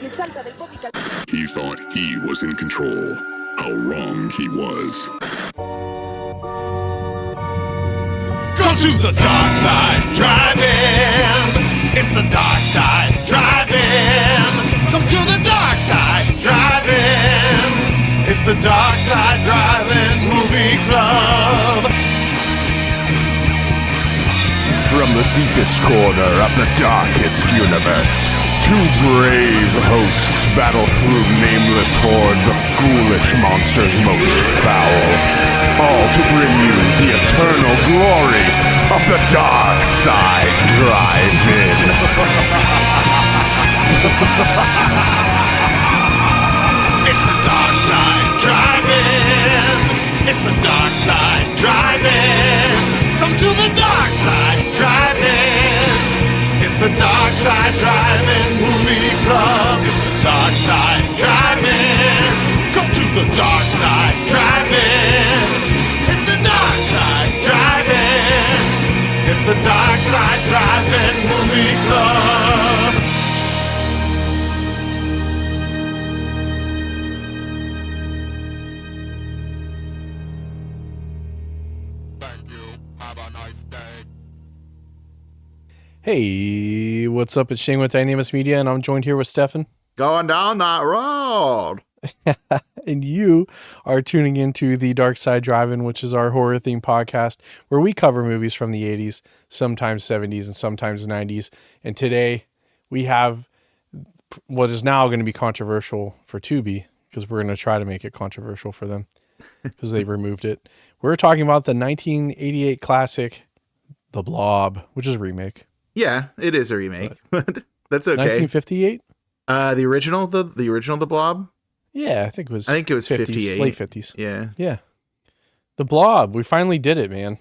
He thought he was in control. How wrong he was. Come to the dark side driving. It's the dark side driving. Come to the dark side driving. It's the dark side driving movie club. From the deepest corner of the darkest universe, two brave hosts battle through nameless hordes of ghoulish monsters most foul, all to bring you the eternal glory of the Dark Side Drive-In. It's the dark side driving. It's the dark side driving. Come to the dark side driving. It's the dark side driving movie club. It's the dark side driving. Come to the dark side driving. It's the dark side driving. It's the dark side driving movie club. Hey, what's up? It's Shane with Dynamis Media, and I'm joined here with Stefan. Going down that road. And you are tuning into the Dark Side Drive-In, which is our horror-themed podcast where we cover movies from the 80s, sometimes 70s, and sometimes 90s. And today we have what is now going to be controversial for Tubi, because we're going to try to make it controversial for them because they've removed it. We're talking about the 1988 classic, The Blob, which is a remake. Yeah, it is a remake, but that's okay. 1958? The original, the original, The Blob. Yeah, I think it was 58, late 50s. Yeah. The Blob, we finally did it, man.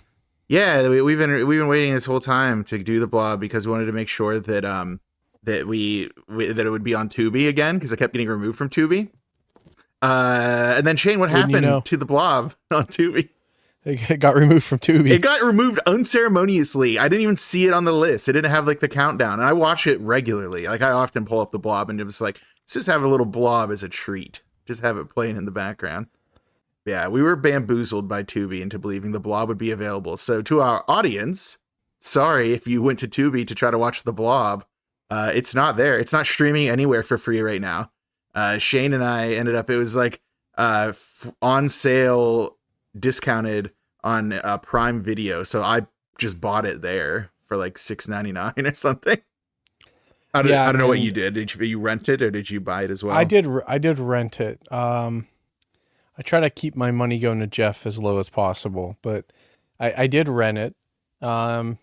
Yeah, we've been waiting this whole time to do The Blob because we wanted to make sure that that it would be on Tubi again because it kept getting removed from Tubi. And then Shane, what happened to The Blob on Tubi? It got removed from Tubi. It got removed unceremoniously. I didn't even see it on the list. It didn't have like the countdown. And I watch it regularly. Like I often pull up The Blob and it was like, let's just have a little Blob as a treat. Just have it playing in the background. Yeah, we were bamboozled by Tubi into believing The Blob would be available. So to our audience, sorry if you went to Tubi to try to watch The Blob. It's not there. It's not streaming anywhere for free right now. Shane and I ended up, it was like on sale, discounted on Prime Video, so I just bought it there for like $6.99 or something. I don't know what you did. Did you rent it or did you buy it as well? I did rent it. I try to keep my money going to Jeff as low as possible, but I did rent it. I'm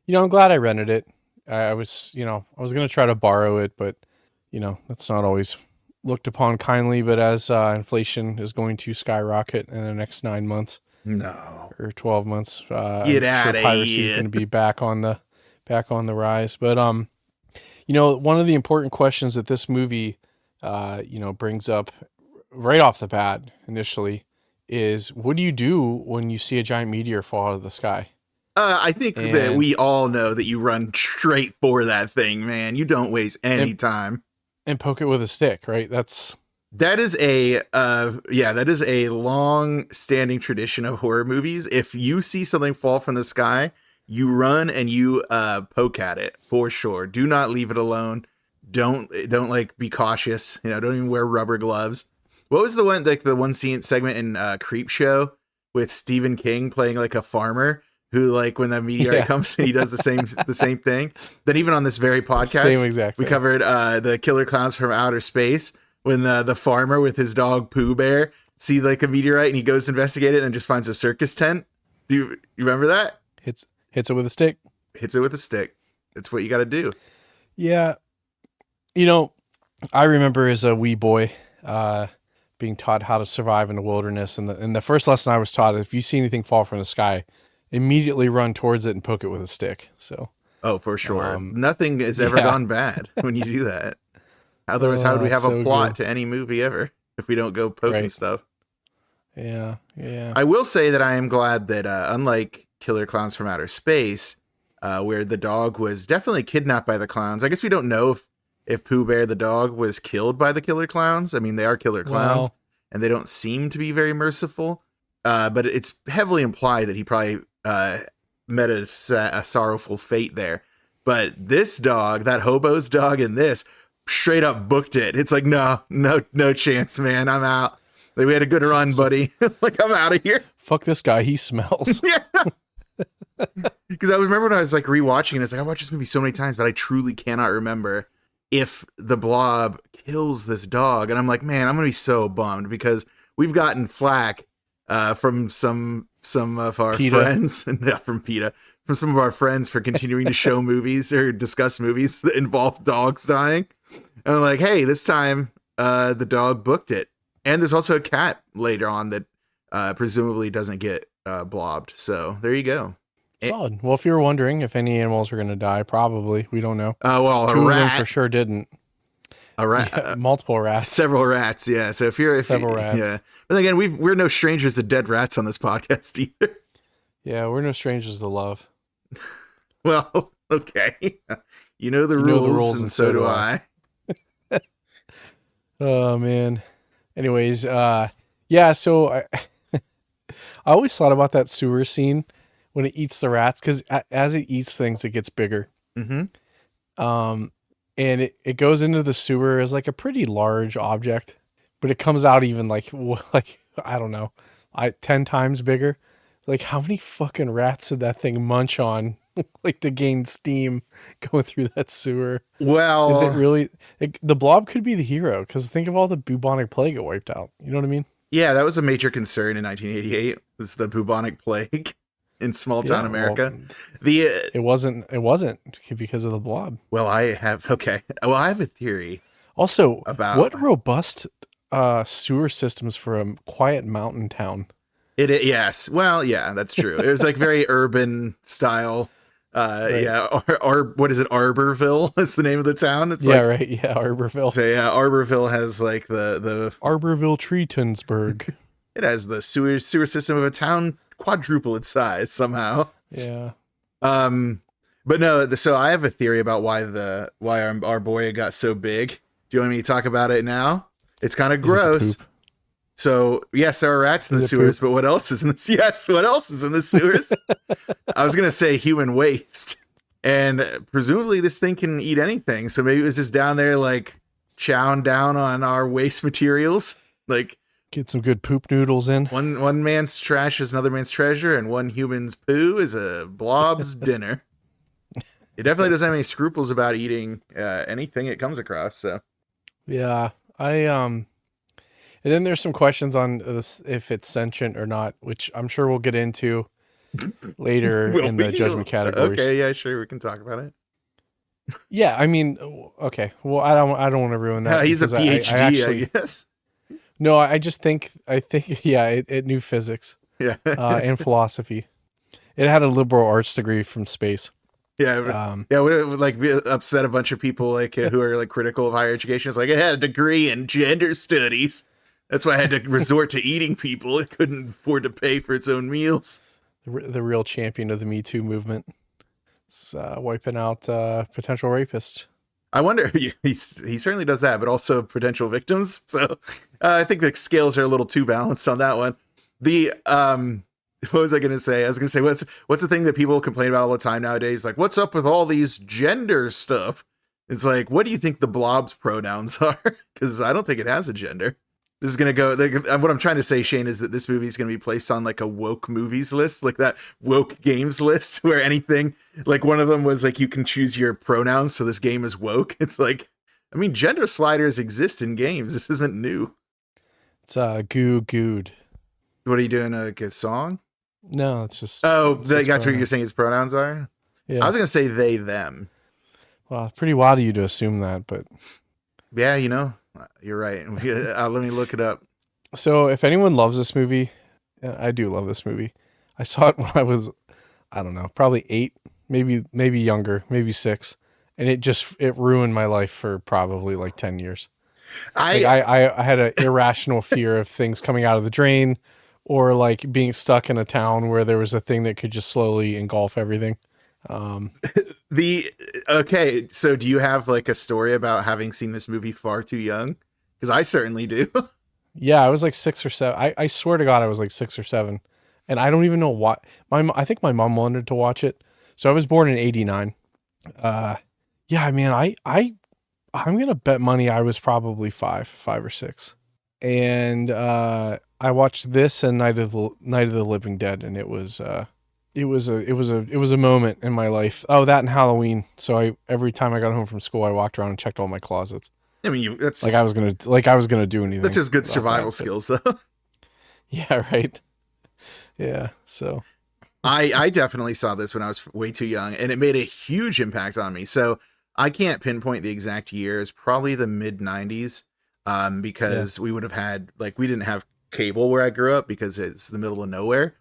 glad I rented it. I was going to try to borrow it, but that's not always looked upon kindly. But as inflation is going to skyrocket in the next 9 months, or 12 months, get out of piracy is going to be back on the rise. But one of the important questions that this movie, brings up right off the bat initially is, what do you do when you see a giant meteor fall out of the sky? I think that we all know that you run straight for that thing, man. You don't waste any time. And poke it with a stick, right? That is a long-standing tradition of horror movies. If you see something fall from the sky, you run and you poke at it for sure. Do not leave it alone. Don't be cautious. Don't even wear rubber gloves. What was the one scene segment in Creep Show with Stephen King playing like a farmer who, like, when the meteorite comes and he does the same thing? Then even on this very podcast, we covered the Killer Clowns from Outer Space when the farmer with his dog Pooh Bear see like a meteorite and he goes to investigate it and just finds a circus tent. Do you remember that? Hits it with a stick. Hits it with a stick. It's what you got to do. Yeah. I remember as a wee boy being taught how to survive in the wilderness. And the first lesson I was taught, if you see anything fall from the sky, immediately run towards it and poke it with a stick. So, oh, for sure. Nothing has ever gone bad when you do that. Otherwise, how would we have a plot to any movie ever if we don't go poking stuff? Yeah. I will say that I am glad that unlike Killer Clowns from Outer Space, where the dog was definitely kidnapped by the clowns. I guess we don't know if if Pooh Bear the dog was killed by the killer clowns. I mean, they are killer clowns, Well, and they don't seem to be very merciful. But it's heavily implied that he probably met a sorrowful fate there. But this dog, that hobo's dog in this, straight up booked it. It's like, no chance, man. I'm out. Like, we had a good run, buddy. Like, I'm out of here. fuck this guy. He smells. Yeah. Because I remember when I was like rewatching it, it's like, I watched this movie so many times, but I truly cannot remember if the Blob kills this dog. And I'm like, man, I'm gonna be so bummed because we've gotten flack from some of our PETA. friends, and from PETA, from some of our friends for continuing to show movies or discuss movies that involve dogs dying. And I'm like, hey, this time the dog booked it. And there's also a cat later on that presumably doesn't get blobbed. So there you go. Solid. Well, if you were wondering if any animals were going to die, probably. We don't know. Well, Two a of them rat. for sure didn't. A rat. Yeah, multiple rats. Several rats, yeah. So Several rats. Yeah. But again, we're no strangers to dead rats on this podcast either. Yeah, we're no strangers to love. Well, okay. You know the rules, and so do I. Oh man. Anyways, yeah. So I always thought about that sewer scene when it eats the rats, because as it eats things, it gets bigger. Mm-hmm. And it goes into the sewer as like a pretty large object, but it comes out even like I don't know, 10 times bigger. Like, how many fucking rats did that thing munch on, like, to gain steam going through that sewer? Well, Is it really the Blob could be the hero, because think of all the bubonic plague it wiped out. You know what I mean? yeah, that was a major concern in 1988. Was the bubonic plague in small town Yeah, America? well, it wasn't because of the Blob. Well, I have a theory. Also, About- what robust sewer systems for a quiet mountain town. Yes. Well, yeah, that's true. It was like very urban style. Right. Yeah. What is it? Arborville is the name of the town. It's Yeah, like, right. Yeah, Arborville. so yeah, Arborville has like the Arborville Treetonsburg. it has the sewer system of a town quadruple its size somehow. Yeah. But no, so I have a theory about why our boy got so big. Do you want me to talk about it now? It's kind of Is it the gross. poop? So yes, there are rats in the Is it sewers, but what else is in the what else is in the sewers? I was gonna say human waste, and presumably this thing can eat anything. So maybe it was just down there like chowing down on our waste materials. Like, Get some good poop noodles in. one man's trash is another man's treasure, and one human's poo is a blob's dinner. It definitely doesn't have any scruples about eating anything it comes across. So Yeah. And then there's some questions on this, if it's sentient or not, which I'm sure we'll get into later in the judgment categories. Okay, yeah, sure, we can talk about it. Yeah, I mean, okay. Well, I don't want to ruin that. He's a because PhD, I guess. No, I think yeah, it knew physics Yeah, and philosophy. It had a liberal arts degree from space. yeah, yeah. Would like be upset a bunch of people like who are like critical of higher education. It's like, it had a degree in gender studies. That's why I had to resort to eating people. It couldn't afford to pay for its own meals. The real champion of the Me Too movement. It's, wiping out potential rapists. I wonder. He certainly does that, but also potential victims. So I think the scales are a little too balanced on that one. The what was I going to say? I was going to say, what's the thing that people complain about all the time nowadays? Like, what's up with all these gender stuff? It's like, what do you think the Blob's pronouns are? Because I don't think it has a gender. This is going to go, what I'm trying to say, Shane, is that this movie is going to be placed on like a woke movies list, like that woke games list, where anything, like one of them was like, you can choose your pronouns, so this game is woke. It's like, I mean, gender sliders exist in games. This isn't new. It's good. What are you doing, like a song? No, it's just. Oh, it's that's what pronouns. you're saying his pronouns are? Yeah. I was going to say they, them. Well, it's pretty wild of you to assume that, but. Yeah, you know, you're right. Let me look it up. So if anyone loves this movie, I do love this movie. I saw it when I was, I don't know, probably 8, maybe younger, maybe 6. And it ruined my life for probably like 10 years. I had an irrational fear of things coming out of the drain, or like being stuck in a town where there was a thing that could just slowly engulf everything. Okay, so do you have like a story about having seen this movie far too young? Because I certainly do. Yeah, I was like 6 or 7. I swear to God, I was like 6 or 7, and I don't even know why. I think my mom wanted to watch it. So I was born in '89. Yeah, man, I'm gonna bet money I was probably 5 or 6, and I watched this and Night of the Living Dead, and it was a moment in my life. Oh, that and Halloween. So every time I got home from school, I walked around and checked all my closets. I mean, that's Like just, I was gonna do anything. that's just good about survival that, skills, though. yeah, right. Yeah. So I definitely saw this when I was way too young, and it made a huge impact on me. So I can't pinpoint the exact year. It's probably the mid '90s, because we would have had we didn't have cable where I grew up because it's the middle of nowhere.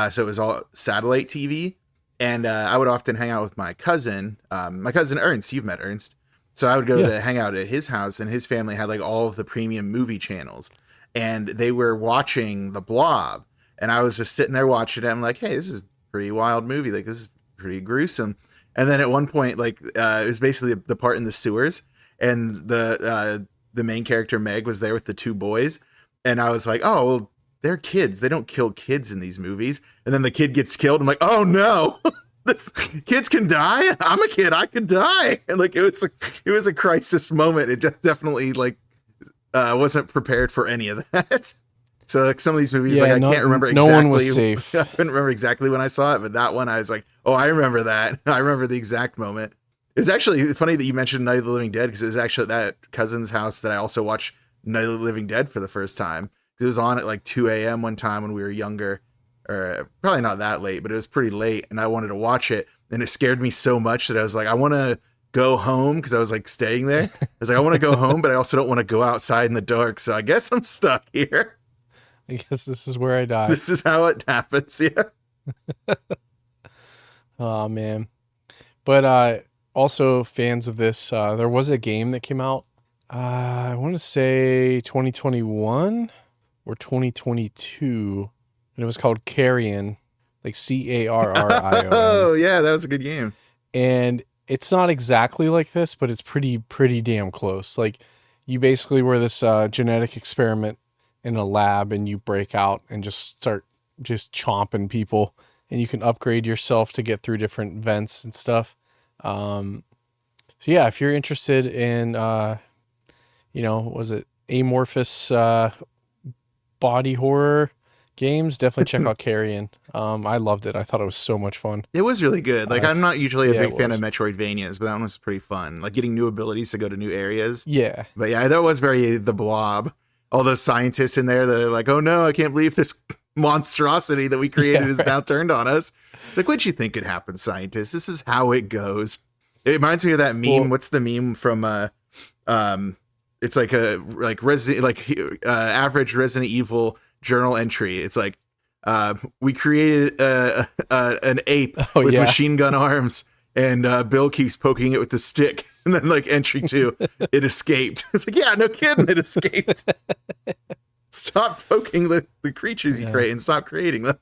So it was all satellite TV, and I would often hang out with my cousin Ernst. You've met Ernst. So I would go to hang out at his house, and his family had like all of the premium movie channels, and they were watching The Blob, and I was just sitting there watching it. I'm like, hey, this is a pretty wild movie. Like, this is pretty gruesome. And then at one point, it was basically the part in the sewers, and the main character Meg was there with the two boys, and I was like, oh, well, they're kids. They don't kill kids in these movies. And then the kid gets killed. I'm like, oh no. Kids can die. I'm a kid. I could die. And it was a crisis moment. It definitely wasn't prepared for any of that. So some of these movies, I can't remember exactly. No one was safe. I couldn't remember exactly when I saw it, but that one I was like, oh, I remember that. I remember the exact moment. It was actually funny that you mentioned Night of the Living Dead, because it was actually at that cousin's house that I also watched Night of the Living Dead for the first time. It was on at 2 a.m. one time when we were younger. Or probably not that late, but it was pretty late, and I wanted to watch it, and it scared me so much that I was like, I want to go home, because I was staying there. I was like, I want to go home, but I also don't want to go outside in the dark, so I guess I'm stuck here. I guess this is where I die. This is how it happens, yeah. Oh man. But also fans of this, there was a game that came out, I want to say 2021 or 2022. And it was called Carrion, like Carrion. Oh, yeah, that was a good game. And it's not exactly like this, but it's pretty damn close. Like, you basically were this genetic experiment in a lab, and you break out and just start just chomping people, and you can upgrade yourself to get through different vents and stuff. So yeah, if you're interested in, was it amorphous body horror games, definitely check out Carrion. I loved it. I thought it was so much fun. It was really good. I'm not usually a big fan of Metroidvanias, but that one was pretty fun. Getting new abilities to go to new areas. Yeah. But yeah, that was very The Blob. All those scientists in there, they're like, oh no, I can't believe this monstrosity that we created is now turned on us. It's like, what'd you think could happen, scientists? This is how it goes. It reminds me of that meme. Well, what's the meme from it's like a average Resident Evil journal entry. It's like, we created an ape with machine gun arms, and Bill keeps poking it with the stick, and then entry 2, it escaped. It's like, yeah, no kidding, it escaped. Stop poking the creatures you create and stop creating them.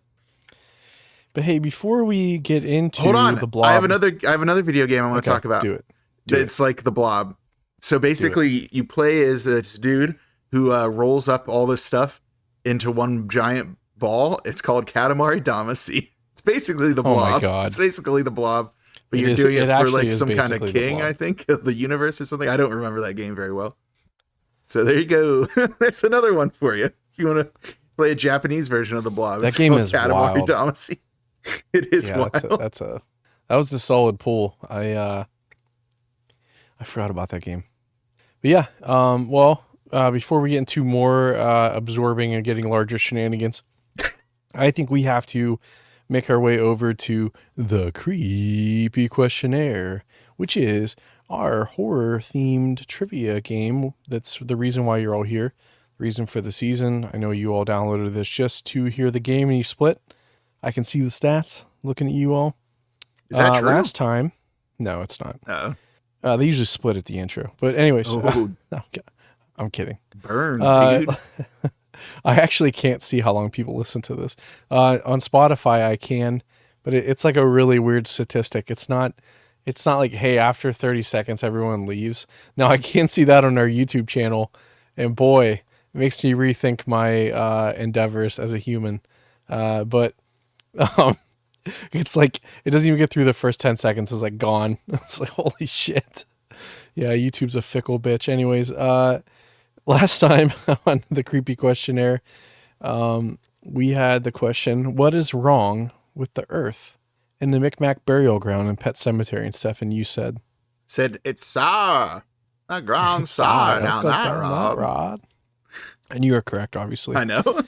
But hey, before we get into the Blob, I have another video game I want to talk about. Do it. It's like The Blob. So basically, you play as this dude who rolls up all this stuff into one giant ball. It's called Katamari Damacy. It's basically The Blob. Oh my God. It's basically The Blob, but you're doing it for some kind of king, I think, of the universe or something. I don't remember that game very well. So there you go. There's another one for you. If you want to play a Japanese version of The Blob, that game is Katamari wild. Damacy. It is wild. That was a solid pull. I forgot about that game. But yeah, before we get into more absorbing and getting larger shenanigans, I think we have to make our way over to the creepy questionnaire, which is our horror-themed trivia game. That's the reason why you're all here. The reason for the season. I know you all downloaded this just to hear the game and you split. I can see the stats looking at you all. Is that true? Last time, no, it's not. Oh. They usually split at the intro. But anyways, I'm kidding. Burn, dude. I actually can't see how long people listen to this. On Spotify, I can, but it's like a really weird statistic. It's not like, hey, after 30 seconds, everyone leaves. Now I can see that on our YouTube channel, and boy, it makes me rethink my endeavors as a human. But it's like, it doesn't even get through the first 10 seconds. It's like gone. It's like, holy shit. Yeah. YouTube's a fickle bitch. Anyways, last time on the creepy questionnaire, we had the question, what is wrong with the earth in the Micmac burial ground in Pet Cemetery? And Stefan, you said it's sour. The ground's sour down that rod. And you are correct, obviously. I know.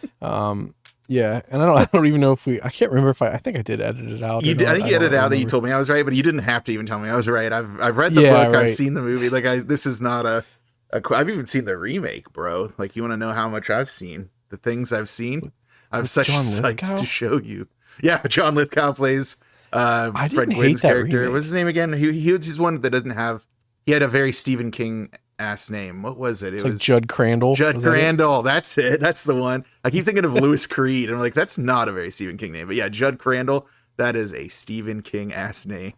Yeah, and I don't even know if I can't remember if I think I did edit it out. I think you edited out that you told me I was right, but you didn't have to even tell me I was right. I've read the book, right. I've seen the movie. Like this is not I've even seen the remake, bro. Like, you want to know how much I've seen? The things I've seen? I have such sights to show you. Yeah, John Lithgow plays Fred Gwynn's character. Remake. What's his name again? He's one that doesn't have. He had a very Stephen King ass name. What was it? It was like Judd Crandall. Judd Crandall. That's it. That's the one. I keep thinking of Lewis Creed. I'm like, that's not a very Stephen King name. But yeah, Judd Crandall. That is a Stephen King ass name.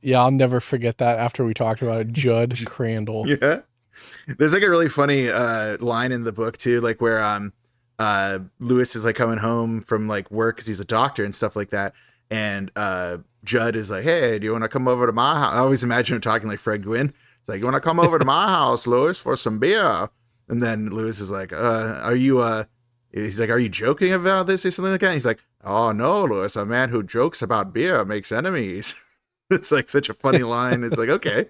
Yeah, I'll never forget that after we talked about it. Judd Crandall. Yeah. There's like a really funny line in the book too, like where Lewis is like coming home from like work because he's a doctor and stuff like that, and Judd is like, hey, do you want to come over to my house? I always imagine him talking like Fred Gwynn. It's like, you want to come over to my house, Lewis, for some beer? And then Lewis is like, are you he's like, are you joking about this or something like that? And he's like, oh no, Lewis, a man who jokes about beer makes enemies. It's like such a funny line. It's like, okay.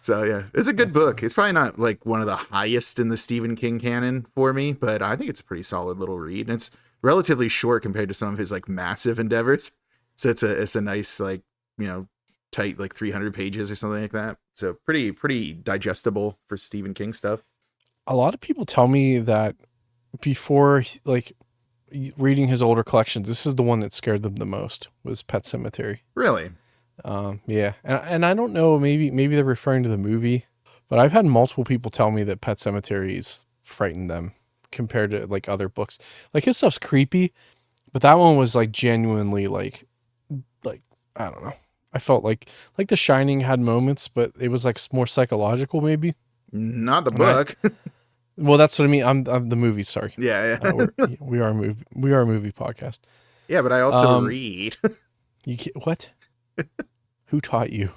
So yeah, it's a good book. It's probably not like one of the highest in the Stephen King canon for me, but I think it's a pretty solid little read. And it's relatively short compared to some of his like massive endeavors. So it's a nice, like, you know, tight, like 300 pages or something like that. So pretty digestible for Stephen King stuff. A lot of people tell me that before, like, reading his older collections, this is the one that scared them the most, was Pet Sematary. Really? Yeah. And I don't know, maybe they're referring to the movie, but I've had multiple people tell me that Pet Sematary frightened them compared to like other books. Like, his stuff's creepy, but that one was like genuinely like, I don't know. I felt like The Shining had moments, but it was like more psychological, maybe. Not the book. Well, that's what I mean. I'm the movie. Sorry. Yeah. We are a movie podcast. Yeah, but I also read. What? Who taught you?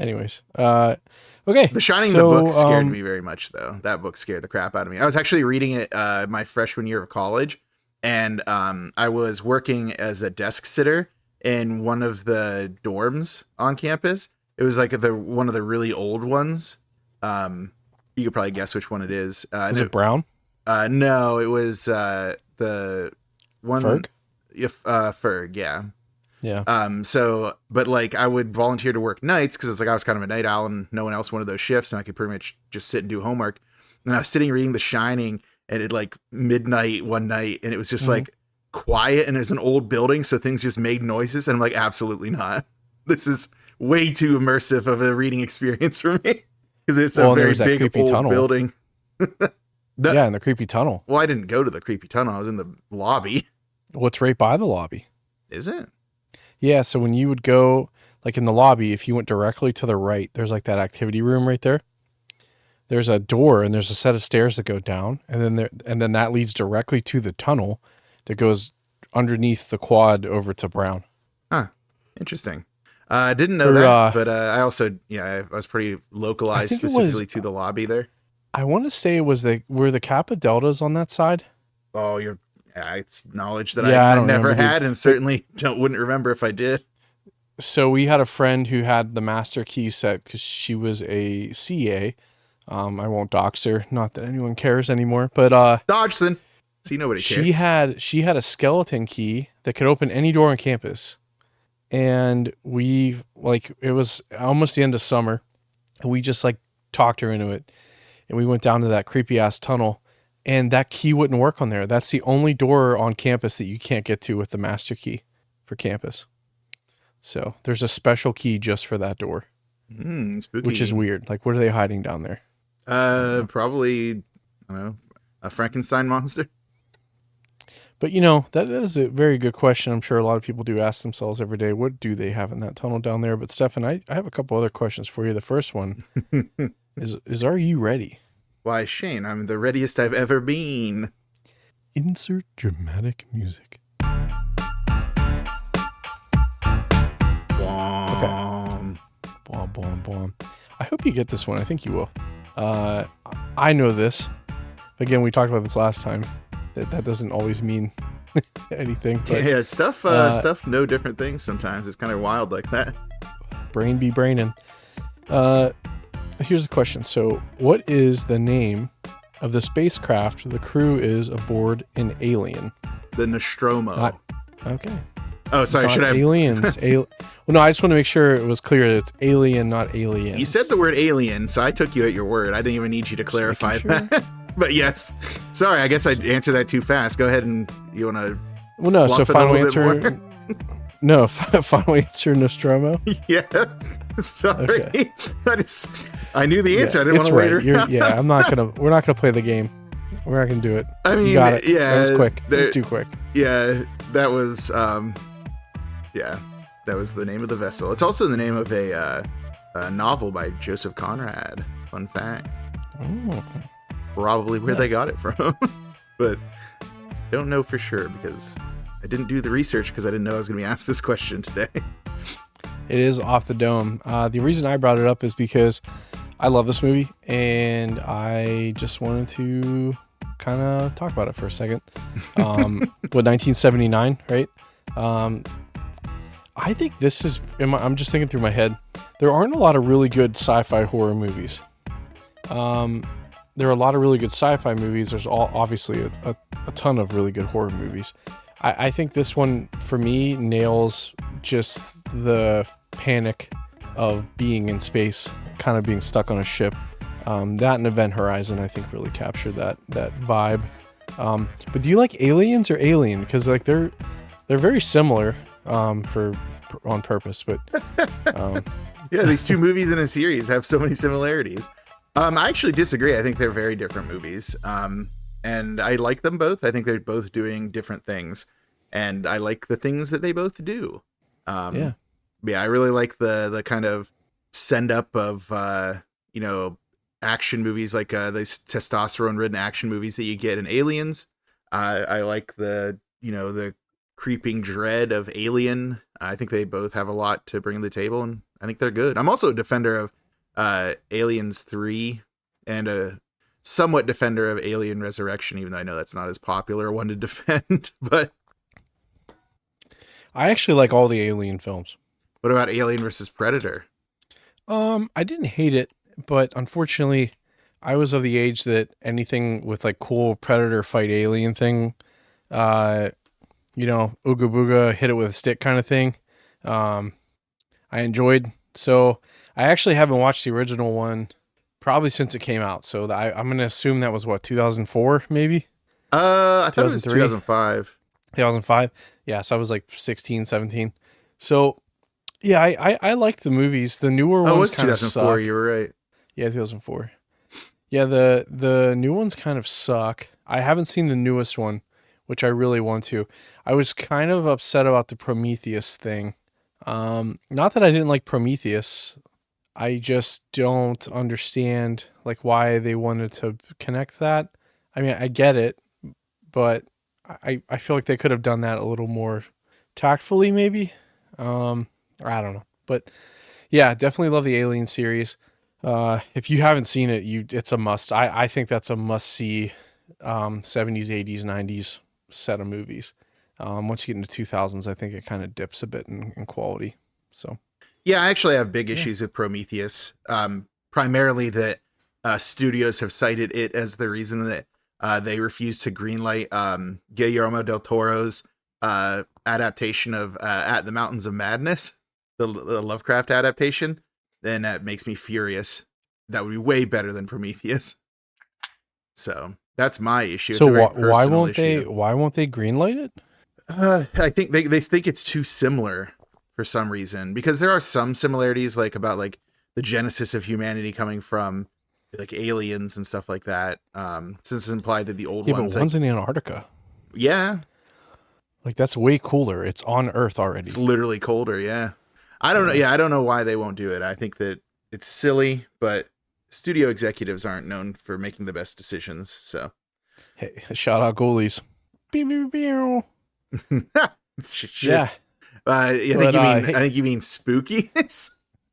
Anyways, okay. The Shining, the book scared me very much, though. That book scared the crap out of me. I was actually reading it my freshman year of college, and I was working as a desk sitter in one of the dorms on campus. It was like one of the really old ones. You could probably guess which one it is. Was it Brown? No, it was the one. Ferg? Ferg, yeah. Yeah. So, but like I would volunteer to work nights because it's like I was kind of a night owl and no one else wanted those shifts, and I could pretty much just sit and do homework. And I was sitting reading The Shining, and it like midnight one night, and it was just like quiet, and it was an old building, so things just made noises, and I'm like, absolutely not. This is way too immersive of a reading experience for me because it's a very big old tunnel. Building. Yeah, in the creepy tunnel. Well, I didn't go to the creepy tunnel. I was in the lobby. What's right by the lobby? Is it? Yeah, so when you would go, like in the lobby, if you went directly to the right, there's like that activity room right there. There's a door and there's a set of stairs that go down, and then that leads directly to the tunnel that goes underneath the quad over to Brown. Huh. Interesting. I didn't know that, but I also, I was pretty localized specifically to the lobby there. I want to say it was were the Kappa Deltas on that side? Oh, it's knowledge that I never had, and certainly wouldn't remember if I did. So we had a friend who had the master key set because she was a CA. I won't dox her, not that anyone cares anymore, but Dodgson. See, nobody cares. She had a skeleton key that could open any door on campus, and it was almost the end of summer, and we just like talked her into it, and we went down to that creepy ass tunnel. And that key wouldn't work on there. That's the only door on campus that you can't get to with the master key for campus. So there's a special key just for that door, spooky. Which is weird. Like, what are they hiding down there? Probably, I don't know, a Frankenstein monster. But that is a very good question. I'm sure a lot of people do ask themselves every day, what do they have in that tunnel down there? But Stefan, I have a couple other questions for you. The first one is are you ready? Why, Shane, I'm the readiest I've ever been. Insert dramatic music. Bwom. Bwom, bwom, bwom. I hope you get this one. I think you will. I know this. Again, we talked about this last time. That doesn't always mean anything. But, yeah, stuff know different things sometimes. It's kind of wild like that. Brain be braining. Here's the question. So, what is the name of the spacecraft the crew is aboard in Alien? The Nostromo. Okay. Oh, sorry. Not Should I? Aliens. Well, no, I just want to make sure it was clear that it's alien, not aliens. You said the word alien, so I took you at your word. I didn't even need you to clarify that. But yes. Sorry, I guess I answered that too fast. Go ahead and you want to. Well, no. So final answer. No, final answer. Nostromo. Yeah. Sorry. Okay. I knew the answer. Yeah, I didn't want to wait around. Yeah, we're not gonna play the game. We're not gonna do it. I mean, you got it. Yeah, that was quick. It was too quick. Yeah, that was that was the name of the vessel. It's also the name of a novel by Joseph Conrad. Fun fact. Oh. Probably where they got it from, but don't know for sure because I didn't do the research because I didn't know I was going to be asked this question today. It is off the dome. The reason I brought it up is because I love this movie and I just wanted to kind of talk about it for a second. 1979, right? I think this is, I'm just thinking through my head, there aren't a lot of really good sci-fi horror movies. There are a lot of really good sci-fi movies. There's obviously a ton of really good horror movies. I think this one, for me, nails just the panic of being in space, kind of being stuck on a ship. That and Event Horizon, I think, really captured that vibe. But do you like Aliens or Alien? Because like they're very similar on purpose, but yeah, these two movies in a series have so many similarities. I actually disagree. I think they're very different movies. And I like them both. I think they're both doing different things. And I like the things that they both do. Yeah, I really like the kind of send up of, action movies like these testosterone-ridden action movies that you get in Aliens. I like the creeping dread of Alien. I think they both have a lot to bring to the table, and I think they're good. I'm also a defender of Aliens 3 and a somewhat defender of Alien Resurrection, even though I know that's not as popular one to defend. But I actually like all the Alien films. What about Alien versus Predator? I didn't hate it, but unfortunately, I was of the age that anything with like cool Predator fight Alien thing, Ooga Booga, hit it with a stick kind of thing, I enjoyed. So I actually haven't watched the original one probably since it came out. So I'm going to assume that was 2004 maybe? I thought it was 2005. 2005? Yeah, so I was like 16, 17. So yeah, I like the movies. The newer ones kind of suck. 2004, you were right. Yeah, 2004. Yeah, the new ones kind of suck. I haven't seen the newest one, which I really want to. I was kind of upset about the Prometheus thing. Not that I didn't like Prometheus. I just don't understand like why they wanted to connect that. I mean, I get it, but I feel like they could have done that a little more tactfully, maybe. I don't know, but yeah, definitely love the Alien series. If you haven't seen it, it's a must. I think that's a must see. 70s, 80s, 90s set of movies. Once you get into 2000s, I think it kind of dips a bit in quality. So yeah, I actually have big issues with Prometheus. Primarily that studios have cited it as the reason that they refuse to greenlight Guillermo del Toro's adaptation of At the Mountains of Madness, the Lovecraft adaptation. Then that makes me furious. That would be way better than Prometheus. So that's my issue. So why won't they greenlight it? I think they think it's too similar for some reason, because there are some similarities like about like the genesis of humanity coming from like aliens and stuff like that. Since it's implied that the old ones, but one's in Antarctica. Yeah, Like, that's way cooler. It's on Earth already. It's literally colder. Yeah. I don't know. Yeah. I don't know why they won't do it. I think that it's silly, but studio executives aren't known for making the best decisions. So Hey, shout out goalies. Beep, beep, beep. Shit. Yeah. I think you mean spooky.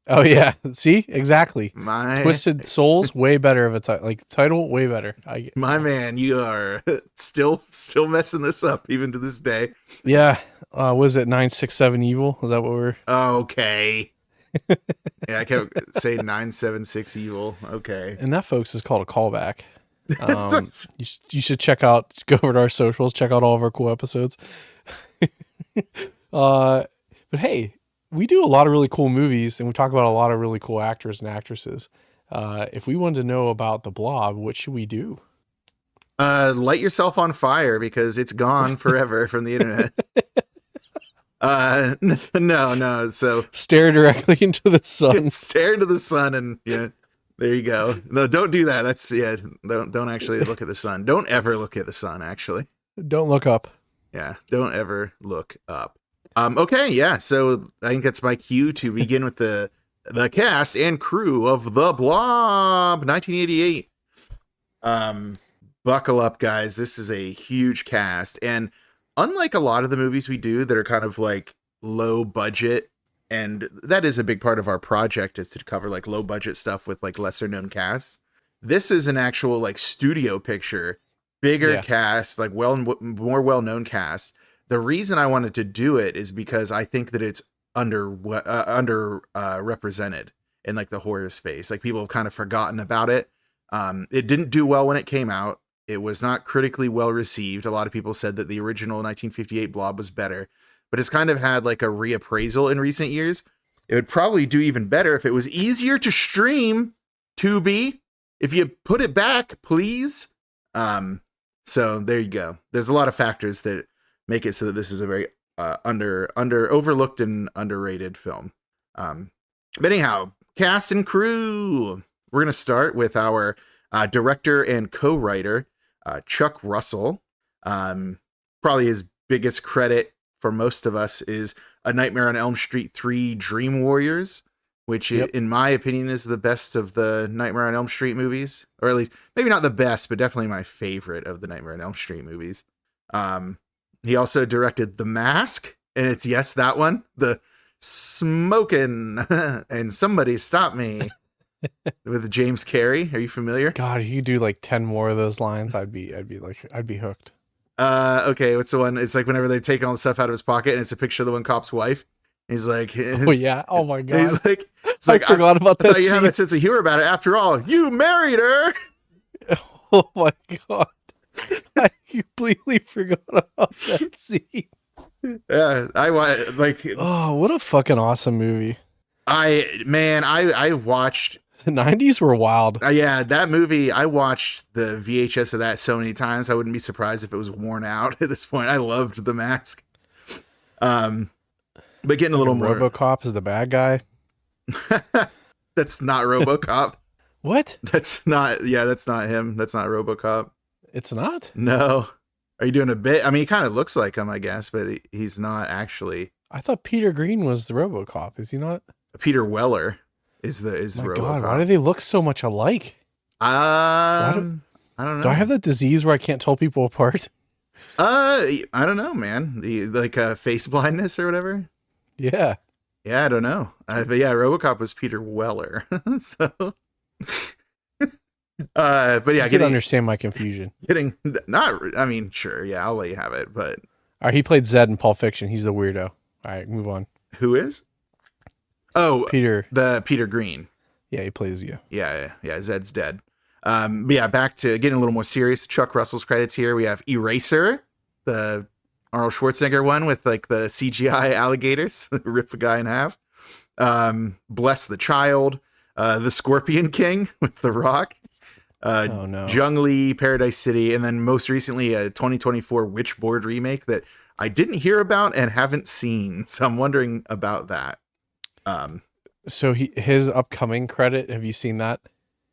Oh yeah. See, exactly. My Twisted Souls, way better of a title, way better. my man, you are still messing this up even to this day. Yeah. Was it 967 Evil? Is that what we're? Okay. Yeah, I kept saying 976 Evil. Okay. And that, folks, is called a callback. You should go over to our socials, check out all of our cool episodes. But hey, we do a lot of really cool movies, and we talk about a lot of really cool actors and actresses. If we wanted to know about the Blob, what should we do? Light yourself on fire because it's gone forever from the internet. No. So Stare directly into the sun. stare into the sun, and yeah, there you go. No, don't do that. That's Don't actually look at the sun. Don't ever look at the sun. Actually, Don't look up. yeah. Don't ever look up. Okay, yeah. So I think that's my cue to begin with the cast and crew of The Blob, 1988. Buckle up, guys. This is a huge cast, and unlike a lot of the movies we do that are kind of like low budget, and that is a big part of our project, is to cover like low budget stuff with like lesser known casts. This is an actual like studio picture, bigger cast, like more well known cast. The reason I wanted to do it is because I think that it's represented in like the horror space. Like, people have kind of forgotten about it. It didn't do well when it came out. It was not critically well received. A lot of people said that the original 1958 Blob was better, but it's kind of had like a reappraisal in recent years. It would probably do even better if it was easier to stream. Tubi, if you put it back, please. So there you go. There's a lot of factors that make it so that this is a very overlooked and underrated film. But anyhow, cast and crew. We're going to start with our director and co-writer, Chuck Russell. Probably his biggest credit for most of us is A Nightmare on Elm Street 3 Dream Warriors, which in my opinion is the best of the Nightmare on Elm Street movies, or at least maybe not the best, but definitely my favorite of the Nightmare on Elm Street movies. He also directed The Mask, and it's, yes, that one, the smoking and somebody stop me with James Carey. Are you familiar? God, you do like 10 more of those lines, I'd be hooked. Okay, what's the one? It's like whenever they take all the stuff out of his pocket, and it's a picture of the one cop's wife. He's like, oh yeah, oh my god. He's like, I forgot about that. You have a sense of humor about it. After all, you married her. Oh my god. I completely forgot about that scene. Yeah, oh, what a fucking awesome movie. I watched. The 90s were wild. Yeah, that movie, I watched the VHS of that so many times. I wouldn't be surprised if it was worn out at this point. I loved The Mask. But getting a little more. RoboCop is the bad guy. That's not RoboCop. What? That's not him. That's not RoboCop. It's not? No. Are you doing a bit? I mean, he kind of looks like him, I guess, but he's not actually. I thought Peter Green was the RoboCop. Is he not? Peter Weller is RoboCop. God, why do they look so much alike? I don't know. Do I have that disease where I can't tell people apart? I don't know, man. Like face blindness or whatever. Yeah. Yeah, I don't know. But yeah, RoboCop was Peter Weller. So, but yeah, I can understand my confusion. Sure, yeah, I'll let you have it. But all right, he played Zed in Pulp Fiction. He's the weirdo. All right, move on. Who is? Oh, Peter Green. Yeah, he plays you. Yeah. Zed's dead. But yeah, back to getting a little more serious. Chuck Russell's credits here. We have Eraser, the Arnold Schwarzenegger one with like the CGI alligators, rip a guy in half. Bless the Child, The Scorpion King with The Rock. Jung Lee, Paradise City, and then most recently a 2024 Witchboard remake that I didn't hear about and haven't seen. So I'm wondering about that. So his upcoming credit, have you seen that?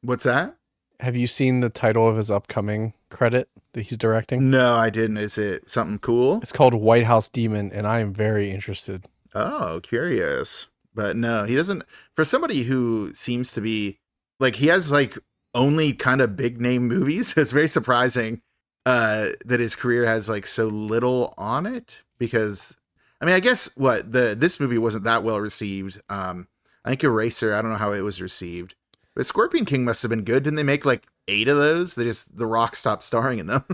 What's that? Have you seen the title of his upcoming credit that he's directing? No, I didn't. Is it something cool? It's called White House Demon, and I am very interested. Oh, curious. But no, he doesn't. For somebody who seems to be like, he has like only kind of big name movies. It's very surprising that his career has like so little on it, because I mean, I guess this movie wasn't that well received. I think Eraser, I don't know how it was received, but Scorpion King must have been good. Didn't they make like 8 of those? The Rock stopped starring in them.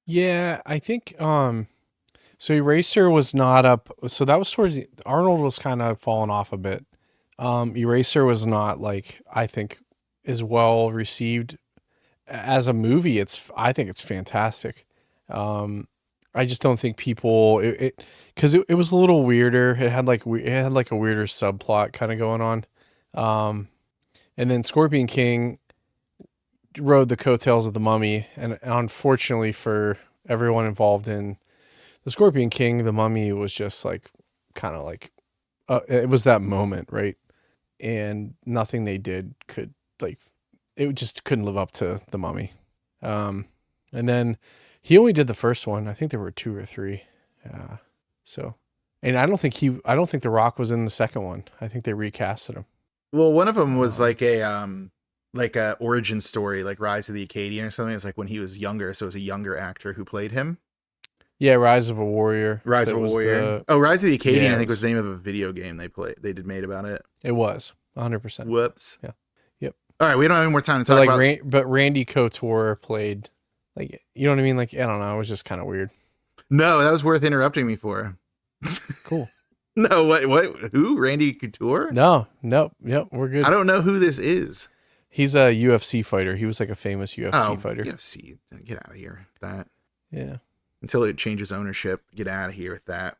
Yeah, I think so Eraser was not up, so that was Arnold was kind of falling off a bit. Eraser was not, like, I think, as well received as a movie. I think it's fantastic. I just don't think people because it was a little weirder. It had like a weirder subplot kind of going on. And then Scorpion King rode the coattails of the Mummy, and unfortunately for everyone involved in the Scorpion King, the Mummy was just like kind of like it was that moment, right? And nothing they did could, like, it just couldn't live up to the Mummy. And then he only did the first one. I think there were 2 or 3. So, and I don't think The Rock was in the second one. I think they recasted him. Well, one of them was like a origin story, like Rise of the Acadian or something. It's like when he was younger, so it was a younger actor who played him. Yeah, Rise of a Warrior. Rise of a Warrior. Rise of the Acadian, Yeah, I think was the name of a video game they did made about it. It was 100%. Whoops. Yeah. Yep. All right, we don't have any more time to talk about. But Randy Couture played, like, you know what I mean? Like, I don't know. It was just kind of weird. No, that was worth interrupting me for. Cool. No, what? Who? Randy Couture? No, yep, we're good. I don't know who this is. He's a UFC fighter. He was like a famous UFC fighter. UFC. Get out of here with that. Yeah. Until it changes ownership, get out of here with that.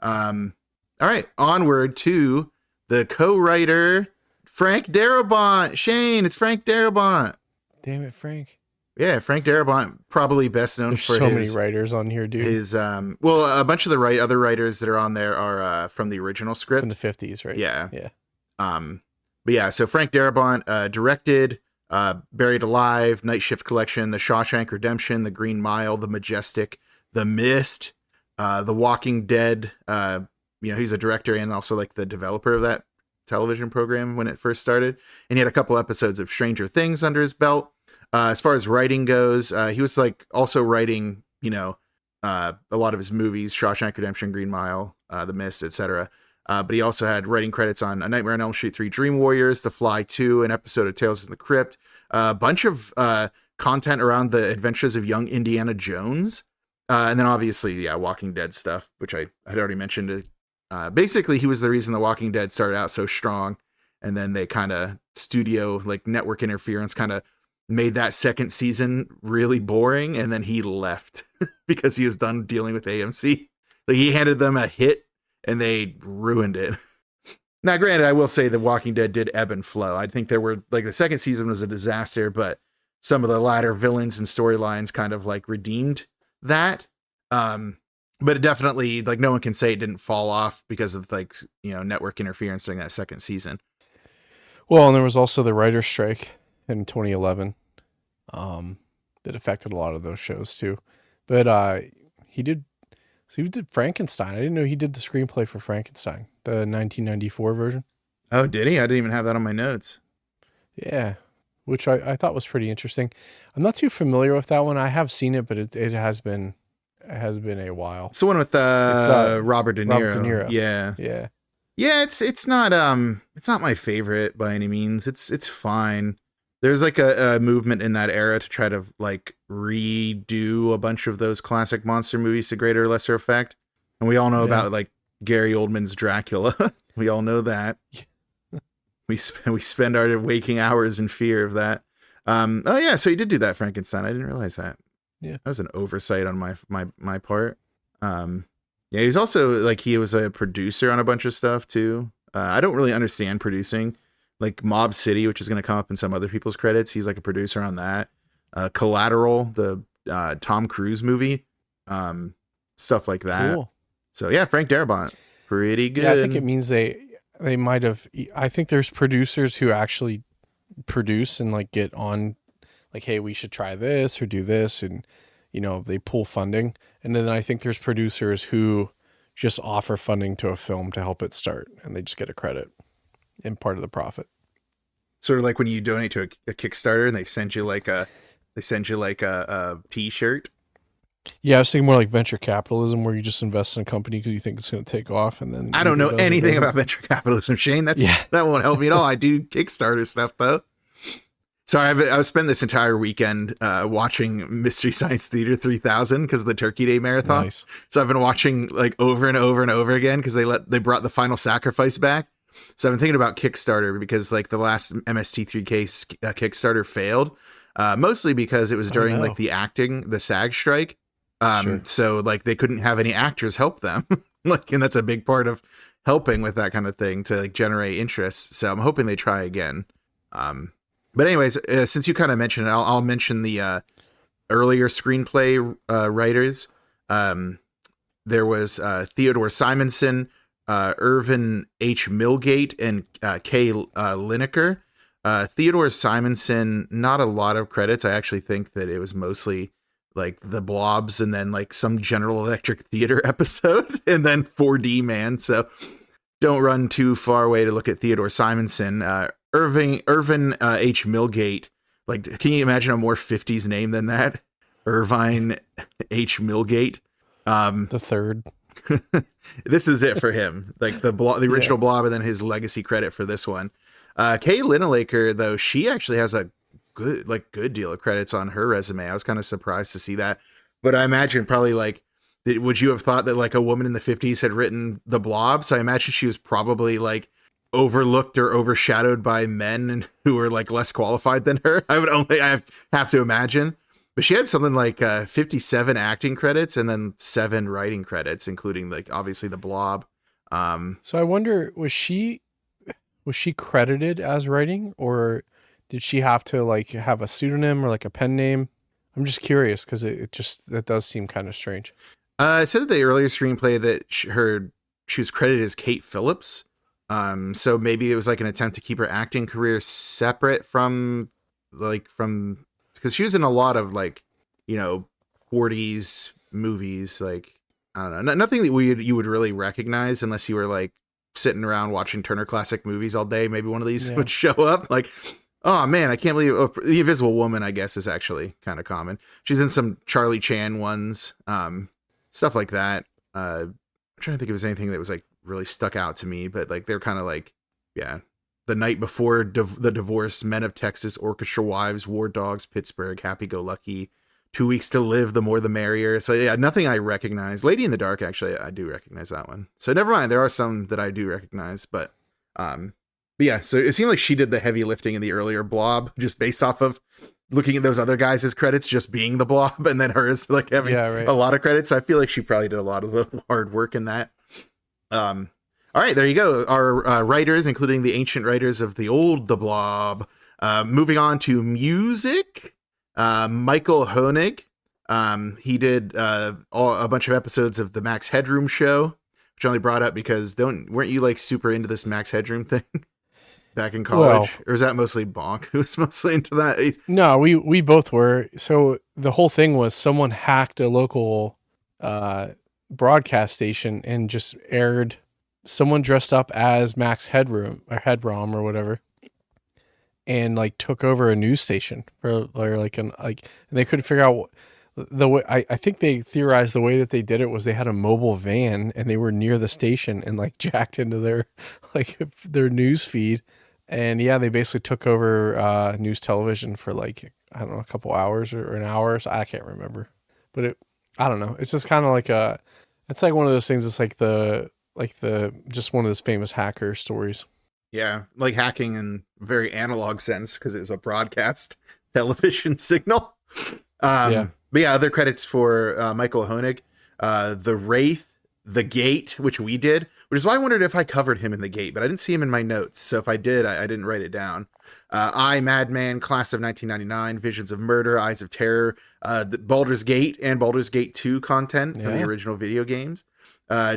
All right, onward to the co-writer, Frank Darabont. Shane, it's Frank Darabont. Damn it, Frank. Yeah, Frank Darabont, probably best known There's for so his many writers on here, dude. His well, a bunch of the other writers that are on there are from the original script From the 50s, right? Yeah. Yeah. But yeah, so Frank Darabont directed Buried Alive, Night Shift Collection, The Shawshank Redemption, The Green Mile, The Majestic, The Mist, The Walking Dead. He's a director and also like the developer of that television program when it first started. And he had a couple episodes of Stranger Things under his belt. As far as writing goes, he was like also writing, a lot of his movies, Shawshank Redemption, Green Mile, The Mist, etc. But he also had writing credits on A Nightmare on Elm Street 3, Dream Warriors, The Fly 2, an episode of Tales from the Crypt, a bunch of content around the adventures of young Indiana Jones. And then obviously, Walking Dead stuff, which I had already mentioned. Basically, he was the reason The Walking Dead started out so strong. And then they kind of network interference kind of made that second season really boring. And then he left because he was done dealing with AMC. Like, he handed them a hit and they ruined it. Now, granted, I will say The Walking Dead did ebb and flow. I think there were, like, the second season was a disaster, but some of the latter villains and storylines kind of like redeemed that. But it definitely, like, no one can say it didn't fall off because of network interference during that second season. Well, and there was also the writer's strike in 2011 that affected a lot of those shows too. But he did Frankenstein. I didn't know he did the screenplay for Frankenstein, the 1994 version. Oh, did he? I didn't even have that on my notes. Yeah, which I thought was pretty interesting. I'm not too familiar with that one. I have seen it, but it has been a while. It's the one with Robert De Niro. Robert De Niro. Yeah. Yeah. Yeah, it's not my favorite by any means. It's fine. There's like a movement in that era to try to like redo a bunch of those classic monster movies to greater or lesser effect. And we all know about like Gary Oldman's Dracula. We all know that. We spend our waking hours in fear of that. Oh yeah, so he did do that Frankenstein. I didn't realize that. Yeah. That was an oversight on my part. Yeah, he's also like, he was a producer on a bunch of stuff too. I don't really understand producing, like Mob City, which is going to come up in some other people's credits. He's like a producer on that. Collateral, the Tom Cruise movie, stuff like that. Cool. So yeah, Frank Darabont, pretty good. Yeah, I think it means they might have. I think there's producers who actually produce and like get on like, hey, we should try this or do this, and they pull funding. And then I think there's producers who just offer funding to a film to help it start, and they just get a credit and part of the profit. Sort of like when you donate to a Kickstarter and they send you like a T-shirt. Yeah, I was thinking more like venture capitalism, where you just invest in a company because you think it's going to take off, and then I don't know anything about venture capitalism, Shane. That won't help me at all. I do Kickstarter stuff though. So I was spending this entire weekend watching Mystery Science Theater 3000 because of the Turkey Day marathon. Nice. So I've been watching like over and over and over again because they brought the Final Sacrifice back. So I've been thinking about Kickstarter because like the last MST3K Kickstarter failed, mostly because it was during like the SAG strike. Sure. So like they couldn't have any actors help them. And that's a big part of helping with that kind of thing to like generate interest. So I'm hoping they try again. But anyways, since you kind of mentioned it, I'll mention the earlier screenplay writers. There was Theodore Simonson, Irvin H. Milgate, and Kay Lineker. Theodore Simonson, not a lot of credits. I actually think that it was mostly like the Blobs and then like some General Electric Theater episode and then 4D Man. So don't run too far away to look at Theodore Simonson. Irvin H. Milgate. Like, can you imagine a more 50s name than that? Irvine H. Milgate. The third. This is it for him. Like the original Blob, and then his legacy credit for this one. Kay Linalaker, though, she actually has a good deal of credits on her resume. I was kind of surprised to see that, but I imagine probably like, would you have thought that like a woman in the 50s had written the Blob? So I imagine she was probably like overlooked or overshadowed by men who were like less qualified than her. I have to imagine, but she had something like 57 acting credits and then 7 writing credits, including like obviously the Blob. So I wonder, was she credited as writing, or did she have to like have a pseudonym or like a pen name? I'm just curious because that does seem kind of strange. It said that the earlier screenplay that she was credited as Kate Phillips. So maybe it was like an attempt to keep her acting career separate from because she was in a lot of like, 40s movies. Like, I don't know, nothing that you would really recognize unless you were like sitting around watching Turner Classic Movies all day. Maybe one of these would show up like, oh man, I can't believe The Invisible Woman, I guess, is actually kind of common. She's in some Charlie Chan ones, stuff like that. I'm trying to think if there's anything that was like really stuck out to me, but like they're kind of like, The Night Before the Divorce, Men of Texas, Orchestra Wives, War Dogs, Pittsburgh, Happy Go Lucky, 2 Weeks to Live, The More the Merrier. So yeah, nothing I recognize. Lady in the Dark, actually, I do recognize that one. So never mind, there are some that I do recognize, but yeah, so it seemed like she did the heavy lifting in the earlier Blob, just based off of looking at those other guys' credits, just being the Blob, and then hers like having a lot of credits. So I feel like she probably did a lot of the hard work in that. All right, there you go. Our writers, including the ancient writers of the Blob. Moving on to music, Michael Honig. He did a bunch of episodes of the Max Headroom show, which I only brought up because weren't you like super into this Max Headroom thing back in college? Or is that mostly Bonk who was mostly into that? No, we both were. So the whole thing was someone hacked a local broadcast station and just aired someone dressed up as Max Headroom or Headrom or whatever, and like took over a news station and they couldn't figure out the way. I think they theorized the way that they did it was they had a mobile van and they were near the station and like jacked into their news feed, and they basically took over news television for like, I don't know, a couple hours or an hour. So I can't remember, but I don't know. It's just kind of like it's like one of those things. It's like just one of those famous hacker stories. Yeah, like hacking in a very analog sense because it was a broadcast television signal. But yeah, other credits for Michael Honig, The Wraith, The Gate, which we did, which is why I wondered if I covered him in The Gate, but I didn't see him in my notes. So if I did, I didn't write it down. Madman, Class of 1999, Visions of Murder, Eyes of Terror, the Baldur's Gate and Baldur's Gate 2 content for the original video games.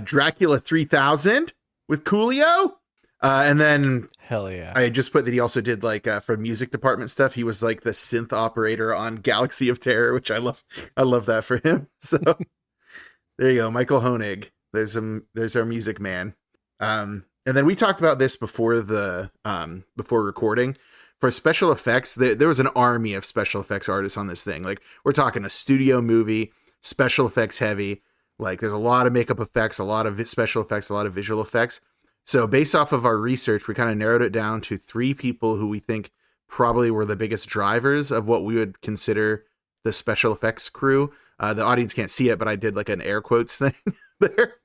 Dracula 3000 with Coolio. And then Hell yeah. I just put that he also did like for music department stuff. He was like the synth operator on Galaxy of Terror, which I love. I love that for him. So there you go, Michael Honig. There's our music man. And then we talked about this before before recording. For special effects, there was an army of special effects artists on this thing. Like, we're talking a studio movie, special effects heavy. Like, there's a lot of makeup effects, a lot of special effects, a lot of visual effects. So based off of our research, we kind of narrowed it down to 3 people who we think probably were the biggest drivers of what we would consider the special effects crew. The audience can't see it, but I did like an air quotes thing there.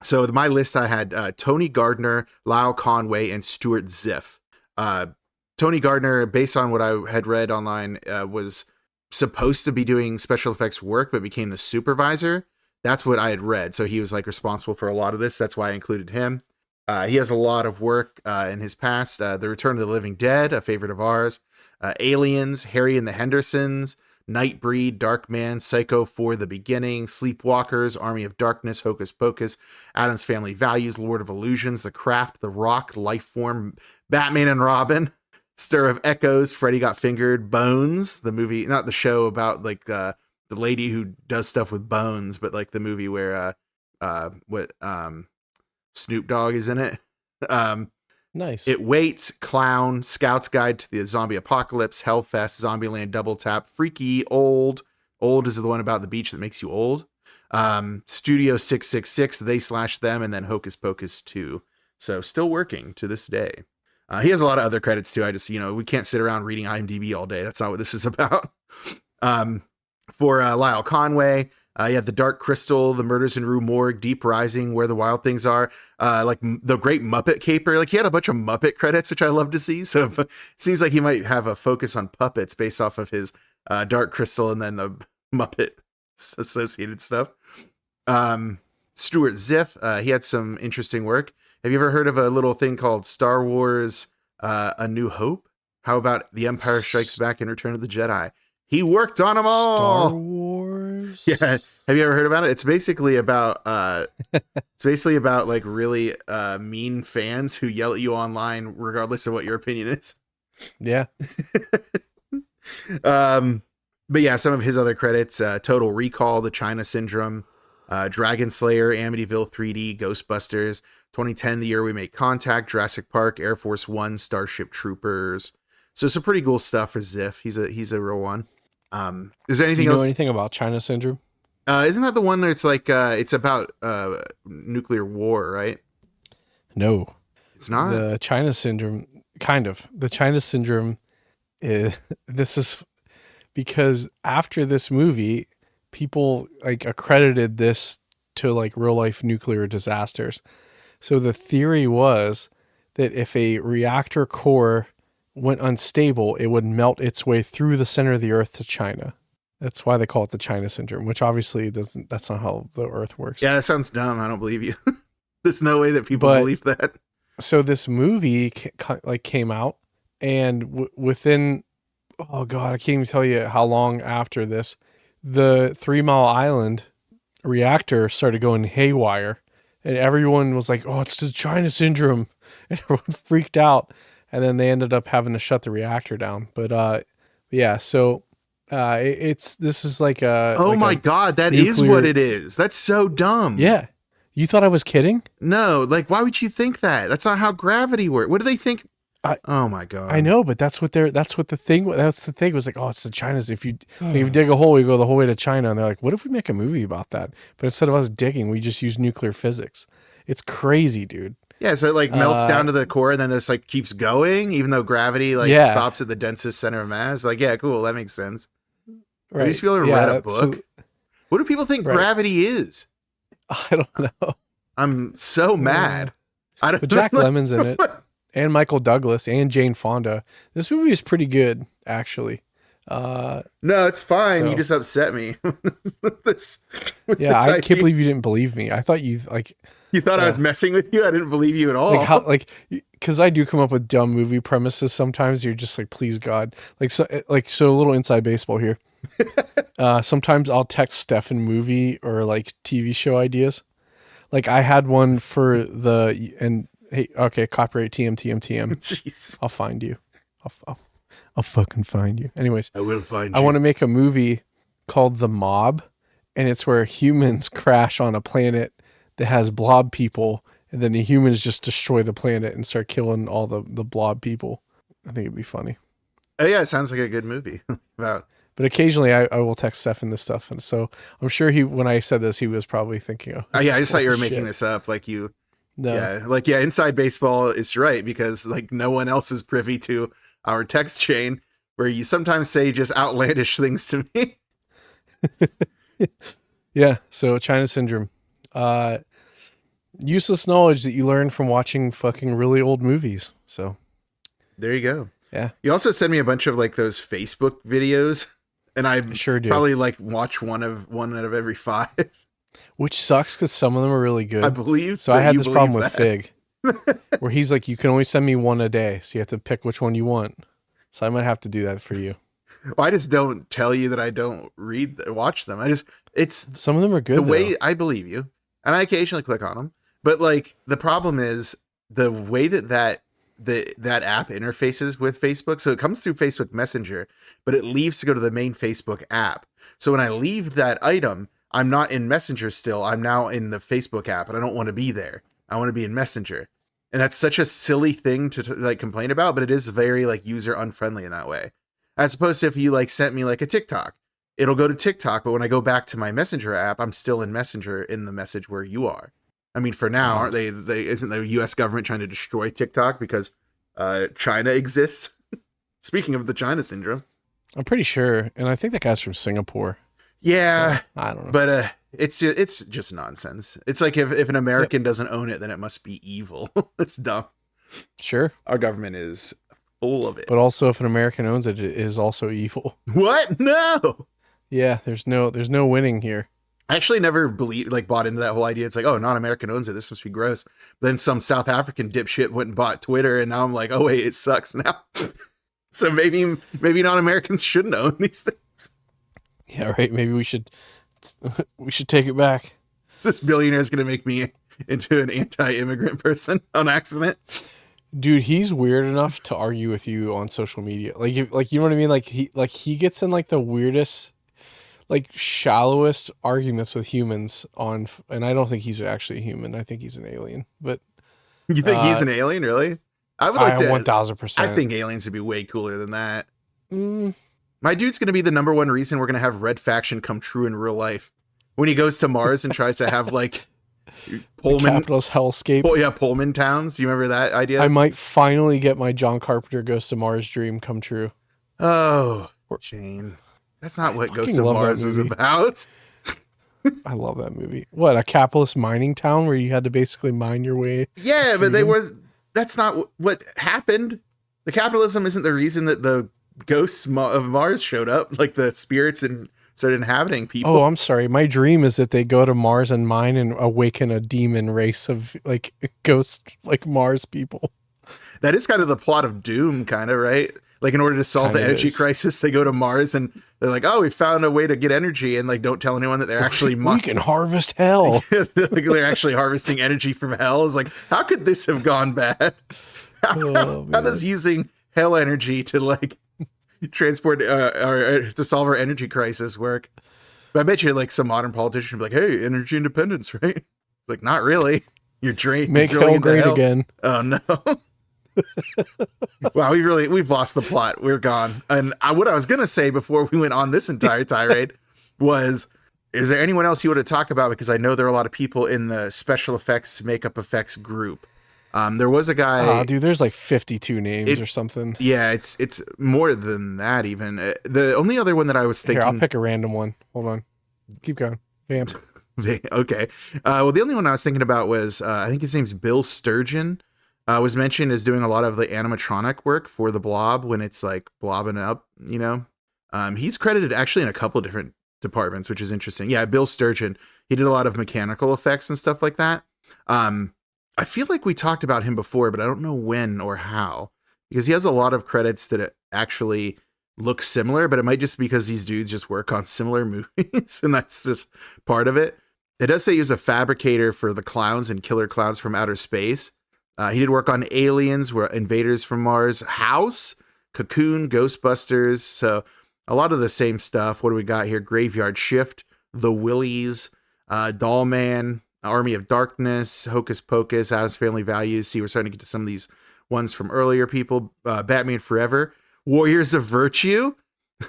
So my list, I had Tony Gardner, Lyle Conway, and Stuart Ziff. Tony Gardner, based on what I had read online, was supposed to be doing special effects work, but became the supervisor. That's what I had read. So he was like responsible for a lot of this. That's why I included him. He has a lot of work in his past. The Return of the Living Dead, a favorite of ours. Aliens, Harry and the Hendersons, Nightbreed, Darkman, Psycho 4: The Beginning, Sleepwalkers, Army of Darkness, Hocus Pocus, Addams Family Values, Lord of Illusions, The Craft, The Rock, Lifeform, Batman and Robin, Stir of Echoes, Freddy Got Fingered, Bones, the movie, not the show about like the lady who does stuff with bones, but like the movie where Snoop Dogg is in it. Nice. It Waits, Clown, Scout's Guide to the Zombie Apocalypse, Hellfest, Zombieland, Double Tap, Freaky, Old is the one about the beach that makes you old. Studio 666, They/Them, and then Hocus Pocus 2. So still working to this day. He has a lot of other credits too. I just, we can't sit around reading IMDb all day. That's not what this is about. For Lyle Conway, you have The Dark Crystal, The Murders in Rue Morgue, Deep Rising, Where the Wild Things Are, like The Great Muppet Caper. Like, he had a bunch of Muppet credits, which I love to see. So it seems like he might have a focus on puppets based off of his Dark Crystal and then the Muppet associated stuff. Stuart Ziff, he had some interesting work. Have you ever heard of a little thing called Star Wars A New Hope? How about The Empire Strikes Back and Return of the Jedi? He worked on them all. Star Wars. Yeah. Have you ever heard about it? It's basically about like really mean fans who yell at you online regardless of what your opinion is. Yeah. But yeah, some of his other credits, Total Recall, The China Syndrome, Dragon Slayer, Amityville 3D, Ghostbusters, 2010, The Year We Made Contact, Jurassic Park, Air Force One, Starship Troopers. So some pretty cool stuff for Ziff. He's a real one. Is there anything else? Do you know anything about China Syndrome? Isn't that the one that's like it's about nuclear war, right? No, it's not. The China Syndrome, kind of. The China Syndrome is this is because after this movie, people like accredited this to like real life nuclear disasters. So the theory was that if a reactor core went unstable, it would melt its way through the center of the earth to China. That's why they call it the China Syndrome, which obviously doesn't. That's not how the earth works. Yeah, that sounds dumb. I don't believe you. There's no way that people believe that. So this movie came out, and within, oh God, I can't even tell you how long after this, the 3 Mile Island reactor started going haywire, and everyone was like, "Oh, it's the China Syndrome," and everyone freaked out. And then they ended up having to shut the reactor down. But yeah, so this is like a. Oh like my God, that is what it is. That's so dumb. Yeah, you thought I was kidding? No, like why would you think that? That's not how gravity works. What do they think? Oh my God, I know, but that's the thing was like. Oh, it's the China's. If you dig a hole, you go the whole way to China, and they're like, what if we make a movie about that? But instead of us digging, we just use nuclear physics. It's crazy, dude. Yeah, so it like melts down to the core and then just like keeps going, even though gravity stops at the densest center of mass. Like, yeah, cool, that makes sense. Right. Have these people ever read a book? What do people think gravity is? I don't know. I'm so mad. I don't. But Jack Lemmon's in it, and Michael Douglas, and Jane Fonda. This movie is pretty good, actually. No, it's fine. So, you just upset me. I can't believe you didn't believe me. I thought you like. You thought I was messing with you? I didn't believe you at all. Because I do come up with dumb movie premises sometimes. You're just like, please God. So a little inside baseball here. Sometimes I'll text Stefan movie or like TV show ideas. Like I had one for and Hey, okay, copyright TM. Jeez. I'll find you. I'll fucking find you. Anyways, I will find I you. want to make a movie called The Mob, and it's where humans crash on a planet that has blob people, and then the humans just destroy the planet and start killing all the blob people. I think it'd be funny. Oh yeah, it sounds like a good movie. About But occasionally I will text Stefan this stuff, and so I'm sure when I said this, he was probably thinking, oh yeah, I just thought you were "Holy making shit." this up. Like you, No. yeah, inside baseball is right because like no one else is privy to our text chain where you sometimes say just outlandish things to me. Yeah, so China syndrome. Useless knowledge that you learn from watching fucking really old movies. So There you go. yeah, You also send me a bunch of like those Facebook videos, and I sure do. probably like watch one out of every 5. Which sucks because some of them are really good. I believe. So I that had you this problem believe with that. Fig, where he's like, you can only send me one a day, so you have to pick which one you want. So I might have to do that for you. Well, I just don't tell you that I don't watch them. It's Some of them are good. the way though. I believe you, and I occasionally click on them. But like the problem is the way that app interfaces with Facebook. So it comes through Facebook Messenger, but it leaves to go to the main Facebook app. So when I leave that item, I'm not in Messenger still. I'm now in the Facebook app, and I don't want to be there. I want to be in Messenger. And that's such a silly thing to like complain about, but it is very like user unfriendly in that way. As opposed to if you like sent me like a TikTok, it'll go to TikTok, but when I go back to my Messenger app, I'm still in Messenger in the message where you are. I mean, for now, aren't they isn't the US government trying to destroy TikTok because China exists? Speaking of the China syndrome. I'm pretty sure, and I think that guy's from Singapore. Yeah, So, I don't know. but it's just nonsense. It's like if an American doesn't own it, then it must be evil. It's dumb. Sure. Our government is full of it. But also, if an American owns it, it is also evil. What? No. Yeah, there's no winning here. I actually never bought into that whole idea. It's like, oh, non-American owns it. This must be gross. Then some South African dipshit went and bought Twitter, and now I'm like, oh wait, it sucks now. So maybe non-Americans shouldn't own these things. Yeah, right. Maybe we should take it back. This billionaire is going to make me into an anti-immigrant person on accident. Dude, he's weird enough to argue with you on social media. Like you know what I mean? Like he gets in like the weirdest, like shallowest arguments with humans and I don't think he's actually a human. I think he's an alien. But You think he's an alien, really? I would like to 1000%. I think aliens would be way cooler than that. My dude's going to be the number one reason we're going to have Red Faction come true in real life. When he goes to Mars and tries to have like Pullman, capitalist hellscape. Pullman towns. You remember that idea? I might finally get my John Carpenter Ghost to Mars dream come true. Oh, Shane. That's not what Ghost of love that Mars was movie. about. I love that movie. What, a capitalist mining town where you had to basically mine your way? Yeah, but freedom? that's not what happened. The capitalism isn't the reason that the ghosts of Mars showed up, like the spirits and started inhabiting people. Oh, I'm sorry. My dream is that they go to Mars and mine and awaken a demon race of like ghost, like Mars people. That is kind of the plot of Doom, kind of, right? Like in order to solve the Kinda energy is. crisis, they go to Mars and they're like, oh, we found a way to get energy, and like don't tell anyone that they're actually We can harvest hell. like they're actually harvesting energy from hell. Is like, how could this have gone bad? How does using hell energy to like transport or to solve our energy crisis work? But I bet you like some modern politician would be like, hey, energy independence, right? It's like, not really. You're Make hell great again. Oh no. Wow, we've lost the plot. We're gone. And what I was gonna say before we went on this entire tirade was, is there anyone else you want to talk about? Because I know there are a lot of people in the special effects, makeup effects group. There was a guy. Oh, dude, there's like 52 names or something. Yeah, it's more than that even. The only other one that I was thinking. Here, I'll pick a random one. Hold on. Keep going. Vamp. Okay. Well, the only one I was thinking about was I think his name's Bill Sturgeon. Was mentioned as doing a lot of the animatronic work for the Blob when it's like blobbing up, you know. He's credited actually in a couple of different departments, which is interesting. Yeah, Bill Sturgeon. He did a lot of mechanical effects and stuff like that. I feel like we talked about him before, but I don't know when or how, because he has a lot of credits that actually look similar, but it might just be because these dudes just work on similar movies, and that's just part of it. It does say he was a fabricator for the clowns and Killer Clowns from Outer Space. He did work on Aliens, where Invaders from Mars, House, Cocoon, Ghostbusters. So a lot of the same stuff. What do we got here? Graveyard Shift, The Willies, Doll Man, Army of Darkness, Hocus Pocus, Addams Family Values. See, we're starting to get to some of these ones from earlier people. Batman Forever, Warriors of Virtue,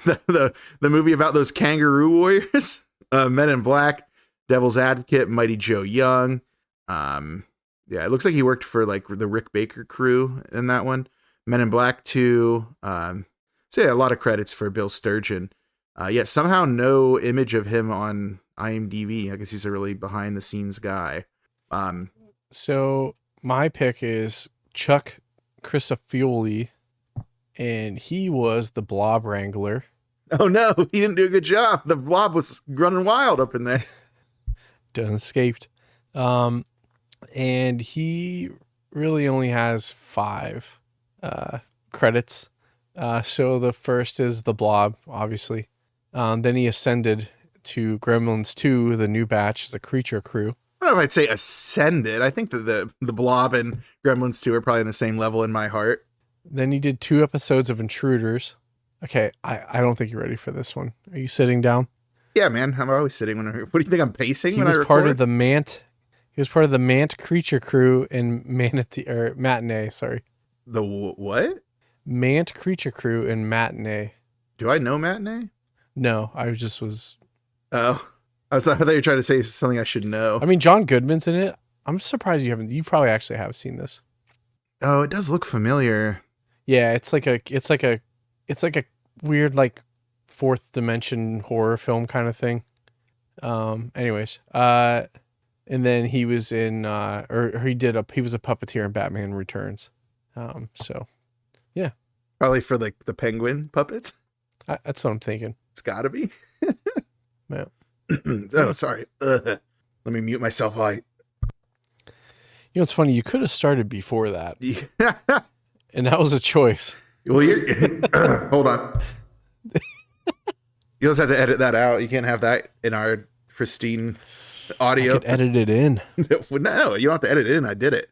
the movie about those kangaroo warriors. Men in Black, Devil's Advocate, Mighty Joe Young. Yeah, it looks like he worked for like the Rick Baker crew in that one. Men in Black 2. So yeah, a lot of credits for Bill Sturgeon. Yet somehow no image of him on IMDb. I guess he's a really behind the scenes guy. So my pick is Chuck Crisafulli, and he was the Blob Wrangler. Oh no, he didn't do a good job. The Blob was running wild up in there. Done escaped. And he really only has 5 credits. So the first is the Blob, obviously. Then he ascended to Gremlins 2, the new batch, as a creature crew. I don't know if I'd say ascended. I think that the Blob and Gremlins 2 are probably on the same level in my heart. Then he did 2 episodes of Intruders. Okay, I don't think you're ready for this one. Are you sitting down? Yeah, man. I'm always sitting when I... What do you think I'm pacing He when I was record? part of the Mant. He was part of the Mant creature crew in Matinee. Sorry, The what? Mant creature crew in Matinee. Do I know Matinee? No, I just was. Oh, I thought you were trying to say something I should know. I mean, John Goodman's in it. I'm surprised you haven't. You probably actually have seen this. Oh, it does look familiar. Yeah, it's like a weird like fourth dimension horror film kind of thing. Anyways, and then he was in he was a puppeteer in Batman Returns. So yeah, Probably for like the penguin puppets. that's what I'm thinking. It's gotta be. Yeah. Oh, sorry. Let me mute myself while You know, it's funny. You could have started before that, and that was a choice. Well, you're... Hold on. You just have to edit that out. You can't have that in our pristine audio. I could edit it in. No, you don't have to edit it in. I did it.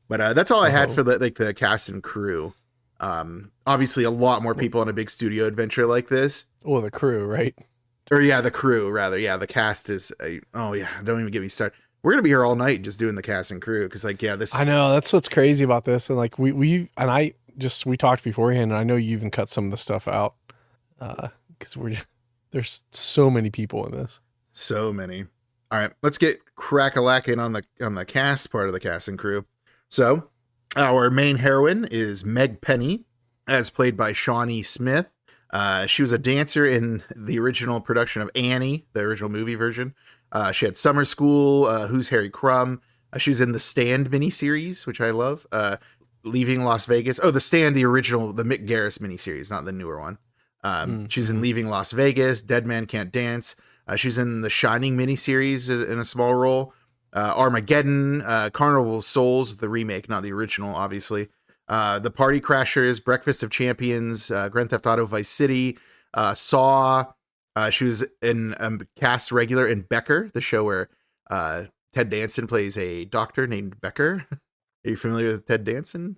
But that's all I had for the cast and crew. Obviously, a lot more people on a big studio adventure like this. Well, the crew, right? Or yeah, the crew rather. Yeah, the cast is. Oh yeah, don't even get me started. We're gonna be here all night just doing the cast and crew because this. I know that's what's crazy about this, and like we talked beforehand, and I know you even cut some of the stuff out because there's so many people in this. So many. All right, let's get crack-a-lacking on the cast part of the cast and crew. So, our main heroine is Meg Penny, as played by Shawnee Smith. She was a dancer in the original production of Annie, the original movie version. She had Summer School, Who's Harry Crumb. She was in The Stand miniseries, which I love. Leaving Las Vegas. Oh, The Stand, the original, the Mick Garris miniseries, not the newer one. She's in Leaving Las Vegas, Dead Man Can't Dance. She's in the Shining miniseries in a small role. Armageddon, Carnival of Souls, the remake, not the original, obviously. The Party Crashers, Breakfast of Champions, Grand Theft Auto Vice City, Saw. She was in cast regular in Becker, the show where Ted Danson plays a doctor named Becker. Are you familiar with Ted Danson?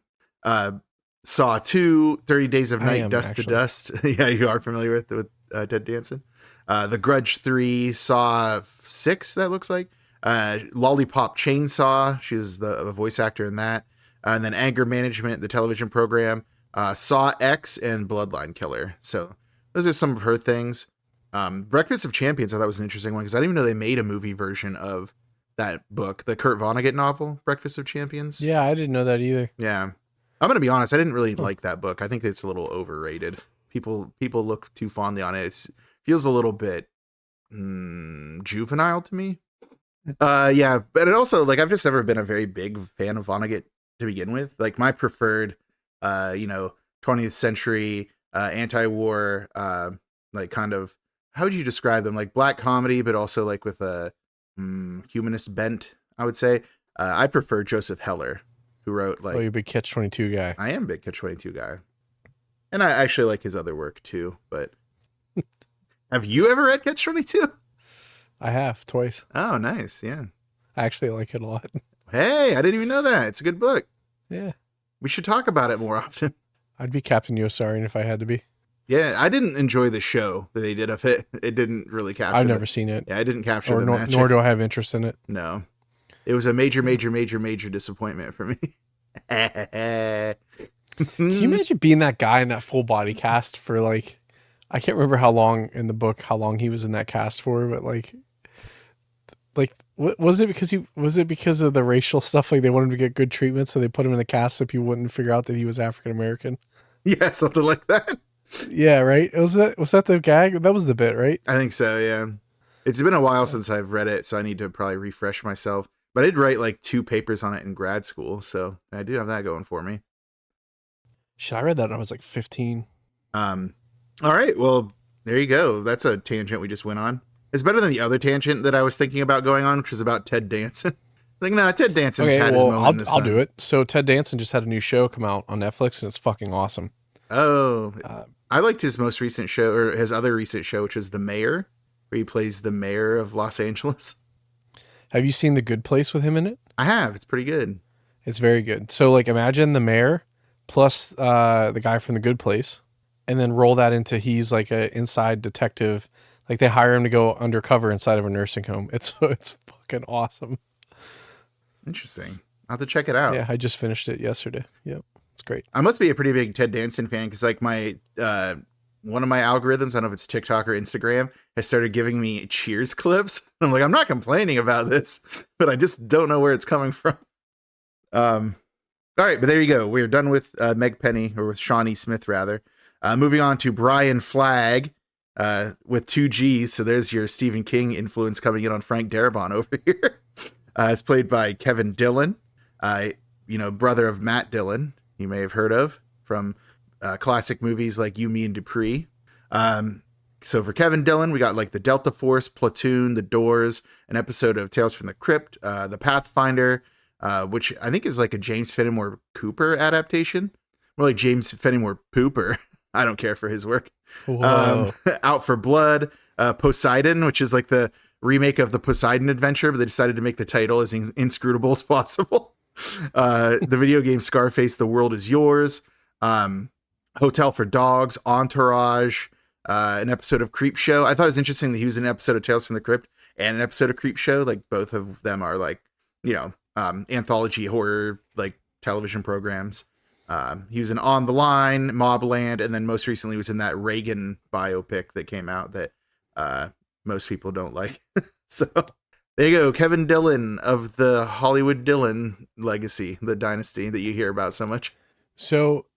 Saw 2, 30 Days of Night, Dust to Dust. Yeah, you are familiar with Ted Danson. The Grudge 3, Saw 6, that looks like. Lollipop Chainsaw, she was the voice actor in that. And then Anger Management, the television program. Saw X and Bloodline Killer. So those are some of her things. Breakfast of Champions, I thought was an interesting one because I didn't even know they made a movie version of that book, the Kurt Vonnegut novel, Breakfast of Champions. Yeah, I didn't know that either. Yeah. I'm going to be honest, I didn't really like that book. I think it's a little overrated. People look too fondly on it. It feels a little bit juvenile to me. Yeah, but it also, like, I've just never been a very big fan of Vonnegut to begin with. Like, my preferred, 20th century, anti-war, like, kind of, how would you describe them? Like, black comedy, but also, like, with a humanist bent, I would say. I prefer Joseph Heller, who wrote, like... Oh, you're a big Catch-22 guy. I am a big Catch-22 guy. And I actually like his other work, too, but... Have you ever read Catch-22? I have, twice. Oh, nice, yeah. I actually like it a lot. Hey, I didn't even know that. It's a good book. Yeah. We should talk about it more often. I'd be Captain Yossarian if I had to be. Yeah, I didn't enjoy the show that they did of it. It didn't really capture. I've never seen it. Yeah, I didn't capture the magic. Nor do I have interest in it. No, it was a major disappointment for me. Can you imagine being that guy in that full body cast for like, I can't remember how long in the book, how long he was in that cast for, but like was it because of the racial stuff? Like they wanted him to get good treatment, so they put him in the cast so people wouldn't figure out that he was African American. Yeah, something like that. Yeah, right. Was that the gag? That was the bit, right? I think so. Yeah, it's been a while since I've read it, so I need to probably refresh myself. But I did write like 2 papers on it in grad school, so I do have that going for me. Shit, I read that when I was like 15. All right, well, there you go. That's a tangent we just went on. It's better than the other tangent that I was thinking about going on, which was about Ted Danson. Like, nah, Ted Danson's had his moment. I'll do it. So Ted Danson just had a new show come out on Netflix, and it's fucking awesome. Oh, I liked his most recent show, or his other recent show, which is The Mayor, where he plays the mayor of Los Angeles. Have you seen The Good Place with him in it? I have. It's pretty good. It's very good. So, like, imagine the mayor plus the guy from The Good Place, and then roll that into he's like an inside detective. Like they hire him to go undercover inside of a nursing home. It's fucking awesome. Interesting. I'll have to check it out. Yeah, I just finished it yesterday. Yep, it's great. I must be a pretty big Ted Danson fan because like my one of my algorithms, I don't know if it's TikTok or Instagram, has started giving me Cheers clips. I'm like, I'm not complaining about this, but I just don't know where it's coming from. All right, but there you go. We're done with Meg Penny, or with Shawnee Smith rather. Moving on to Brian Flagg. With 2 G's, so there's your Stephen King influence coming in on Frank Darabont over here. It's played by Kevin Dillon, brother of Matt Dillon, you may have heard of from classic movies like You, Me, and Dupree. So for Kevin Dillon, we got like the Delta Force, Platoon, The Doors, an episode of Tales from the Crypt, The Pathfinder, which I think is like a James Fenimore Cooper adaptation. More like James Fenimore Pooper. I don't care for his work. Out for Blood, Poseidon, which is like the remake of the Poseidon Adventure, but they decided to make the title as inscrutable as possible. The video game Scarface, The World Is Yours, Hotel for Dogs, Entourage, an episode of Creep Show. I thought it was interesting that he was in an episode of Tales from the Crypt and an episode of Creep Show. Like both of them are like, anthology horror, like television programs. He was in On the Line, Mobland, and then most recently was in that Reagan biopic that came out that most people don't like. So there you go. Kevin Dillon of the Hollywood Dillon legacy, the dynasty that you hear about so much. So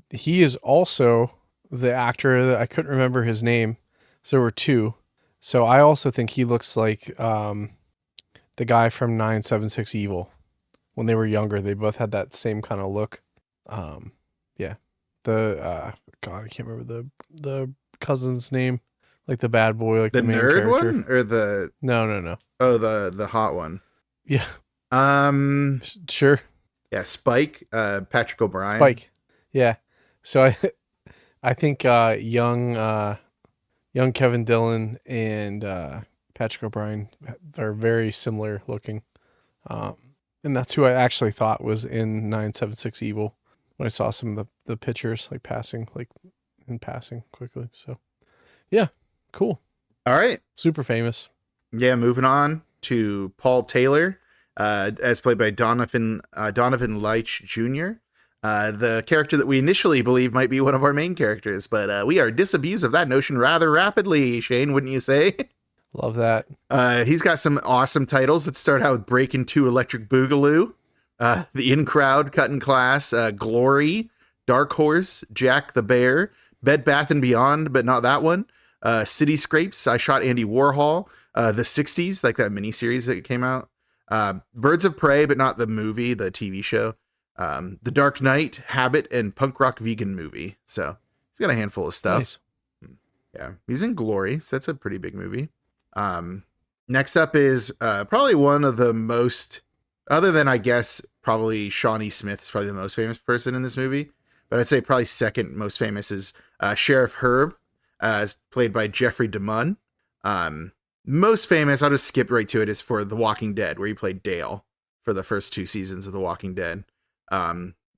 he is also the actor that I couldn't remember his name. So there were 2. So I also think he looks like the guy from 976 Evil. When they were younger, they both had that same kind of look. Yeah. God, I can't remember the cousin's name. Like the bad boy, like the main nerd character. One or the No. Oh, the hot one. Yeah. Sure. Yeah, Spike, Patrick O'Brien. Spike. Yeah. So I think young Kevin Dillon and Patrick O'Brien are very similar looking. And that's who I actually thought was in 976 Evil when I saw some of the pictures like passing quickly. So yeah, cool. All right. Super famous. Yeah, moving on to Paul Taylor, as played by Donovan Leitch Jr., the character that we initially believe might be one of our main characters, but we are disabused of that notion rather rapidly, Shane, wouldn't you say? Love that. He's got some awesome titles. Let's start out with Breakin' 2 Electric Boogaloo, The In Crowd, Cutting Class, Glory, Dark Horse, Jack the Bear, Bed Bath & Beyond, but not that one, City Scrapes, I Shot Andy Warhol, The 60s, like that miniseries that came out, Birds of Prey, but not the movie, the TV show, The Dark Knight, Habit, and Punk Rock Vegan Movie. So he's got a handful of stuff. Nice. Yeah, he's in Glory, so that's a pretty big movie. Next up is probably one of the most, other than I guess probably Shawnee Smith is probably the most famous person in this movie, but I'd say probably second most famous is Sheriff Herb, as played by Jeffrey DeMunn. Most famous, I'll just skip right to it, is for The Walking Dead, where he played Dale. for the first 2 seasons of The Walking Dead.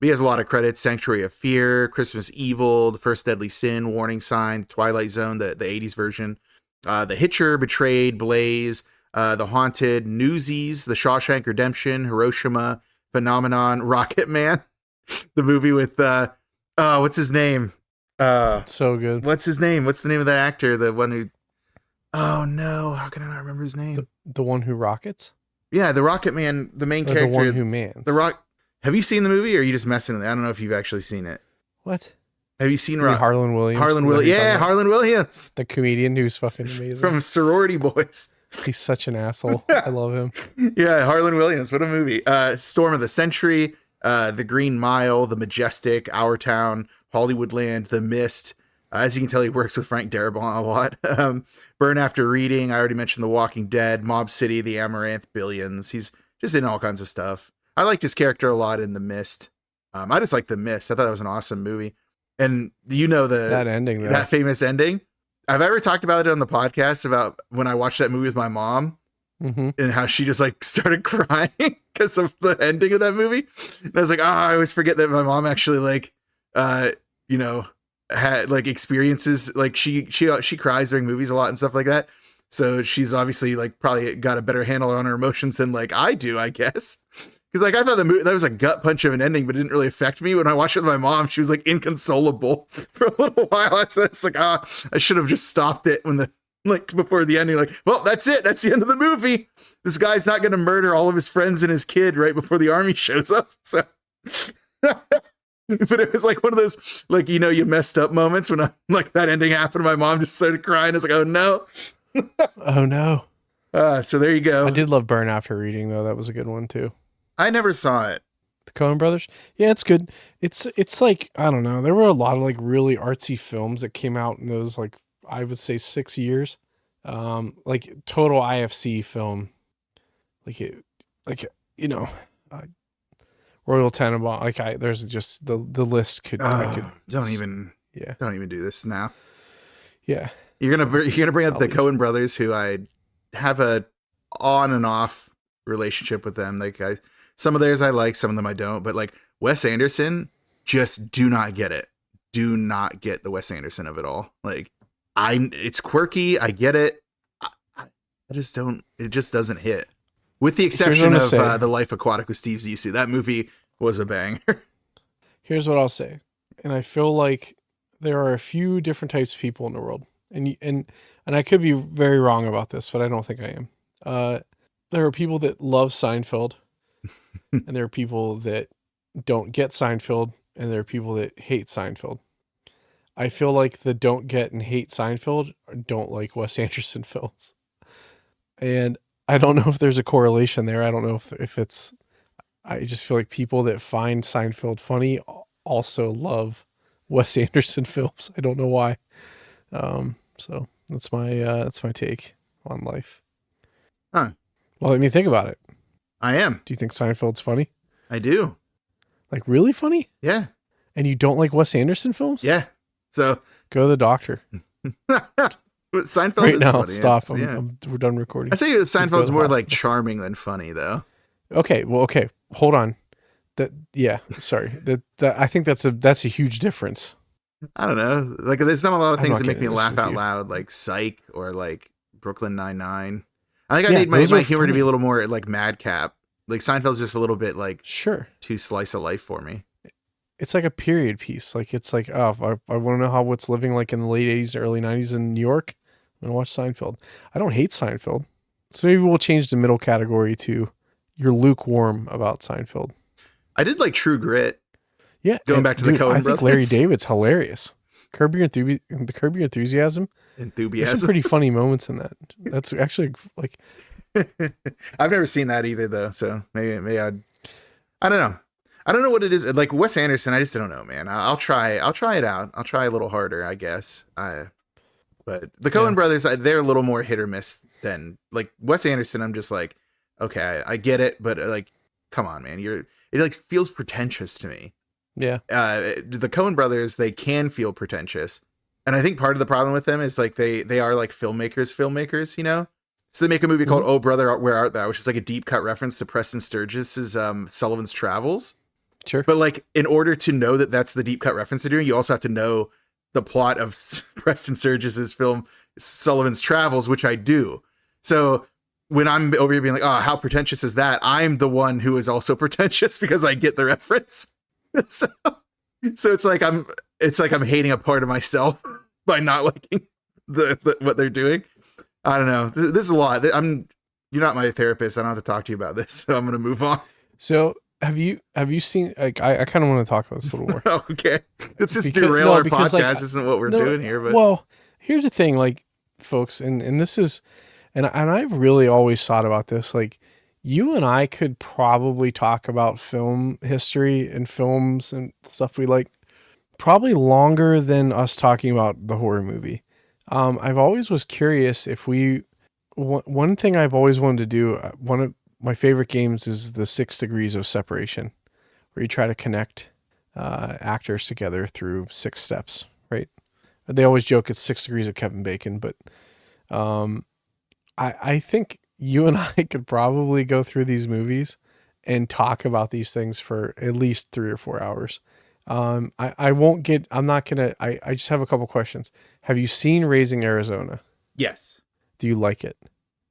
He has a lot of credits: Sanctuary of Fear, Christmas Evil, The First Deadly Sin, Warning Sign, Twilight Zone, the 80s version, The Hitcher, Betrayed, Blaze, The Haunted, Newsies, The Shawshank Redemption, Hiroshima, Phenomenon, Rocket Man, the movie with what's his name? So good. What's his name? What's the name of that actor? The one who? Oh no! How can I not remember his name? The one who rockets. Yeah, the Rocket Man, the main Or character. the one who mans. The Rock. Have you seen the movie, or are you just messing with it? I don't know if you've actually seen it. What? Have you seen Harlan Williams? Yeah, Harlan Williams, the comedian who's fucking amazing from Sorority Boys. He's such an asshole. I love him. Yeah, Harlan Williams. What a movie. Storm of the Century, The Green Mile, The Majestic, Our Town, Hollywoodland, The Mist. As you can tell, he works with Frank Darabont a lot. Burn After Reading. I already mentioned The Walking Dead, Mob City, The Amaranth, Billions. He's just in all kinds of stuff. I liked his character a lot in The Mist. I just like The Mist. I thought that was an awesome movie. And you know that ending, that famous ending. Have I ever talked about it on the podcast about when I watched that movie with my mom and how she just like started crying because of the ending of that movie? And I was like, I always forget that my mom actually like, had like experiences, like she cries during movies a lot and stuff like that. So she's obviously like probably got a better handle on her emotions than like I do, I guess. Because like I thought the movie, that was a gut punch of an ending, but it didn't really affect me. When I watched it with my mom, she was like inconsolable for a little while. I was like, I should have just stopped it when before the ending. Like, well, that's it. That's the end of the movie. This guy's not going to murder all of his friends and his kid right before the army shows up. So, but it was like one of those like you messed up moments when like that ending happened. My mom just started crying. I was like, oh no, oh no. So there you go. I did love Burn After Reading though. That was a good one too. I never saw it. The Coen Brothers. Yeah, it's good. It's like, I don't know. There were a lot of like really artsy films that came out in those like, I would say 6 years. Like total IFC film. Royal Tenenbaum. There's just the list could. Don't even do this now. Yeah. You're gonna bring up the Coen Brothers, who I have a on and off relationship with them. Like some of theirs I like, some of them I don't. But like Wes Anderson, just do not get it. Do not get the Wes Anderson of it all. Like it's quirky. I get it. I just don't. It just doesn't hit. With the exception of The Life Aquatic with Steve Zissou. That movie was a banger. Here's what I'll say. And I feel like there are a few different types of people in the world. And I could be very wrong about this, but I don't think I am. There are people that love Seinfeld, and there are people that don't get Seinfeld, and there are people that hate Seinfeld. I feel like the don't get and hate Seinfeld don't like Wes Anderson films. And I don't know if there's a correlation there. I don't know if it's, I just feel like people that find Seinfeld funny also love Wes Anderson films. I don't know why. So that's my take on life. Huh. Well, let me think about it. I am. Do you think Seinfeld's funny? I do. Like really funny? Yeah. And you don't like Wes Anderson films? Yeah. So go to the doctor. Seinfeld right is now. funny. Stop. We're done recording. I say Seinfeld's more like charming than funny, though. Okay. Well, okay. Hold on. Sorry. I think that's a huge difference. I don't know. Like, there's not a lot of things that make me laugh out loud, like Psych or like Brooklyn Nine-Nine. I think I need my humor to be a little more like Madcap. Like Seinfeld's just a little bit like too slice of life for me. It's like a period piece. Like it's like, oh, I want to know what's living like in the late 80s, early 90s in New York. I'm gonna watch Seinfeld. I don't hate Seinfeld, so maybe we'll change the middle category to you're lukewarm about Seinfeld. I did like True Grit. Yeah, going back to the Coen Brothers. I think Larry David's hilarious. Curb Your Enthusiasm. There's some pretty funny moments in that. That's actually like. I've never seen that either, though. So maybe I don't know. I don't know what it is. Like Wes Anderson, I just don't know, man. I'll try it out. I'll try a little harder, I guess. But the Coen Brothers, they're a little more hit or miss than like Wes Anderson. I'm just like, okay, I get it, but like, come on, man. It like feels pretentious to me. Yeah. The Coen Brothers, they can feel pretentious. And I think part of the problem with them is like they are like filmmakers, you know? So they make a movie called Oh Brother, Where Art Thou, which is like a deep cut reference to Preston Sturges's Sullivan's Travels. Sure. But like, in order to know that that's the deep cut reference they're doing, you also have to know the plot of Preston Sturges's film Sullivan's Travels, which I do. So when I'm over here being like, oh, how pretentious is that? I'm the one who is also pretentious because I get the reference. so it's like I'm hating a part of myself by not liking the what they're doing. I don't know. This is a lot. You're not my therapist. I don't have to talk to you about this. So I'm going to move on. So have you seen, like, I kind of want to talk about this a little more. Okay. Let's just derail our podcast. Like, this isn't what we're doing here. But well, here's the thing, like, folks, and this is, and I've really always thought about this. Like, you and I could probably talk about film history and films and stuff we like probably longer than us talking about the horror movie. I've always was curious if one thing I've always wanted to do, one of my favorite games is the 6 Degrees of Separation, where you try to connect actors together through 6 steps, right? They always joke it's 6 degrees of Kevin Bacon, but I think you and I could probably go through these movies and talk about these things for at least 3 or 4 hours. I just have a couple questions. Have you seen Raising Arizona? yes. Do you like it?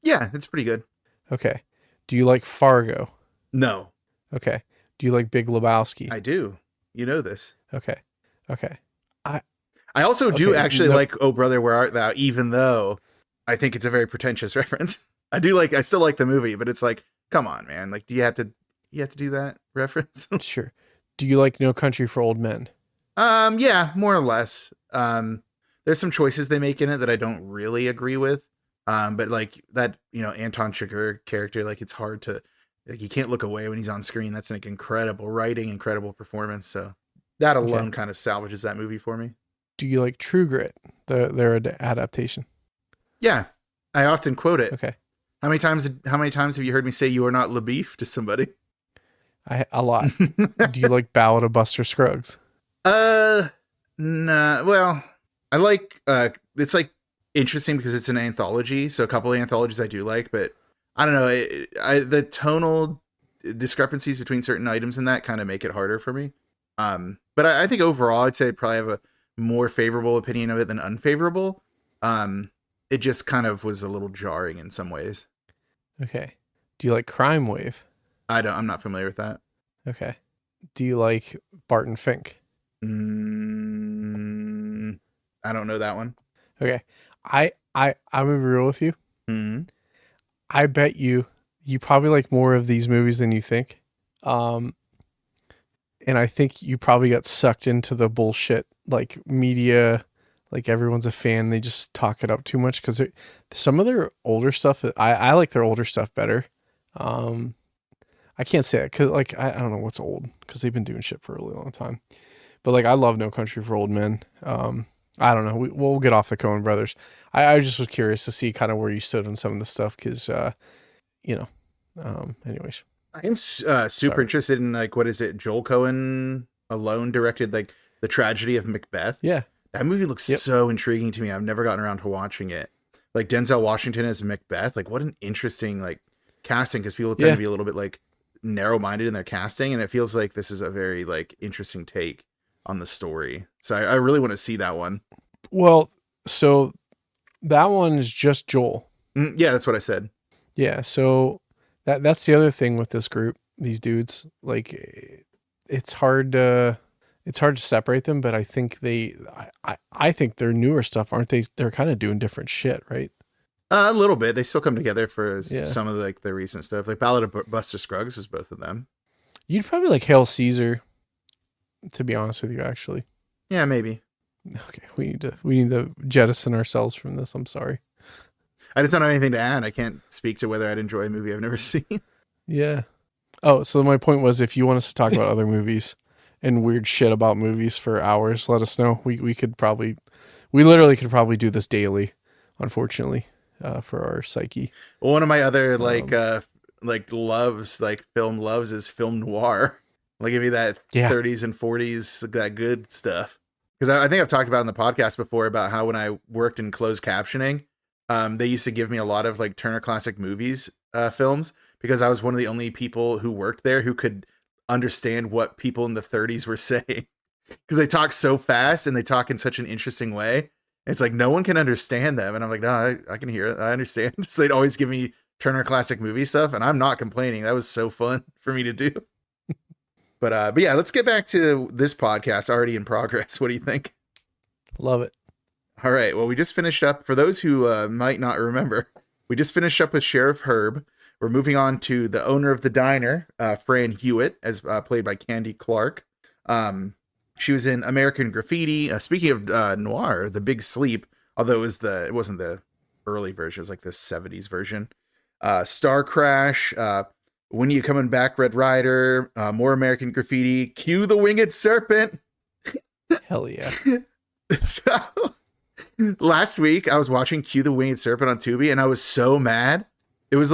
Yeah, it's pretty good. Okay. Do you like Fargo? No, Okay. Do you like Big Lebowski? I do. You know this. Okay. I also do Okay, actually no- like Oh Brother, Where Art Thou, even though I think it's a very pretentious reference. I still like the movie, but it's like, come on, man. Like, do you have to do that reference? Sure. Do you like No Country for Old Men? Yeah, more or less. There's some choices they make in it that I don't really agree with. But like that, Anton Chigurh character, like, it's hard to, like, you can't look away when he's on screen. That's like incredible writing, incredible performance. So that alone kind of salvages that movie for me. Do you like True Grit, their adaptation? Yeah, I often quote it. Okay. How many times have you heard me say you are not LaBeef to somebody? A lot. Do you like Ballad of Buster Scruggs? Nah. Well, I like. It's like interesting because it's an anthology. So a couple of anthologies I do like, but I don't know. The tonal discrepancies between certain items in that kind of make it harder for me. But I think overall, I'd say I probably have a more favorable opinion of it than unfavorable. It just kind of was a little jarring in some ways. Okay. Do you like Crime Wave? I'm not familiar with that. Okay. Do you like Barton Fink? I don't know that one. Okay. I'm gonna be real with you. Mm-hmm. I bet you probably like more of these movies than you think. And I think you probably got sucked into the bullshit, like, media, like everyone's a fan. They just talk it up too much because some of their older stuff, I like their older stuff better. I can't say it because, like, I don't know what's old because they've been doing shit for a really long time. But like, I love No Country for Old Men. I don't know. We'll get off the Coen brothers. I just was curious to see kind of where you stood on some of the stuff because, anyways. I'm super interested in, like, what is it? Joel Coen alone directed, like, The Tragedy of Macbeth. Yeah. That movie looks so intriguing to me. I've never gotten around to watching it. Like, Denzel Washington as Macbeth. Like, what an interesting, like, casting, because people tend to be a little bit, like, narrow-minded in their casting, and it feels like this is a very, like, interesting take on the story. So I really want to see that one. Well, so that one is just Joel. Yeah, that's what I said. Yeah, so that's the other thing with this group, these dudes. Like, it's hard to separate them, but I think I think their newer stuff, aren't they? They're kind of doing different shit, right? A little bit. They still come together for some of the recent stuff. Like Ballad of Buster Scruggs was both of them. You'd probably like Hail Caesar, to be honest with you, actually. Yeah, maybe. Okay, we need to jettison ourselves from this. I'm sorry. I just don't have anything to add. I can't speak to whether I'd enjoy a movie I've never seen. Yeah. Oh, so my point was, if you want us to talk about other movies and weird shit about movies for hours, let us know. We literally could probably do this daily, unfortunately, for our psyche. Well, one of my other film loves is film noir. Like, give me that 30s and 40s, that good stuff. Because I think I've talked about in the podcast before about how when I worked in closed captioning, They used to give me a lot of like Turner Classic Movies films because I was one of the only people who worked there who could understand what people in the 30s were saying because they talk so fast and they talk in such an interesting way. It's like no one can understand them, and I'm like, no, I can hear it. I understand. So they'd always give me Turner Classic Movie stuff, and I'm not complaining. That was so fun for me to do. But yeah, let's get back to this podcast already in progress. What do you think? Love it. All right. Well, we just finished up. For those who might not remember, we just finished up with Sheriff Herb. We're moving on to the owner of the diner, Fran Hewitt, as played by Candy Clark. She was in American Graffiti. Speaking of noir, The Big Sleep, although it wasn't the early version, it was like the 70s version. Star Crash, When You Coming Back, Red Rider, more American Graffiti, Cue the Winged Serpent. Hell yeah. So, last week I was watching Cue the Winged Serpent on Tubi, and I was so mad. It was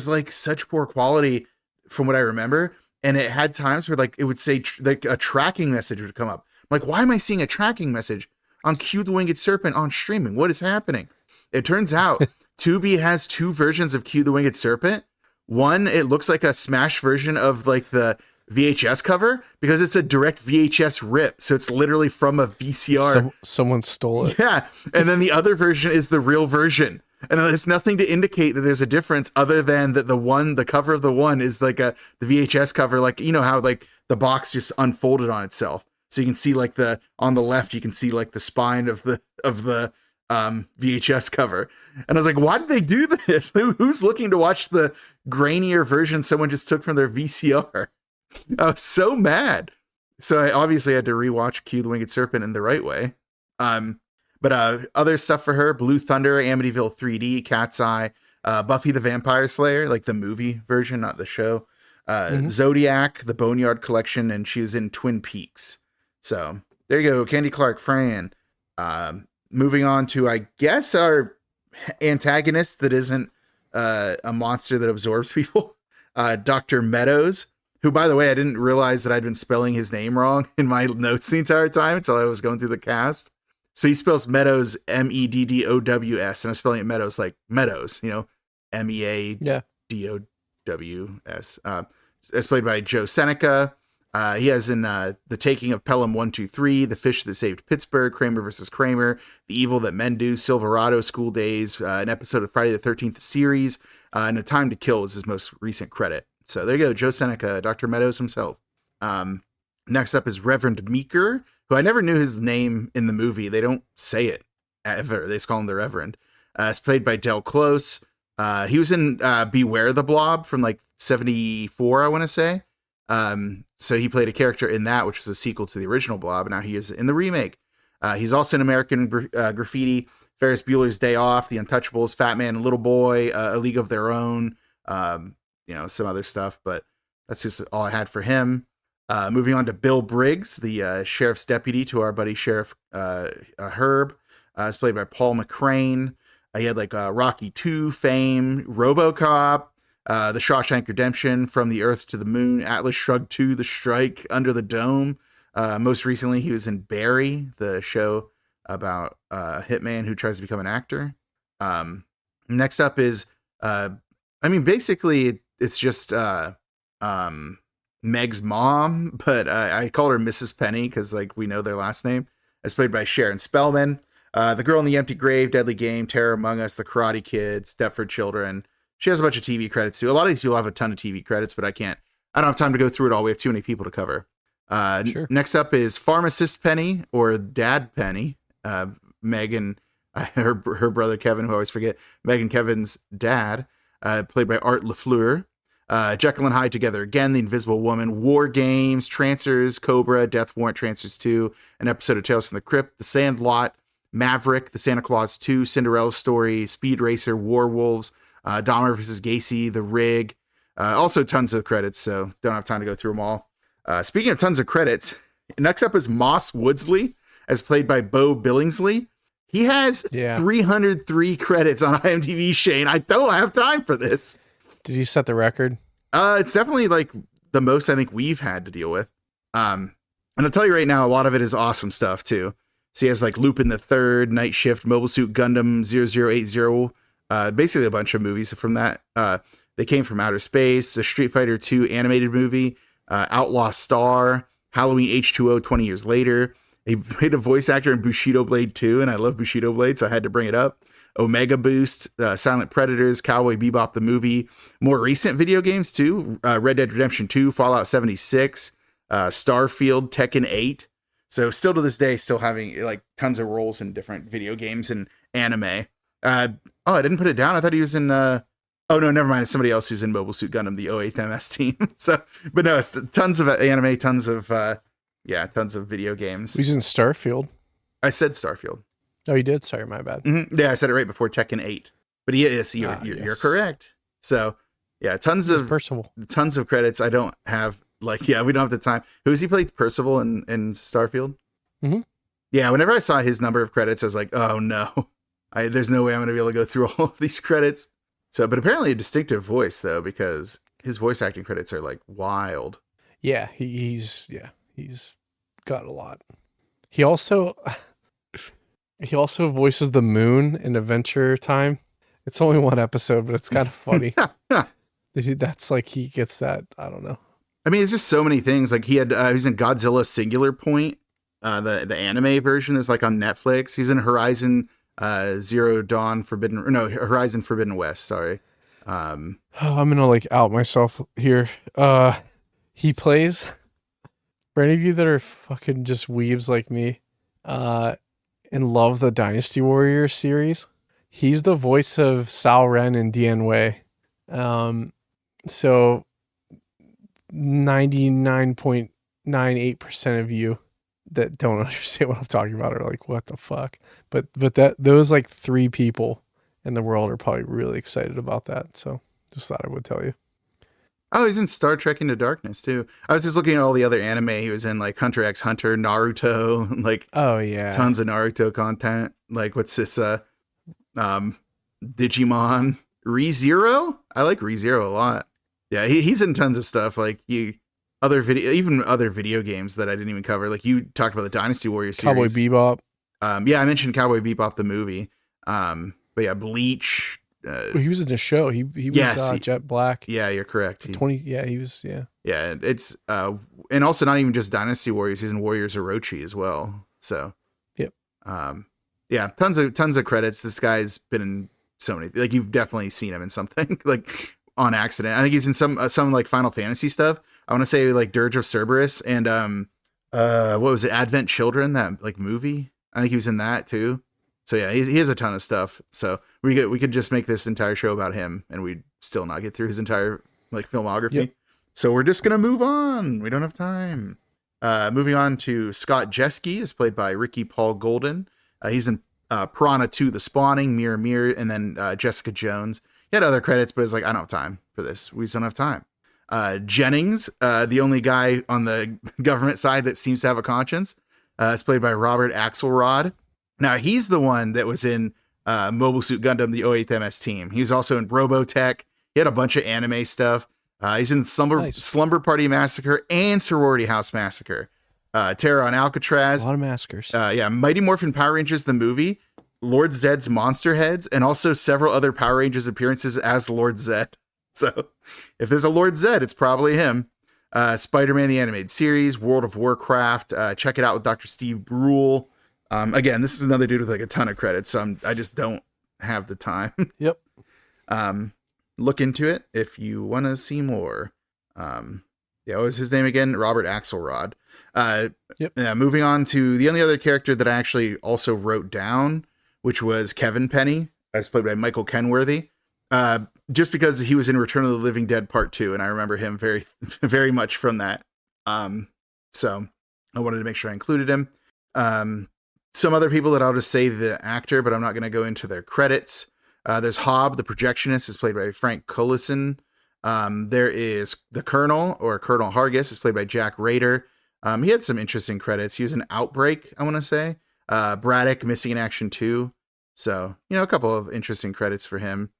like such poor quality from what I remember. And it had times where like it would say like a tracking message would come up. I'm like, why am I seeing a tracking message on Cue the Winged Serpent on streaming? What is happening? It turns out Tubi has two versions of Cue the Winged Serpent. One, it looks like a smash version of like the VHS cover because it's a direct VHS rip. So it's literally from a VCR. Someone stole it. Yeah. And then the other version is the real version. And there's nothing to indicate that there's a difference other than that the cover of the one is like the VHS cover. Like, you know how like the box just unfolded on itself. So you can see like on the left, you can see like the spine of the VHS cover. And I was like, why did they do this? Who's looking to watch the grainier version someone just took from their VCR? I was so mad. So I obviously had to rewatch Cue the Winged Serpent in the right way. But other stuff for her: Blue Thunder, Amityville 3D, Cat's Eye, Buffy the Vampire Slayer, like the movie version, not the show. Zodiac, The Boneyard Collection, and she was in Twin Peaks. So there you go, Candy Clark, Fran. Moving on to, I guess, our antagonist that isn't a monster that absorbs people, Dr. Meadows, who, by the way, I didn't realize that I'd been spelling his name wrong in my notes the entire time until I was going through the cast. So he spells Meadows Meddows, and I'm spelling it Meadows like Meadows, Meadows. It's played by Joe Seneca. He has in The Taking of Pelham 123, The Fish That Saved Pittsburgh, Kramer versus Kramer, The Evil That Men Do, Silverado, School Days, an episode of Friday the 13th series, and A Time to Kill was his most recent credit. So there you go, Joe Seneca, Dr. Meadows himself. Next up is Reverend Meeker, who I never knew his name in the movie. They don't say it ever. They just call him the Reverend. It's played by Del Close. He was in Beware the Blob from like 74, I want to say. So he played a character in that, which was a sequel to the original Blob. And now he is in the remake. He's also in American Graffiti, Ferris Bueller's Day Off, The Untouchables, Fat Man and Little Boy, A League of Their Own, some other stuff. But that's just all I had for him. Moving on to Bill Briggs, the sheriff's deputy to our buddy Sheriff Herb. It's played by Paul McCrane. He had like Rocky 2 fame, RoboCop, The Shawshank Redemption, From the Earth to the Moon, Atlas Shrugged 2, The Strike, Under the Dome. Most recently, he was in Barry, the show about a hitman who tries to become an actor. Next up is, basically, it's just Meg's mom, but I call her Mrs. Penny because like we know their last name. It's played by Sharon Spellman. The Girl in the Empty Grave, Deadly Game, Terror Among Us, The Karate Kid, Stepford Children. She has a bunch of TV credits too. A lot of these people have a ton of TV credits, but I don't have time to go through it all. We have too many people to cover. Sure. Next up is Pharmacist Penny, or Dad Penny. Megan, her brother Kevin, who I always forget, Megan Kevin's dad, played by Art LaFleur. Jekyll and Hyde Together Again, The Invisible Woman, War Games, Trancers, Cobra, Death Warrant, Trancers 2, an episode of Tales from the Crypt, The Sandlot, Maverick, The Santa Claus 2, Cinderella Story, Speed Racer, Warwolves, Dahmer vs. Gacy, The Rig. Also tons of credits, so don't have time to go through them all. Speaking of tons of credits, next up is Moss Woodsley, as played by Bo Billingsley. He has 303 credits on IMDb, Shane. I don't have time for this. Did you set the record? It's definitely like the most I think we've had to deal with. And I'll tell you right now, a lot of it is awesome stuff too. So he has like Lupin the Third, Night Shift, Mobile Suit Gundam 0080. Basically a bunch of movies from that. They Came from Outer Space, the Street Fighter 2 animated movie, Outlaw Star, Halloween H2O 20 years later. He played a voice actor in Bushido Blade 2, and I love Bushido Blade, so I had to bring it up. Omega Boost, Silent Predators, Cowboy Bebop the movie. More recent video games too, Red Dead Redemption 2, Fallout 76, Starfield, Tekken 8. So still to this day, still having like tons of roles in different video games and anime. I didn't put it down. I thought he was in... oh no, never mind. It's somebody else who's in Mobile Suit Gundam, the 08th MS team. So, but no, it's tons of anime, tons of video games. He's in Starfield. I said Starfield. Oh, you did? Sorry, my bad. Mm-hmm. Yeah, I said it right before Tekken 8. But he is. You're correct. So, yeah, tons of credits. I don't have we don't have the time. Who's he played Percival in Starfield? Mm-hmm. Yeah, whenever I saw his number of credits, I was like, oh no, there's no way I'm going to be able to go through all of these credits. So, but apparently a distinctive voice though, because his voice acting credits are like wild. Yeah, he's got a lot. He also voices the moon in Adventure Time. It's only one episode, but it's kind of funny. That's like he gets that. I don't know. I mean, it's just so many things. Like he's in Godzilla Singular Point, the anime version is like on Netflix. He's in Horizon Horizon Forbidden West. Sorry. I'm gonna like out myself here. He plays, for any of you that are fucking just weebs like me, and love the Dynasty Warriors series, he's the voice of Sao Ren and Dian Wei. So 99.98% of you that don't understand what I'm talking about are like, what the fuck? But those like 3 people in the world are probably really excited about that. So just thought I would tell you. Oh, he's in Star Trek Into Darkness too. I was just looking at all the other anime. He was in like Hunter x Hunter, Naruto, like oh yeah, tons of Naruto content. Like what's this? Digimon ReZero. I like ReZero a lot. Yeah, he's in tons of stuff. Like other video games that I didn't even cover. Like you talked about the Dynasty Warriors series. Cowboy Bebop. Yeah, I mentioned Cowboy Bebop the movie. But yeah, Bleach. He was in the show. He was Jet Black. Yeah, you're correct. He was. Yeah. Yeah, it's and also not even just Dynasty Warriors. He's in Warriors Orochi as well. So. Yep. Yeah, tons of credits. This guy's been in so many. Like you've definitely seen him in something like on accident. I think he's in some like Final Fantasy stuff. I want to say like Dirge of Cerberus and what was it? Advent Children, that like movie. I think he was in that too. So yeah, he has a ton of stuff. So we could just make this entire show about him, and we'd still not get through his entire like filmography. Yep. So we're just gonna move on. We don't have time. Moving on to Scott Jeske, is played by Ricky Paul Golden. He's in Piranha 2: The Spawning, Mirror Mirror, and then Jessica Jones. He had other credits, but it's like I don't have time for this. We just don't have time. Jennings, the only guy on the government side that seems to have a conscience, is played by Robert Axelrod. Now, he's the one that was in Mobile Suit Gundam, the 08th MS team. He was also in Robotech. He had a bunch of anime stuff. He's in Slumber Party Massacre and Sorority House Massacre. Terror on Alcatraz. A lot of massacres. Yeah, Mighty Morphin Power Rangers, the movie. Lord Zed's Monster Heads, and also several other Power Rangers appearances as Lord Zed. So if there's a Lord Zed, it's probably him. Spider-Man, the animated series, World of Warcraft. Check it out with Dr. Steve Brule. Again, this is another dude with like a ton of credits, so I just don't have the time. Yep. Look into it if you want to see more. What was his name again? Robert Axelrod. Yep. Moving on to the only other character that I actually also wrote down, which was Kevin Penny, as played by Michael Kenworthy. Just because he was in Return of the Living Dead Part 2, and I remember him very, very much from that. So I wanted to make sure I included him. Some other people that I'll just say the actor, but I'm not going to go into their credits. There's Hob, the projectionist, is played by Frank Cullison. There is the Colonel, or Colonel Hargis, is played by Jack Rader. He had some interesting credits. He was in Outbreak, I want to say. Braddock, Missing in Action 2. So, a couple of interesting credits for him.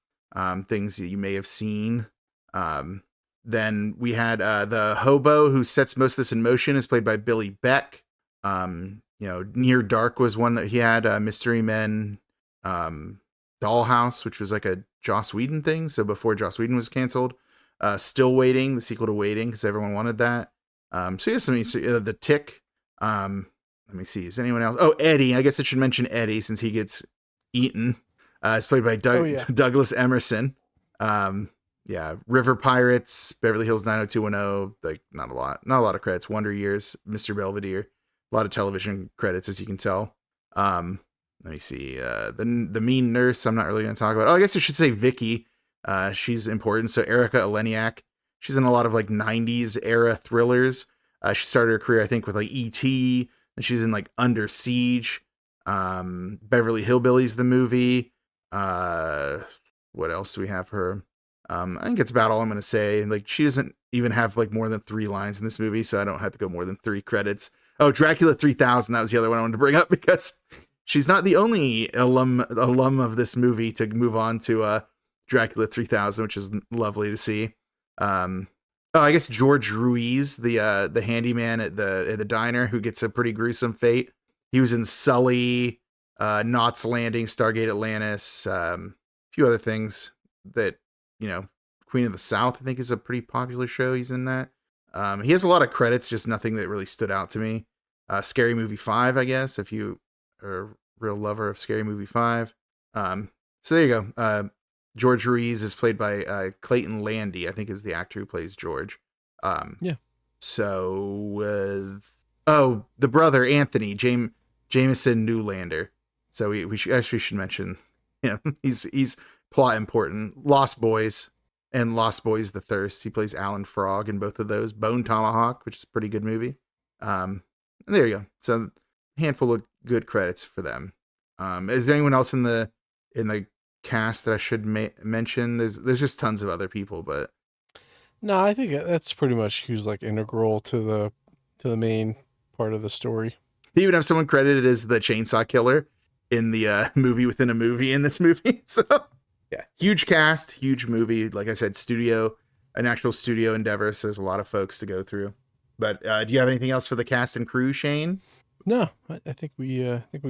Things that you may have seen. Then we had the hobo who sets most of this in motion, is played by Billy Beck. Near Dark was one that he had. Mystery Men, Dollhouse, which was like a Joss Whedon thing. So before Joss Whedon was canceled. Still Waiting, the sequel to Waiting, because everyone wanted that. So yes, The Tick. Let me see. Is anyone else? Oh, Eddie. I guess I should mention Eddie since he gets eaten. It's played by Douglas Emerson. River Pirates, Beverly Hills 90210. Like not a lot of credits. Wonder Years, Mr. Belvedere. A lot of television credits, as you can tell. Let me see. The Mean Nurse. I'm not really going to talk about. Oh, I guess I should say Vicky. She's important. So Erica Eleniak. She's in a lot of like 90s era thrillers. She started her career, I think, with like E.T. and she's in like Under Siege, Beverly Hillbillies, the movie. What else do we have for her? I think it's about all I'm going to say. Like she doesn't even have like more than 3 lines in this movie, so I don't have to go more than 3 credits. Oh, Dracula 3000. That was the other one I wanted to bring up because she's not the only alum of this movie to move on to Dracula 3000, which is lovely to see. I guess George Ruiz, the handyman at the diner who gets a pretty gruesome fate. He was in Sully, Knots Landing, Stargate Atlantis, a few other things that, Queen of the South, I think, is a pretty popular show. He's in that. He has a lot of credits, just nothing that really stood out to me. Scary Movie 5, I guess, if you are a real lover of Scary Movie 5. So there you go. George Ruiz is played by Clayton Landy, I think is the actor who plays George. So, the brother, Anthony, Jameson Newlander. So we should mention, he's plot important. Lost Boys and Lost Boys The Thirst. He plays Alan Frog in both of those. Bone Tomahawk, which is a pretty good movie. There you go. So a handful of good credits for them. Is there anyone else in the cast that I should mention? There's just tons of other people, but no, I think that's pretty much who's like integral to the main part of the story. They even have someone credited as the Chainsaw Killer in the movie within a movie in this movie. So yeah, huge cast, huge movie. Like I said, an actual studio endeavor. So there's a lot of folks to go through. But do you have anything else for the cast and crew, Shane? No, I think we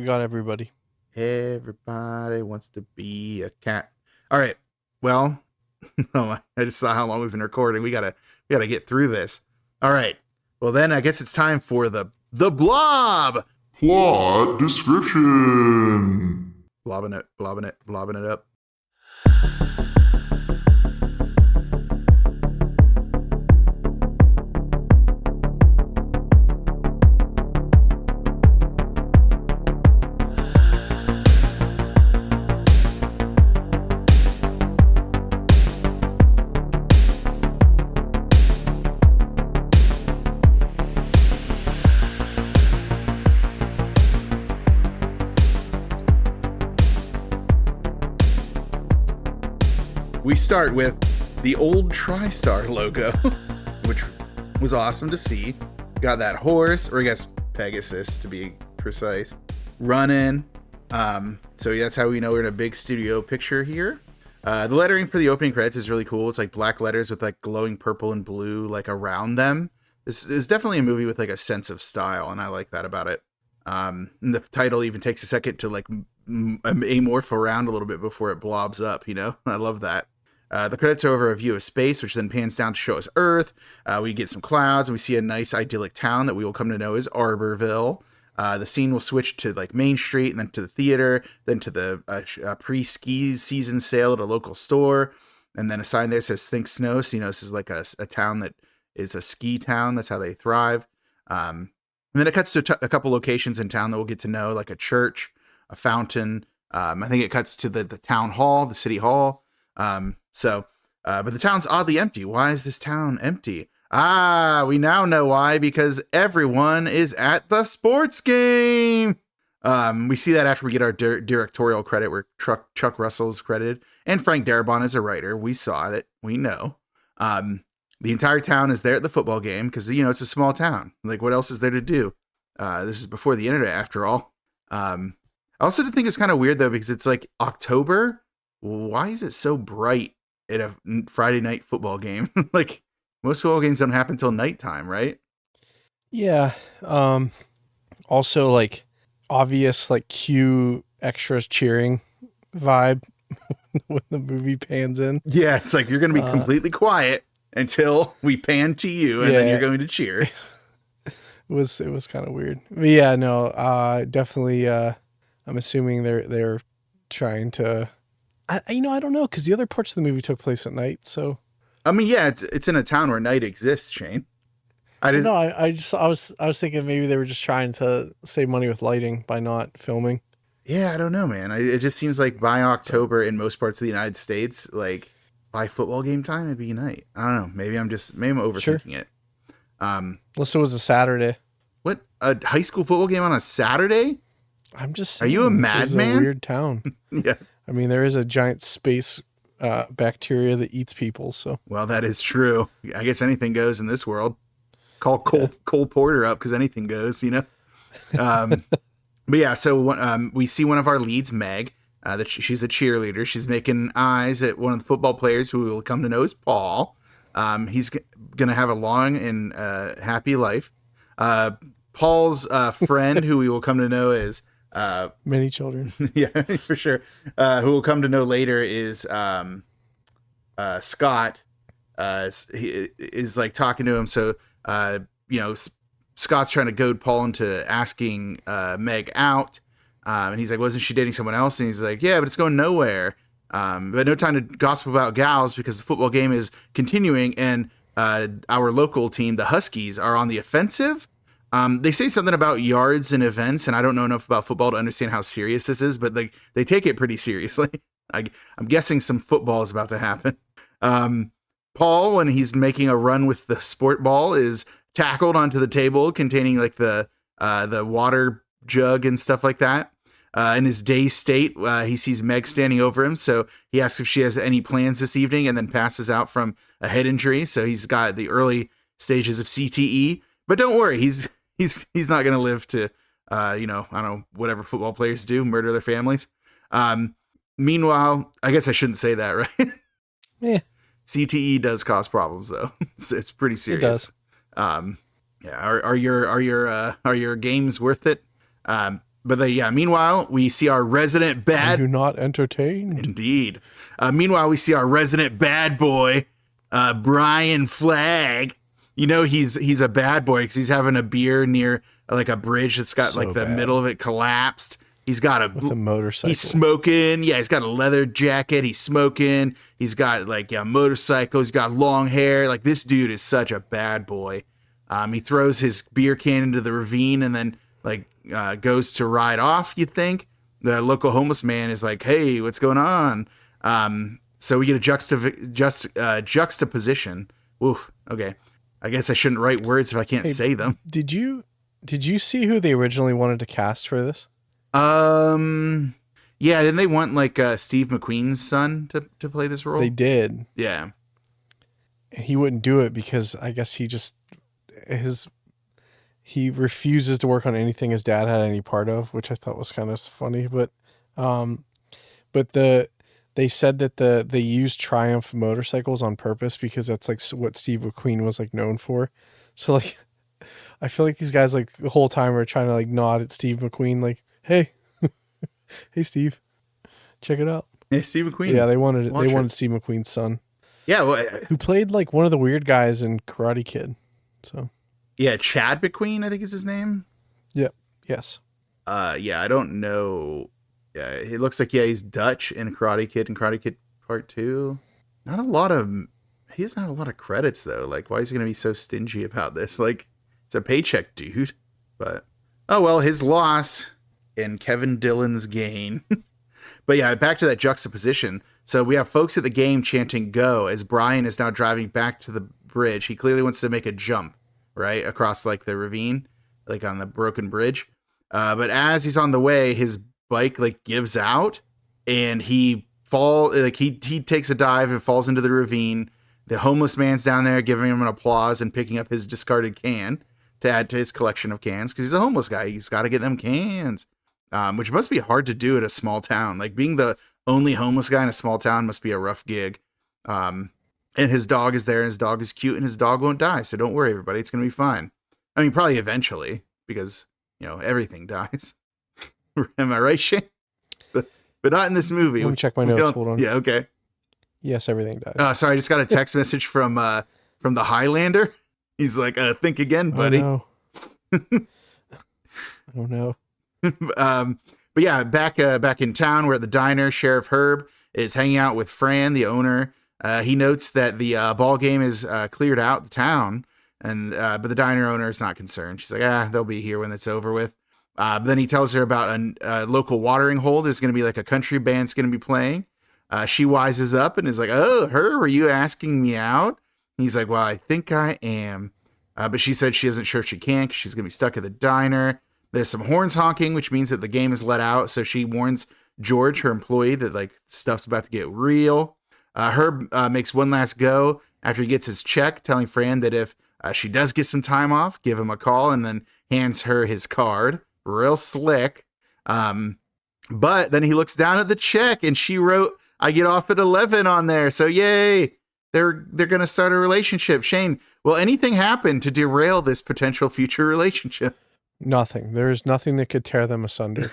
got everybody. Everybody wants to be a cat. All right. Well, I just saw how long we've been recording. We gotta get through this. All right. Well, then I guess it's time for the Blob. Plot description. Blobbing it up. We start with the old TriStar logo, which was awesome to see. Got that horse, or I guess Pegasus to be precise, running. So yeah, that's how we know we're in a big studio picture here. The lettering for the opening credits is really cool. It's like black letters with like glowing purple and blue like around them. This is definitely a movie with like a sense of style, and I like that about it. And the title even takes a second to like amorph around a little bit before it blobs up, I love that. The credits are over a view of space, which then pans down to show us Earth. We get some clouds, and we see a nice idyllic town that we will come to know as Arborville. The scene will switch to like Main Street, and then to the theater, then to the pre-ski season sale at a local store, and then a sign there says "Think Snow." So this is like a town that is a ski town. That's how they thrive. And then it cuts to a couple locations in town that we'll get to know, like a church, a fountain. I think it cuts to the town hall, the city hall. But the town's oddly empty. Why is this town empty? We now know why, because everyone is at the sports game. We see that after we get our directorial credit where Chuck Russell's credited and Frank Darabont is a writer. We saw it. We know. The entire town is there at the football game because, it's a small town. Like, what else is there to do? This is before the internet, after all. I also think it's kind of weird, though, because it's like October. Why is it so bright at a Friday night football game? Like, most football games don't happen until nighttime, right? Yeah. Also, like, obvious, like, cue extras cheering vibe when the movie pans in. Yeah, it's like you're going to be completely quiet until we pan to you, and then you're going to cheer. It was kind of weird. But yeah, no, definitely. I'm assuming they're trying to. I don't know, because the other parts of the movie took place at night. So I mean, yeah, it's in a town where night exists, Shane. I was thinking maybe they were just trying to save money with lighting by not filming. Yeah, I don't know, man. It just seems like by October in most parts of the United States, like by football game time, it'd be night. I don't know. Maybe I'm overthinking it. Unless it was a Saturday. What, a high school football game on a Saturday? I'm just saying. Are you a this madman? A weird town. Yeah. I mean, there is a giant space bacteria that eats people. So. Well, that is true. I guess anything goes in this world. Call Cole Porter up because anything goes, you know? But yeah, so we see one of our leads, Meg, that she's a cheerleader. She's making eyes at one of the football players who we'll come to know as Paul. He's going to have a long and happy life. Paul's friend, who we will come to know as... many children. Yeah, for sure. Who we'll come to know later is Scott. He is like talking to him, so... Scott's trying to goad Paul into asking Meg out. And he's like, wasn't she dating someone else? And he's like, yeah, but it's going nowhere. But no time to gossip about gals because the football game is continuing and our local team, the Huskies, are on the offensive. They say something about yards and events, and I don't know enough about football to understand how serious this is, but they take it pretty seriously. I'm guessing some football is about to happen. Paul, when he's making a run with the sport ball, is tackled onto the table containing like the water jug and stuff like that. In his dazed state, he sees Meg standing over him, so he asks if she has any plans this evening, and then passes out from a head injury. So he's got the early stages of CTE, but don't worry, he's not going to live to I don't know, whatever football players do, murder their families. Meanwhile, I guess I shouldn't say that, right? Yeah. CTE does cause problems, though. It's pretty serious. It does. Yeah. Are your games worth it? Meanwhile, we see our resident bad. Are you not entertained? Indeed. Meanwhile, we see our resident bad boy, Brian Flagg. You know he's a bad boy because he's having a beer near like a bridge that's got like the middle of it collapsed. He's got a motorcycle. He's smoking. Yeah, he's got a leather jacket. He's smoking. He's got like a motorcycle. He's got long hair. Like, this dude is such a bad boy. He throws his beer can into the ravine and then goes to ride off. You think the local homeless man is like, "Hey, what's going on?" So we get a juxtaposition. Oof. Okay. I guess I shouldn't write words if I can't say them. Did you see who they originally wanted to cast for this? Yeah, then they want like Steve McQueen's son to play this role. They did. Yeah. And he wouldn't do it because I guess he refuses to work on anything his dad had any part of, which I thought was kind of funny. But they said that they used Triumph motorcycles on purpose because that's like what Steve McQueen was like known for. So like, I feel like these guys like the whole time are trying to like nod at Steve McQueen, like, "Hey, hey, Steve, check it out." Hey, Steve McQueen. Yeah, they wanted Steve McQueen's son. Yeah, well, who played like one of the weird guys in Karate Kid. So. Yeah, Chad McQueen, I think is his name. Yep. Yes. Yeah, I don't know. Yeah, it looks like he's Dutch in Karate Kid and Karate Kid Part 2. He doesn't have a lot of credits though. Like, why is he gonna be so stingy about this? Like, it's a paycheck, dude. But oh well, his loss and Kevin Dillon's gain. But yeah, back to that juxtaposition. So we have folks at the game chanting "Go" as Brian is now driving back to the bridge. He clearly wants to make a jump, right, across like the ravine, like on the broken bridge. But as he's on the way, his bike like gives out and he takes a dive and falls into the ravine. The homeless man's down there giving him an applause and picking up his discarded can to add to his collection of cans because he's a homeless guy. He's got to get them cans, which must be hard to do at a small town. Like, being the only homeless guy in a small town must be a rough gig. And his dog is there, and his dog is cute, and his dog won't die. So don't worry, everybody. It's going to be fine. I mean, probably eventually, because, everything dies. Am I right, Shane? But not in this movie. Let me check my We notes. don't- Hold on. Yeah, okay. Yes, everything dies. Sorry, I just got a text message from the Highlander. He's like, think again, buddy. Oh, no. Oh no. But yeah, back in town, we're at the diner. Sheriff Herb is hanging out with Fran, the owner. He notes that the ball game is cleared out the town, and but the diner owner is not concerned. She's like, they'll be here when it's over with. But then he tells her about a local watering hole. There's going to be like a country band's going to be playing. She wises up and is like, "Oh, Herb, are you asking me out?" He's like, "Well, I think I am." But she said she isn't sure if she can because she's going to be stuck at the diner. There's some horns honking, which means that the game is let out. So she warns George, her employee, that like stuff's about to get real. Herb makes one last go after he gets his check, telling Fran that if she does get some time off, give him a call, and then hands her his card. Real slick. But then he looks down at the check and she wrote, "I get off at 11" on there. So yay. They're going to start a relationship. Shane, will anything happen to derail this potential future relationship? Nothing. There is nothing that could tear them asunder.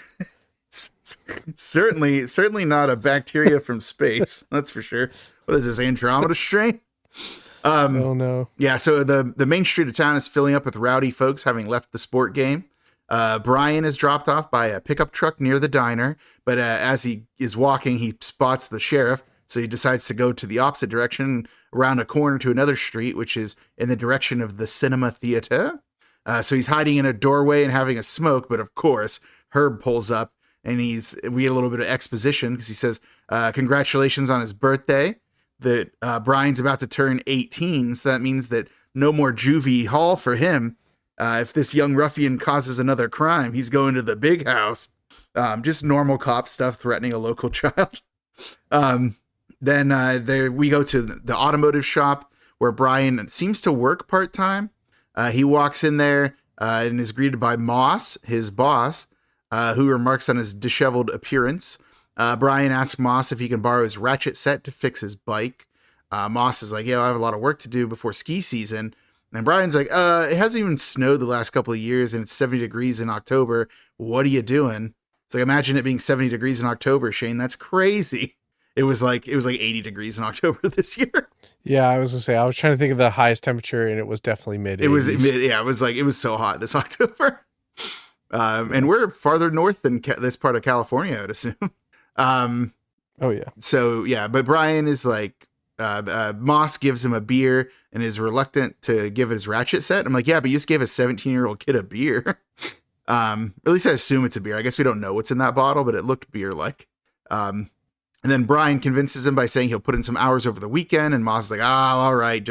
Certainly not a bacteria from space. That's for sure. What is this, Andromeda strain? Oh no. Yeah, so the main street of town is filling up with rowdy folks having left the sport game. Brian is dropped off by a pickup truck near the diner, but as he is walking, he spots the sheriff, so he decides to go to the opposite direction, around a corner to another street, which is in the direction of the cinema theater. So he's hiding in a doorway and having a smoke, but of course, Herb pulls up, and we get a little bit of exposition, because he says, congratulations on his birthday, that Brian's about to turn 18, so that means that no more juvie hall for him. If this young ruffian causes another crime, he's going to the big house. Just normal cop stuff, threatening a local child. Then we go to the automotive shop where Brian seems to work part-time. He walks in there and is greeted by Moss, his boss, who remarks on his disheveled appearance. Brian asks Moss if he can borrow his ratchet set to fix his bike. Moss is like, I have a lot of work to do before ski season. And Brian's like, it hasn't even snowed the last couple of years and it's 70 degrees in October. What are you doing? It's like, imagine it being 70 degrees in October, Shane. That's crazy. It was like 80 degrees in October this year. Yeah, I was gonna say, I was trying to think of the highest temperature, and it was definitely mid. It was so hot this October. And we're farther north than this part of California, I would assume. Oh yeah. So yeah, but Brian is like, Moss gives him a beer and is reluctant to give his ratchet set. I'm like, yeah, but you just gave a 17-year-old kid a beer. At least I assume it's a beer. I guess we don't know what's in that bottle, but it looked beer-like. And then Brian convinces him by saying he'll put in some hours over the weekend. And Moss is like, all right,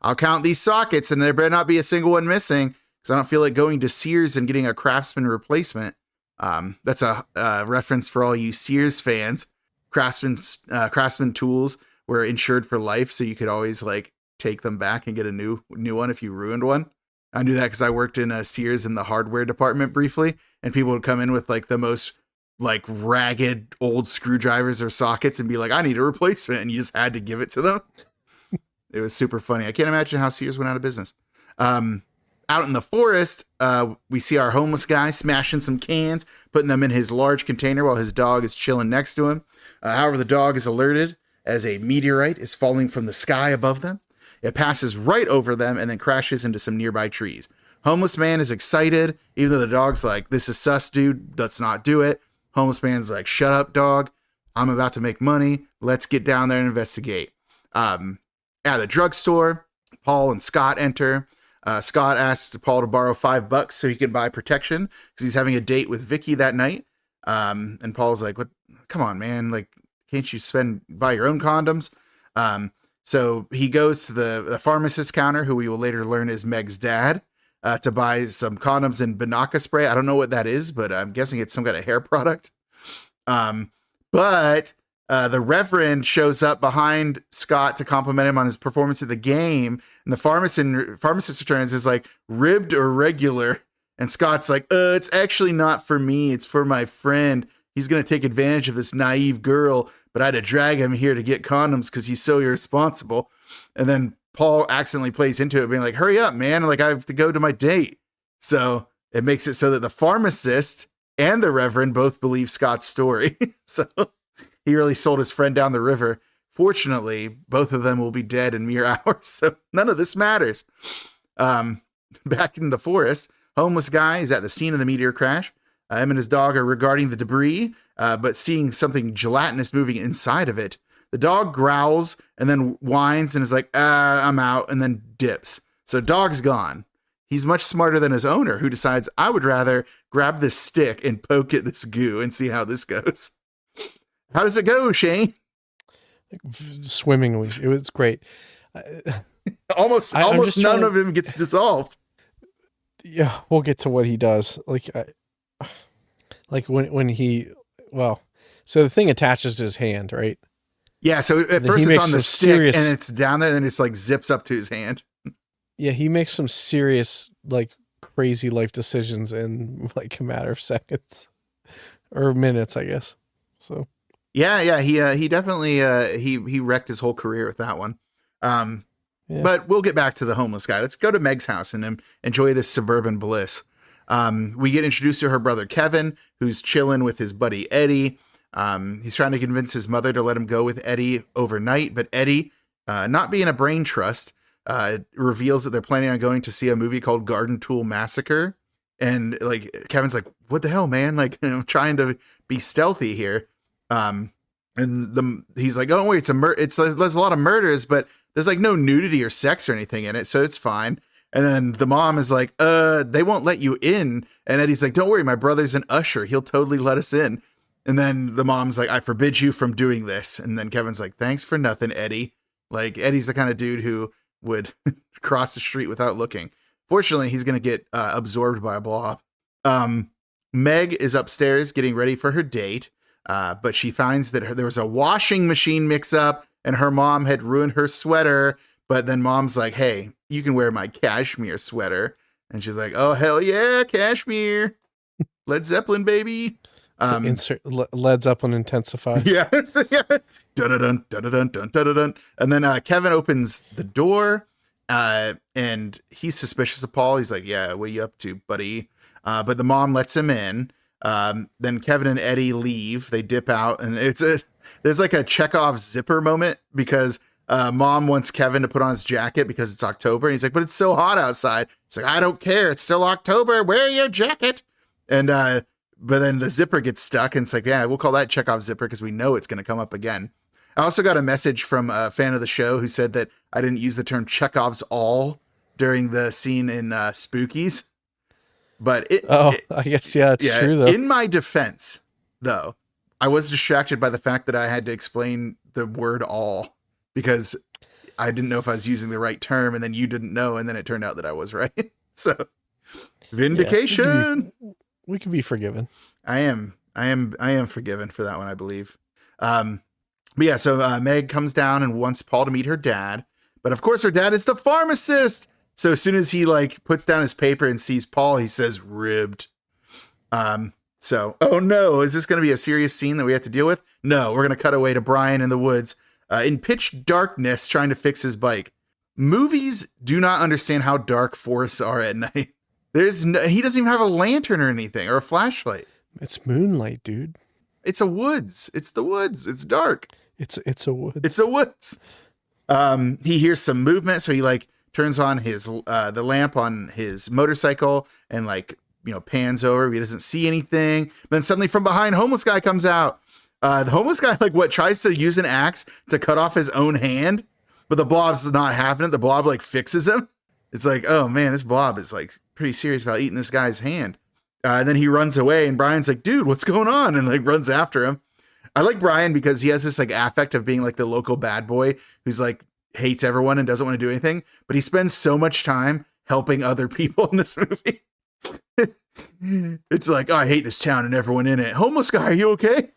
I'll count these sockets and there better not be a single one missing, because I don't feel like going to Sears and getting a Craftsman replacement. That's a reference for all you Sears fans. Craftsman tools were insured for life, so you could always like take them back and get a new one if you ruined one. I knew that because I worked in a Sears in the hardware department briefly, and people would come in with like the most like ragged old screwdrivers or sockets and be like, I need a replacement, and you just had to give it to them. It was super funny. I can't imagine how Sears went out of business. Out in the forest, we see our homeless guy smashing some cans, putting them in his large container while his dog is chilling next to him. However, the dog is alerted as a meteorite is falling from the sky above them. It passes right over them and then crashes into some nearby trees. Homeless man is excited, even though the dog's like, this is sus, dude. Let's not do it. Homeless man's like, shut up, dog. I'm about to make money. Let's get down there and investigate. At the drugstore, Paul and Scott enter. Scott asks Paul to borrow $5 so he can buy protection because he's having a date with Vicky that night. And Paul's like, "What? Come on, man. Like, can't you buy your own condoms?" So he goes to the pharmacist counter, who we will later learn is Meg's dad, to buy some condoms and Banaka spray. I don't know what that is, but I'm guessing it's some kind of hair product. But the Reverend shows up behind Scott to compliment him on his performance at the game. And the pharmacist returns is like, ribbed or regular? And Scott's like, it's actually not for me. It's for my friend. He's going to take advantage of this naive girl, but I had to drag him here to get condoms because he's so irresponsible. And then Paul accidentally plays into it, being like, hurry up, man. Like, I have to go to my date. So it makes it so that the pharmacist and the Reverend both believe Scott's story. So he really sold his friend down the river. Fortunately, both of them will be dead in mere hours, so none of this matters. Back in the forest, homeless guy is at the scene of the meteor crash. Him and his dog are regarding the debris, but seeing something gelatinous moving inside of it. The dog growls and then whines and is like, I'm out, and then dips. So dog's gone. He's much smarter than his owner, who decides, I would rather grab this stick and poke at this goo and see how this goes. How does it go, Shane? Swimmingly. It was great. Almost none of him gets dissolved. Yeah, we'll get to what he does. When he, so the thing attaches to his hand, right? Yeah, so at first it's on the stick and it's down there and then it's like zips up to his hand. Yeah, he makes some serious, like, crazy life decisions in like a matter of seconds or minutes, I guess. So yeah, he definitely he wrecked his whole career with that one. But we'll get back to the homeless guy. Let's go to Meg's house and enjoy this suburban bliss. We get introduced to her brother Kevin, who's chilling with his buddy Eddie. He's trying to convince his mother to let him go with Eddie overnight, but Eddie, not being a brain trust, reveals that they're planning on going to see a movie called Garden Tool Massacre. And like Kevin's like, what the hell, man? Like, I'm trying to be stealthy here. He's like, oh, don't worry, there's a lot of murders, but there's like no nudity or sex or anything in it, so it's fine. And then the mom is like, they won't let you in. And Eddie's like, don't worry, my brother's an usher. He'll totally let us in. And then the mom's like, I forbid you from doing this. And then Kevin's like, thanks for nothing, Eddie. Like, Eddie's the kind of dude who would cross the street without looking. Fortunately, he's going to get absorbed by a blob. Meg is upstairs getting ready for her date, but she finds that there was a washing machine mix-up and her mom had ruined her sweater. But then mom's like, hey, you can wear my cashmere sweater. And she's like, oh, hell yeah, cashmere. Led Zeppelin, baby. Insert Led Zeppelin intensify. Yeah. Dun-dun-dun, dun-dun-dun, dun-dun-dun. And then Kevin opens the door and he's suspicious of Paul. He's like, yeah, what are you up to, buddy? But the mom lets him in. Then Kevin and Eddie leave. They dip out, and there's like a Chekhov's zipper moment because mom wants Kevin to put on his jacket because it's October. And he's like, but it's so hot outside. He's like, I don't care. It's still October. Wear your jacket. And but then the zipper gets stuck, and it's like, yeah, we'll call that Chekhov's zipper because we know it's going to come up again. I also got a message from a fan of the show who said that I didn't use the term Chekhov's all during the scene in Spookies. But I guess, it's true, though. In my defense, though, I was distracted by the fact that I had to explain the word all because I didn't know if I was using the right term, and then you didn't know, and then it turned out that I was right. So, vindication. Yeah, we can be forgiven. I am forgiven for that one, I believe. But yeah, so Meg comes down and wants Paul to meet her dad, but of course her dad is the pharmacist. So as soon as he like puts down his paper and sees Paul, he says ribbed. So, oh no, is this going to be a serious scene that we have to deal with? No, we're going to cut away to Brian in the woods in pitch darkness trying to fix his bike. Movies do not understand how dark forests are at night. He doesn't even have a lantern or anything or a flashlight. It's moonlight, dude. It's a woods. It's the woods. It's dark. It's a woods. It's a woods. He hears some movement, so he like turns on his the lamp on his motorcycle and like, you know, pans over. He doesn't see anything. Then suddenly from behind, homeless guy comes out. The homeless guy tries to use an axe to cut off his own hand, but the blob's not having it. The blob like fixes him. It's like, oh man, this blob is like pretty serious about eating this guy's hand. And then he runs away, and Brian's like, dude, what's going on? And like runs after him. I like Brian because he has this like affect of being like the local bad boy who's like hates everyone and doesn't want to do anything, but he spends so much time helping other people in this movie. It's like, oh, I hate this town and everyone in it. Homeless guy, are you okay?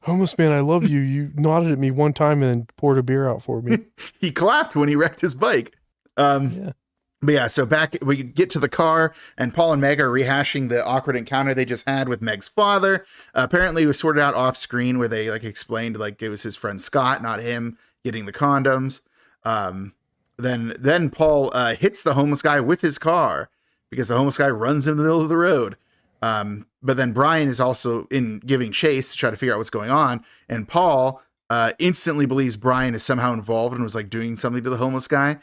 Homeless man, I love you. You nodded at me one time and then poured a beer out for me. He clapped when he wrecked his bike. Yeah. But yeah, so back we get to the car, and Paul and Meg are rehashing the awkward encounter they just had with Meg's father. Apparently, it was sorted out off screen where they like explained like it was his friend Scott, not him, getting the condoms. Then Paul hits the homeless guy with his car, because the homeless guy runs in the middle of the road. But then Brian is also in giving chase to try to figure out what's going on. And Paul instantly believes Brian is somehow involved and was like doing something to the homeless guy.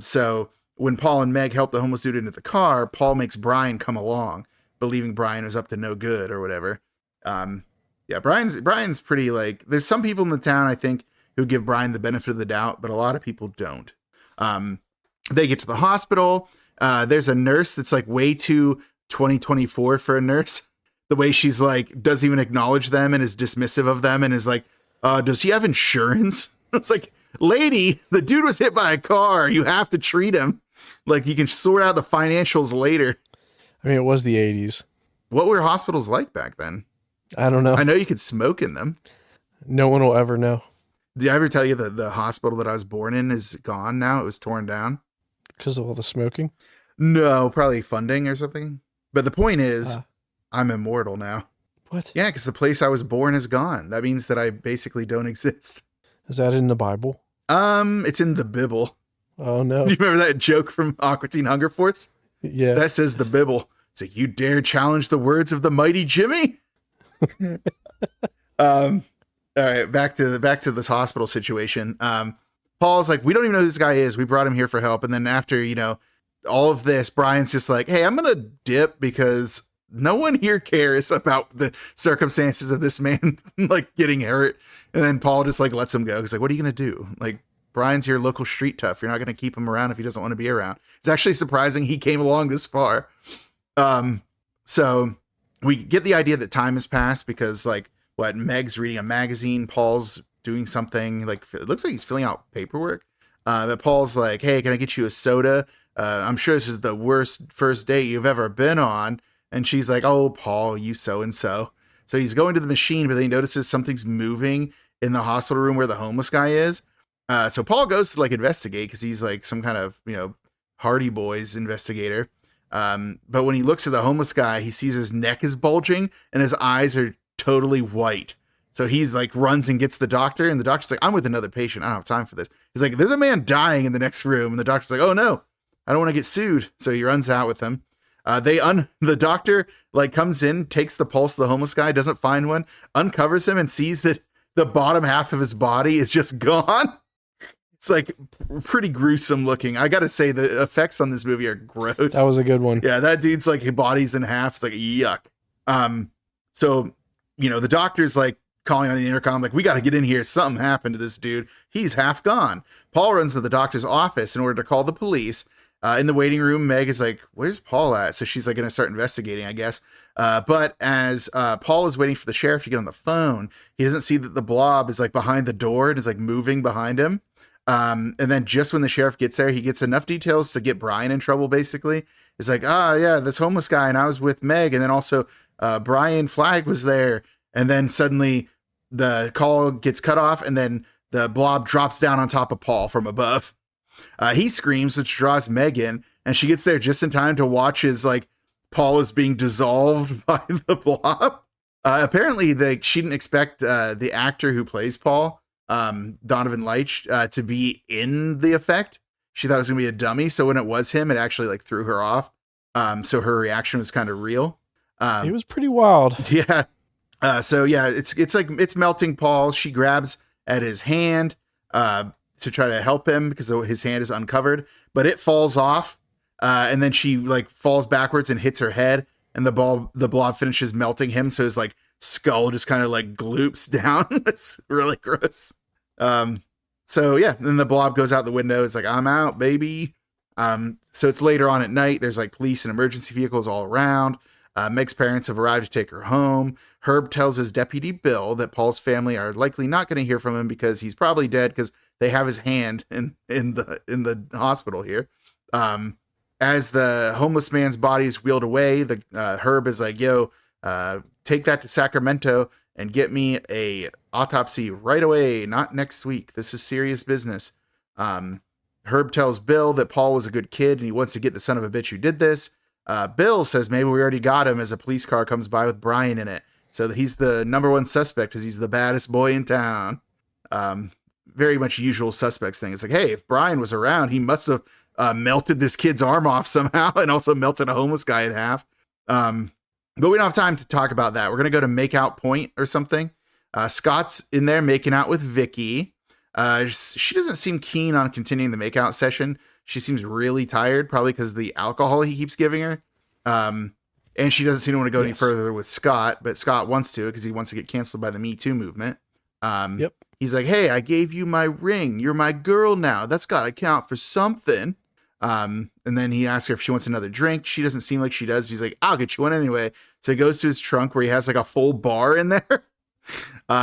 So when Paul and Meg help the homeless dude into the car, Paul makes Brian come along, believing Brian is up to no good or whatever. Yeah, Brian's pretty like, there's some people in the town, I think, who give Brian the benefit of the doubt, but a lot of people don't. They get to the hospital. There's a nurse that's like way too 2024 for a nurse. The way she's like, doesn't even acknowledge them and is dismissive of them and is like, does he have insurance? It's like, lady, the dude was hit by a car. You have to treat him. Like, you can sort out the financials later. I mean, it was the 80s. What were hospitals like back then? I don't know. I know you could smoke in them. No one will ever know. Did I ever tell you that the hospital that I was born in is gone now? It was torn down. Because of all the smoking? No, probably funding or something. But the point is, I'm immortal now. What? Yeah, because the place I was born is gone. That means that I basically don't exist. Is that in the Bible? It's in the Bible. Oh, no. Do you remember that joke from Aqua Teen Hunger Force? Yeah. That says the Bible. It's like, you dare challenge the words of the mighty Jimmy? All right, back to this hospital situation. Paul's like, we don't even know who this guy is. We brought him here for help. And then after, all of this, Brian's just like, hey, I'm going to dip because no one here cares about the circumstances of this man like getting hurt. And then Paul just like lets him go. He's like, what are you going to do? Like, Brian's your local street tough. You're not going to keep him around if he doesn't want to be around. It's actually surprising he came along this far. So we get the idea that time has passed because like Meg's reading a magazine. Paul's doing something like, it looks like he's filling out paperwork. But Paul's like, hey, can I get you a soda? I'm sure this is the worst first date you've ever been on. And she's like, oh, Paul, you so-and-so. So he's going to the machine, but then he notices something's moving in the hospital room where the homeless guy is. So Paul goes to like investigate because he's like some kind of, Hardy Boys investigator. But when he looks at the homeless guy, he sees his neck is bulging and his eyes are totally white. So he's like runs and gets the doctor, and the doctor's like, I'm with another patient. I don't have time for this. He's like, there's a man dying in the next room. And the doctor's like, oh no, I don't want to get sued. So he runs out with him. The doctor like comes in, takes the pulse of the homeless guy, doesn't find one, uncovers him and sees that the bottom half of his body is just gone. It's like pretty gruesome looking. I got to say the effects on this movie are gross. That was a good one. Yeah. That dude's like, his body's in half. It's like, yuck. So, the doctor's like calling on the intercom, like, we got to get in here. Something happened to this dude. He's half gone. Paul runs to the doctor's office in order to call the police. In the waiting room, Meg is like, where's Paul at? So she's like going to start investigating, I guess. But as Paul is waiting for the sheriff to get on the phone, he doesn't see that the blob is like behind the door and is like moving behind him. And then just when the sheriff gets there, he gets enough details to get Brian in trouble, basically. It's like, yeah, this homeless guy, and I was with Meg. And then also Brian Flagg was there. And then suddenly the call gets cut off, and then the blob drops down on top of Paul from above. He screams, which draws Meg in, and she gets there just in time to watch as like Paul is being dissolved by the blob. Apparently, she didn't expect the actor who plays Paul, Donovan Leitch, to be in the effect. She thought it was gonna be a dummy, so when it was him, it actually like threw her off. So her reaction was kind of real. It was pretty wild. Yeah. So yeah, it's melting Paul. She grabs at his hand to try to help him because his hand is uncovered, but it falls off. And then she like falls backwards and hits her head, and the blob finishes melting him. So his like skull just kind of like gloops down. It's really gross. So yeah, then the blob goes out the window. It's like, I'm out, baby. So it's later on at night. There's like police and emergency vehicles all around. Meg's parents have arrived to take her home. Herb tells his deputy Bill that Paul's family are likely not going to hear from him because he's probably dead because they have his hand in the hospital here. As the homeless man's body is wheeled away, the Herb is like, yo, take that to Sacramento and get me a autopsy right away, not next week. This is serious business. Herb tells Bill that Paul was a good kid and he wants to get the son of a bitch who did this. Bill says maybe we already got him as a police car comes by with Brian in it. So that he's the number one suspect because he's the baddest boy in town. Very much usual suspects thing. It's like, hey, if Brian was around, he must have melted this kid's arm off somehow and also melted a homeless guy in half. But we don't have time to talk about that. We're going to go to Makeout Point or something. Scott's in there making out with Vicky. She doesn't seem keen on continuing the makeout session. She seems really tired, probably because of the alcohol he keeps giving her. And she doesn't seem to want to go any further with Scott, but Scott wants to because he wants to get canceled by the Me Too movement. He's like, hey, I gave you my ring. You're my girl now. That's got to count for something. And then he asks her if she wants another drink. She doesn't seem like she does. He's like, I'll get you one anyway. So he goes to his trunk where he has like a full bar in there.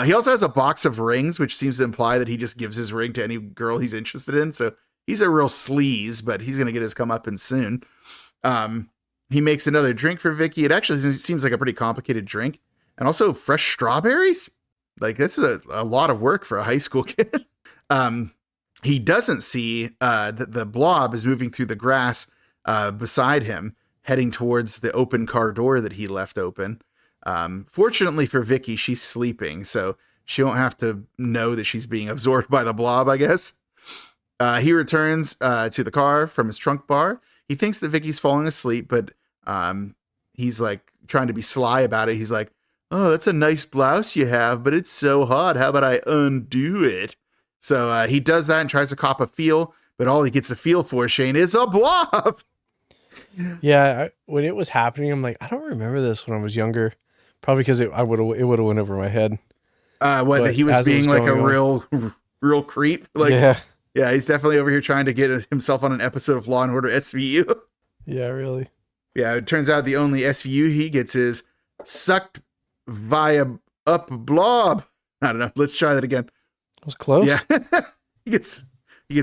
He also has a box of rings, which seems to imply that he just gives his ring to any girl he's interested in. So he's a real sleaze, but he's going to get his comeuppance soon. He makes another drink for Vicky. It actually seems like a pretty complicated drink. And also fresh strawberries. Like, that's a lot of work for a high school kid. He doesn't see that the blob is moving through the grass beside him, heading towards the open car door that he left open. Fortunately for Vicky, she's sleeping, so she won't have to know that she's being absorbed by the blob, I guess. He returns to the car from his trunk bar. He thinks that Vicky's falling asleep, but he's like trying to be sly about it. He's like, oh, that's a nice blouse you have, but it's so hot. How about I undo it? So he does that and tries to cop a feel, but all he gets a feel for, Shane, is a blob. Yeah, when it was happening, I'm like, I don't remember this when I was younger. Probably because it would have went over my head. What, he was being like a real creep? Like, yeah, he's definitely over here trying to get himself on an episode of Law and Order SVU. Yeah, really. Yeah, it turns out the only SVU he gets is sucked via up blob. I don't know. Let's try that again. That was close. Yeah, he gets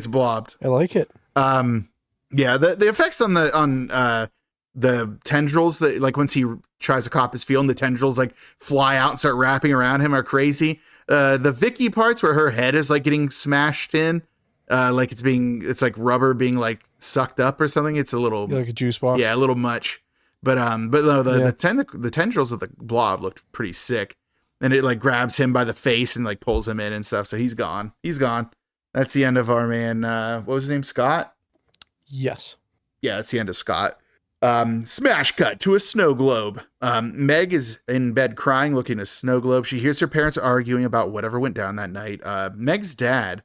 blobbed. I like it. Yeah, the effects on the tendrils that, like, once he tries to cop his feel and the tendrils like fly out and start wrapping around him are crazy. The Vicky parts where her head is like getting smashed in, like it's like rubber being like sucked up or something. It's a little like a juice box. Yeah, a little much. But no, the tendrils of the blob looked pretty sick, and it like grabs him by the face and like pulls him in and stuff. So he's gone. That's the end of our man. What was his name? Scott. Yes. Yeah, that's the end of Scott. Smash cut to a snow globe. Meg is in bed crying, looking at a snow globe. She hears her parents arguing about whatever went down that night. Meg's dad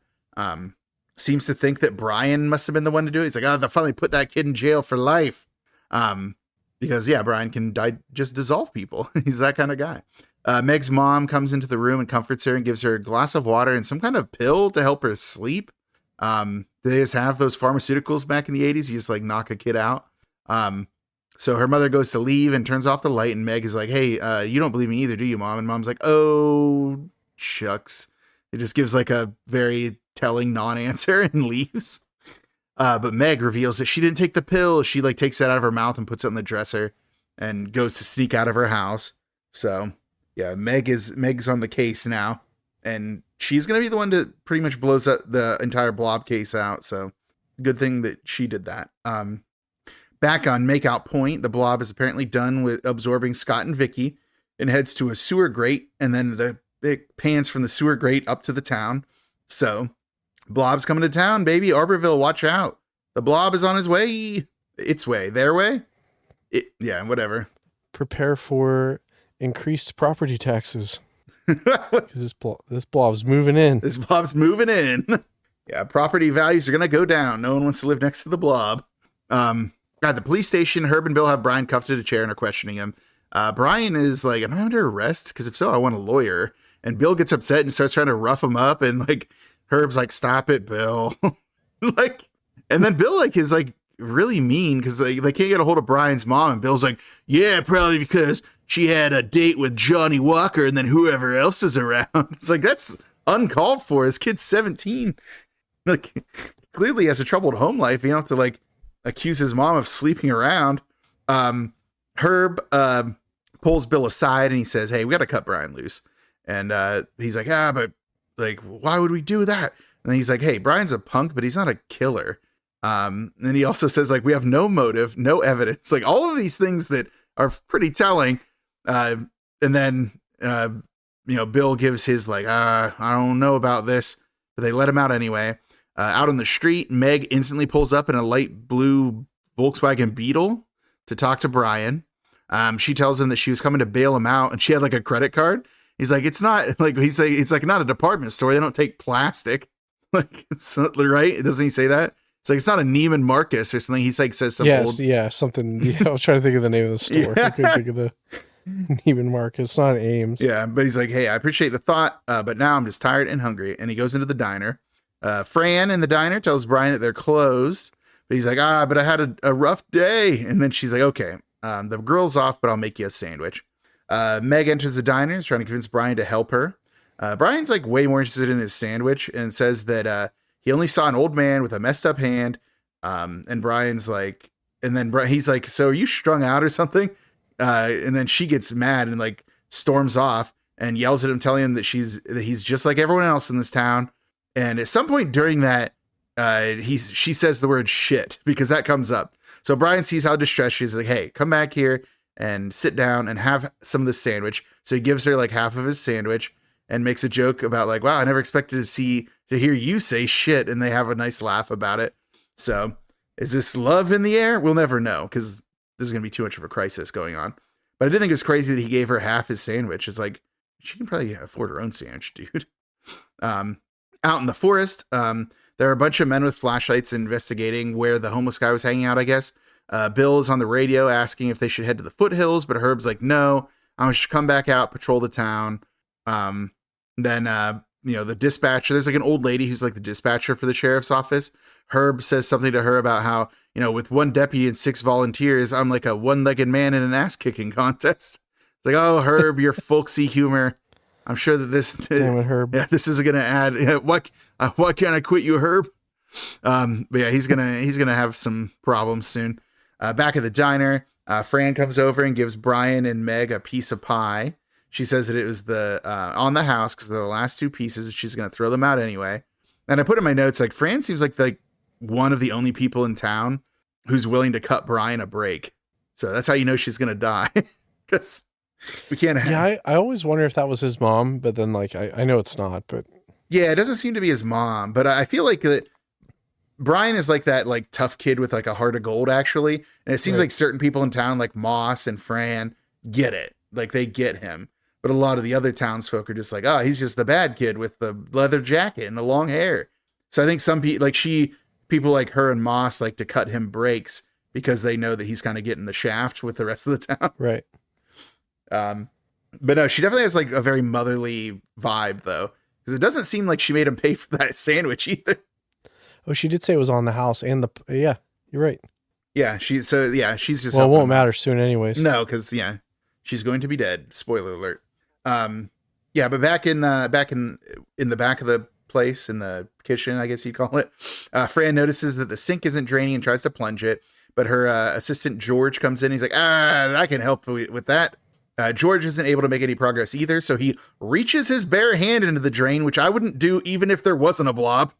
seems to think that Brian must have been the one to do it. He's like, oh, they finally put that kid in jail for life. Because, yeah, Brian can just dissolve people. He's that kind of guy. Meg's mom comes into the room and comforts her and gives her a glass of water and some kind of pill to help her sleep. They just have those pharmaceuticals back in the 80s. You just like knock a kid out. So her mother goes to leave and turns off the light, and Meg is like, hey, you don't believe me either, do you, Mom? And Mom's like, oh, shucks. It just gives like a very telling non-answer and leaves. But Meg reveals that she didn't take the pill. She like takes it out of her mouth and puts it on the dresser and goes to sneak out of her house. So yeah, Meg's on the case now, and she's going to be the one to pretty much blows up the entire blob case out. So good thing that she did that. Back on Makeout Point, the blob is apparently done with absorbing Scott and Vicky and heads to a sewer grate. And then it pans from the sewer grate up to the town. So Blob's coming to town, baby. Arborville, watch out. The blob is on his way. Its way. Their way? Yeah, whatever. Prepare for increased property taxes. This blob's moving in. This blob's moving in. Yeah, property values are going to go down. No one wants to live next to the blob. At the police station, Herb and Bill have Brian cuffed to a chair and are questioning him. Brian is like, am I under arrest? Because if so, I want a lawyer. And Bill gets upset and starts trying to rough him up. And like, Herb's like, stop it, Bill. Like, and then Bill like is like really mean because like, they can't get a hold of Brian's mom. And Bill's like, yeah, probably because she had a date with Johnny Walker and then whoever else is around. It's like, that's uncalled for. His kid's 17. Like, clearly has a troubled home life. You don't have to like accuse his mom of sleeping around. Herb pulls Bill aside and he says, hey, we got to cut Brian loose. And he's like, but like, why would we do that? And then he's like, hey, Brian's a punk, but he's not a killer. And he also says, like, we have no motive, no evidence, like all of these things that are pretty telling. And then, Bill gives his like, I don't know about this, but they let him out anyway. Out on the street, Meg instantly pulls up in a light blue Volkswagen Beetle to talk to Brian. She tells him that she was coming to bail him out, and she had like a credit card. He's like, it's not like it's like not a department store. They don't take plastic. Like, it's not, right? Doesn't he say that? It's like it's not a Neiman Marcus or something. He's like says some something. Yeah, I was trying to think of the name of the store. I couldn't think of the Neiman Marcus. It's not Ames. Yeah, but he's like, hey, I appreciate the thought, but now I'm just tired and hungry. And he goes into the diner. Fran in the diner tells Brian that they're closed, but he's like, but I had a rough day. And then she's like, okay, the grill's off, but I'll make you a sandwich. Meg enters the diner, is trying to convince Brian to help her. Brian's like way more interested in his sandwich and says that he only saw an old man with a messed up hand. And Brian's like, and then he's like, so are you strung out or something? And then she gets mad and like storms off and yells at him, telling him that he's just like everyone else in this town. And at some point during that, she says the word shit because that comes up. So Brian sees how distressed she is. Like, hey, come back here and sit down and have some of this sandwich. So he gives her like half of his sandwich and makes a joke about like, wow, I never expected to hear you say shit. And they have a nice laugh about it. So is this love in the air? We'll never know because this is going to be too much of a crisis going on. But I did think it was crazy that he gave her half his sandwich. It's like, she can probably afford her own sandwich, dude. Out in the forest, there are a bunch of men with flashlights investigating where the homeless guy was hanging out, I guess. Bill is on the radio asking if they should head to the foothills, but Herb's like, no, I should come back out, patrol the town. The dispatcher, there's like an old lady who's like the dispatcher for the sheriff's office. Herb says something to her about how, with one deputy and 6 volunteers, I'm like a one-legged man in an ass-kicking contest. It's like, oh, Herb, your folksy humor. I'm sure that this isn't going to add. Why can't I quit you, Herb? But yeah, he's gonna have some problems soon. Back at the diner, Fran comes over and gives Brian and Meg a piece of pie. She says that it was on the house because they're the last 2 pieces, and she's gonna throw them out anyway. And I put in my notes like Fran seems like one of the only people in town who's willing to cut Brian a break. So that's how you know she's gonna die because. We can't have. Yeah, I always wonder if that was his mom, but then like I know it's not. But yeah, it doesn't seem to be his mom. But I feel like that Brian is like that like tough kid with like a heart of gold, actually. And it seems like certain people in town, like Moss and Fran, get it. Like they get him. But a lot of the other townsfolk are just like, oh, he's just the bad kid with the leather jacket and the long hair. So I think some people people like her and Moss like to cut him breaks because they know that he's kind of getting the shaft with the rest of the town. Right. But no, she definitely has like a very motherly vibe though, because it doesn't seem like she made him pay for that sandwich either. Oh, she did say it was on the house and yeah, you're right. Yeah. She's just, well, it won't matter soon anyways. No. Cause she's going to be dead. Spoiler alert. But back in the back of the place in the kitchen, I guess you'd call it. Fran notices that the sink isn't draining and tries to plunge it, but her, assistant George comes in. He's like, I can help with that. George isn't able to make any progress either, so he reaches his bare hand into the drain, which I wouldn't do even if there wasn't a blob.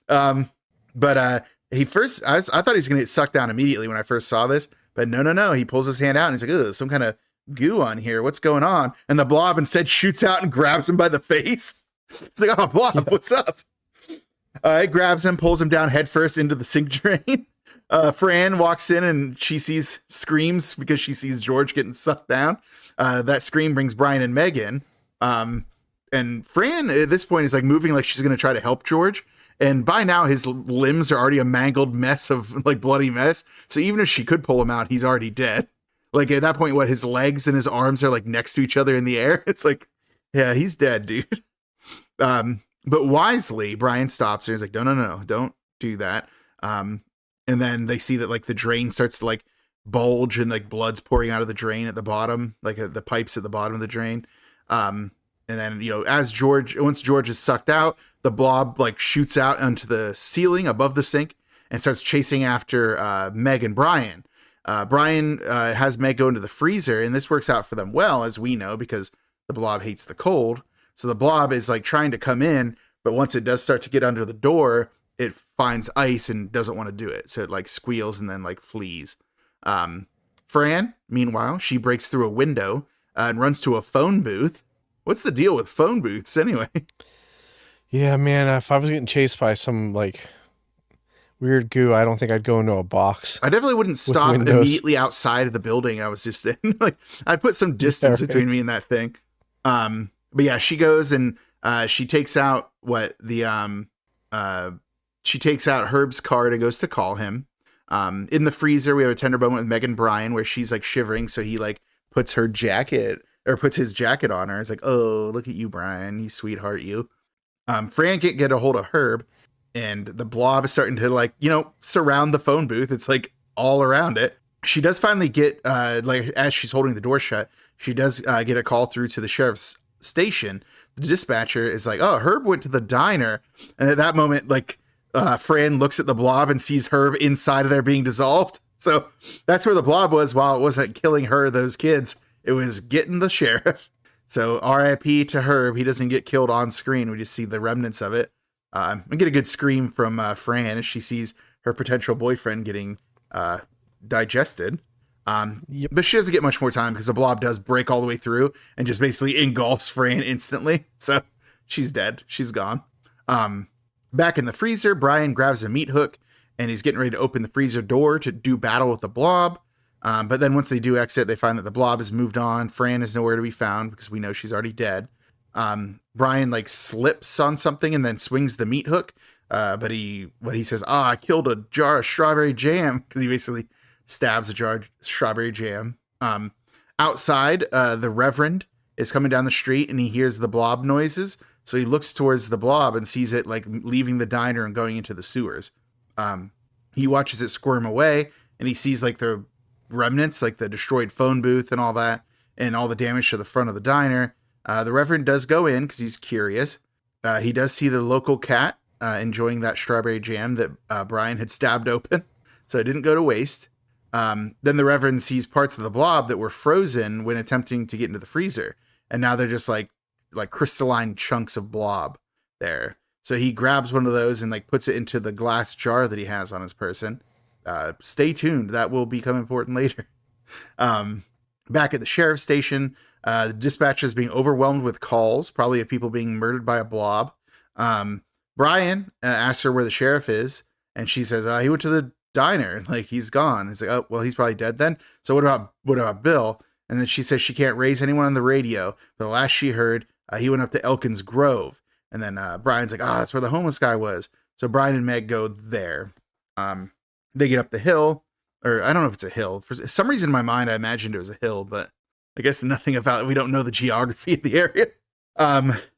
But I thought he was going to get sucked down immediately when I first saw this, but no. He pulls his hand out and he's like, ugh, some kind of goo on here. What's going on? And the blob instead shoots out and grabs him by the face. It's like, oh, Blob, what's up? It grabs him, pulls him down headfirst into the sink drain. Fran walks in and she screams because she sees George getting sucked down. That scream brings Brian and Meg in. And Fran at this point is like moving like she's going to try to help George. And by now his limbs are already a mangled mess of like bloody mess. So even if she could pull him out, he's already dead. Like at that point, his legs and his arms are like next to each other in the air. It's like, yeah, he's dead, dude. But wisely, Brian stops her. He's like, no, don't do that. And then they see that like the drain starts to like bulge and like blood's pouring out of the drain at the bottom, like the pipes at the bottom of the drain. And then, once George is sucked out, the blob like shoots out onto the ceiling above the sink and starts chasing after Meg and Brian. Brian has Meg go into the freezer, and this works out for them well, as we know, because the blob hates the cold. So the blob is like trying to come in, but once it does start to get under the door, it finds ice and doesn't want to do it. So it like squeals and then like flees. Fran, meanwhile, she breaks through a window and runs to a phone booth. What's the deal with phone booths anyway? Yeah, man, if I was getting chased by some like weird goo. I don't think I'd go into a box. I definitely wouldn't stop windows. immediately outside of the building I was just in. Like, I'd put some distance right. between me and that thing. But yeah, she goes and she takes out she takes out Herb's card and goes to call him. In the freezer, we have a tender moment with Meg and Brian where she's like shivering, so he like puts his jacket on her. It's like, oh, look at you, Brian, you sweetheart, you. Fran can't get a hold of Herb, and the blob is starting to like, surround the phone booth. It's like all around it. She does finally get like as she's holding the door shut, she does get a call through to the sheriff's station. The dispatcher is like, oh, Herb went to the diner, and at that moment, like, Fran looks at the blob and sees Herb inside of there being dissolved. So that's where the blob was. While it wasn't killing those kids, it was getting the sheriff. So RIP to Herb. He doesn't get killed on screen. We just see the remnants of it. We get a good scream from Fran as she sees her potential boyfriend getting digested. But she doesn't get much more time because the blob does break all the way through and just basically engulfs Fran instantly. So she's dead. She's gone. Back in the freezer, Brian grabs a meat hook and he's getting ready to open the freezer door to do battle with the blob. But then once they do exit, they find that the blob has moved on. Fran is nowhere to be found because we know she's already dead. Brian like slips on something and then swings the meat hook. But he says, I killed a jar of strawberry jam, because he basically stabs a jar of strawberry jam. Outside, the Reverend is coming down the street and he hears the blob noises. So he looks towards the blob and sees it like leaving the diner and going into the sewers. He watches it squirm away and he sees like the remnants, like the destroyed phone booth and all that, and all the damage to the front of the diner. The Reverend does go in because he's curious. He does see the local cat enjoying that strawberry jam that Brian had stabbed open. So it didn't go to waste. Then the Reverend sees parts of the blob that were frozen when attempting to get into the freezer. And now they're just like crystalline chunks of blob there. So he grabs one of those and like puts it into the glass jar that he has on his person. Stay tuned. That will become important later. Back at the sheriff's station, the dispatcher is being overwhelmed with calls, probably of people being murdered by a blob. Brian asks her where the sheriff is, and she says, he went to the diner. Like, he's gone. He's like, oh, well, he's probably dead then. So what about Bill? And then she says she can't raise anyone on the radio. But the last she heard, he went up to Elkins Grove. And then Brian's like, that's where the homeless guy was. So Brian and Meg go there. They get up the hill, or I don't know if it's a hill. For some reason in my mind, I imagined it was a hill, but I guess nothing about it. We don't know the geography of the area.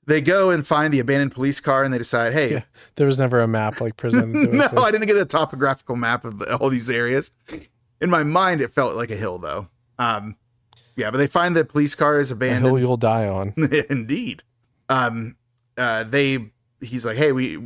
They go and find the abandoned police car and they decide, hey. Yeah, there was never a map like presented to us. No, I didn't get a topographical map of all these areas. In my mind, it felt like a hill, though. Yeah, but they find the police car is abandoned. A hill you'll die on. Indeed. He's like, hey,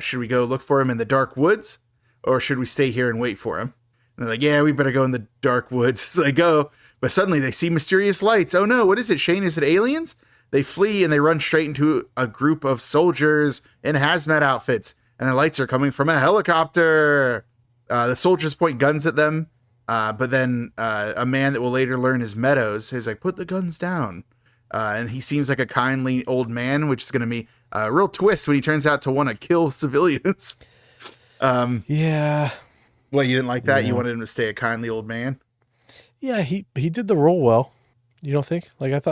should we go look for him in the dark woods, or should we stay here and wait for him? And they're like, yeah, we better go in the dark woods. So they go, but suddenly they see mysterious lights. Oh no, what is it, Shane? Is it aliens? They flee and they run straight into a group of soldiers in hazmat outfits, and the lights are coming from a helicopter. The soldiers point guns at them, but then a man that we'll later learn is Meadows is like, put the guns down. And he seems like a kindly old man, which is going to be a real twist when he turns out to want to kill civilians. Yeah. Well, you didn't like that? Yeah. You wanted him to stay a kindly old man? Yeah, he did the role well. You don't think? Like,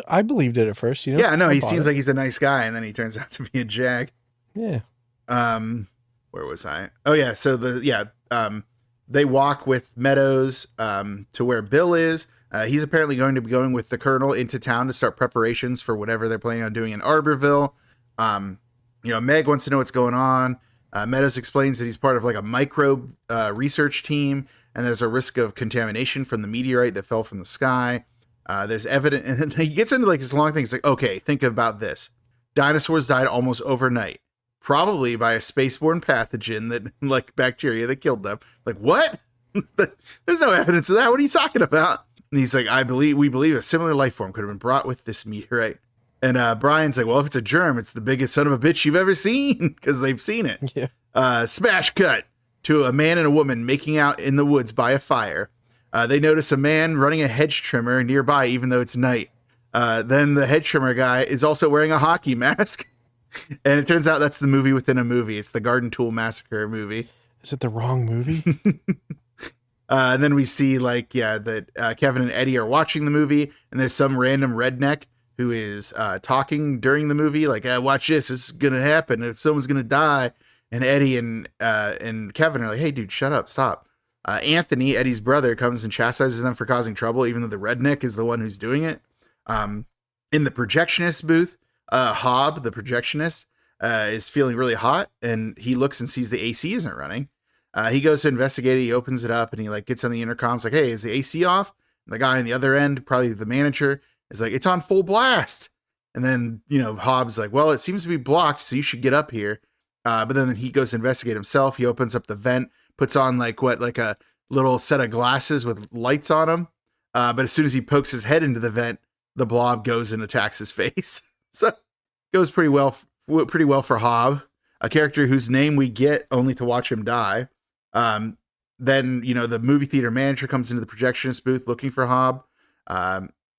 I believed it at first, you know? Yeah, no, he seems like he's a nice guy, and then he turns out to be a jag. Yeah. Where was I? Oh, yeah, so they walk with Meadows to where Bill is. He's apparently going to be going with the Colonel into town to start preparations for whatever they're planning on doing in Arborville. Meg wants to know what's going on. Meadows explains that he's part of like a microbe research team, and there's a risk of contamination from the meteorite that fell from the sky. There's evidence, and he gets into like this long thing. He's like, okay, think about this. Dinosaurs died almost overnight, probably by a spaceborne pathogen that, like bacteria, that killed them. Like, what? There's no evidence of that. What are you talking about? And he's like, we believe a similar life form could have been brought with this meteorite. And Brian's like, well, if it's a germ, it's the biggest son of a bitch you've ever seen, because they've seen it. Yeah. Smash cut to a man and a woman making out in the woods by a fire. They notice a man running a hedge trimmer nearby, even though it's night. Then the hedge trimmer guy is also wearing a hockey mask. And it turns out that's the movie within a movie. It's the Garden Tool Massacre movie. Is it the wrong movie? And then we see that Kevin and Eddie are watching the movie, and there's some random redneck who is talking during the movie, like, watch this is gonna happen if someone's gonna die. And Eddie and Kevin are like, hey dude, shut up, stop. Anthony, Eddie's brother, comes and chastises them for causing trouble, even though the redneck is the one who's doing it. In the projectionist booth, Hob, the projectionist, is feeling really hot, and he looks and sees the AC isn't running. He goes to investigate it. He opens it up and he gets on the intercom. It's like, hey, is the AC off? And the guy on the other end, probably the manager, is like, it's on full blast. And then, Hobbs like, well, it seems to be blocked, so you should get up here. But then he goes to investigate himself. He opens up the vent, puts on like a little set of glasses with lights on them. But as soon as he pokes his head into the vent, the blob goes and attacks his face. So it goes pretty well for Hob, a character whose name we get only to watch him die. Then, the movie theater manager comes into the projectionist booth looking for Hob.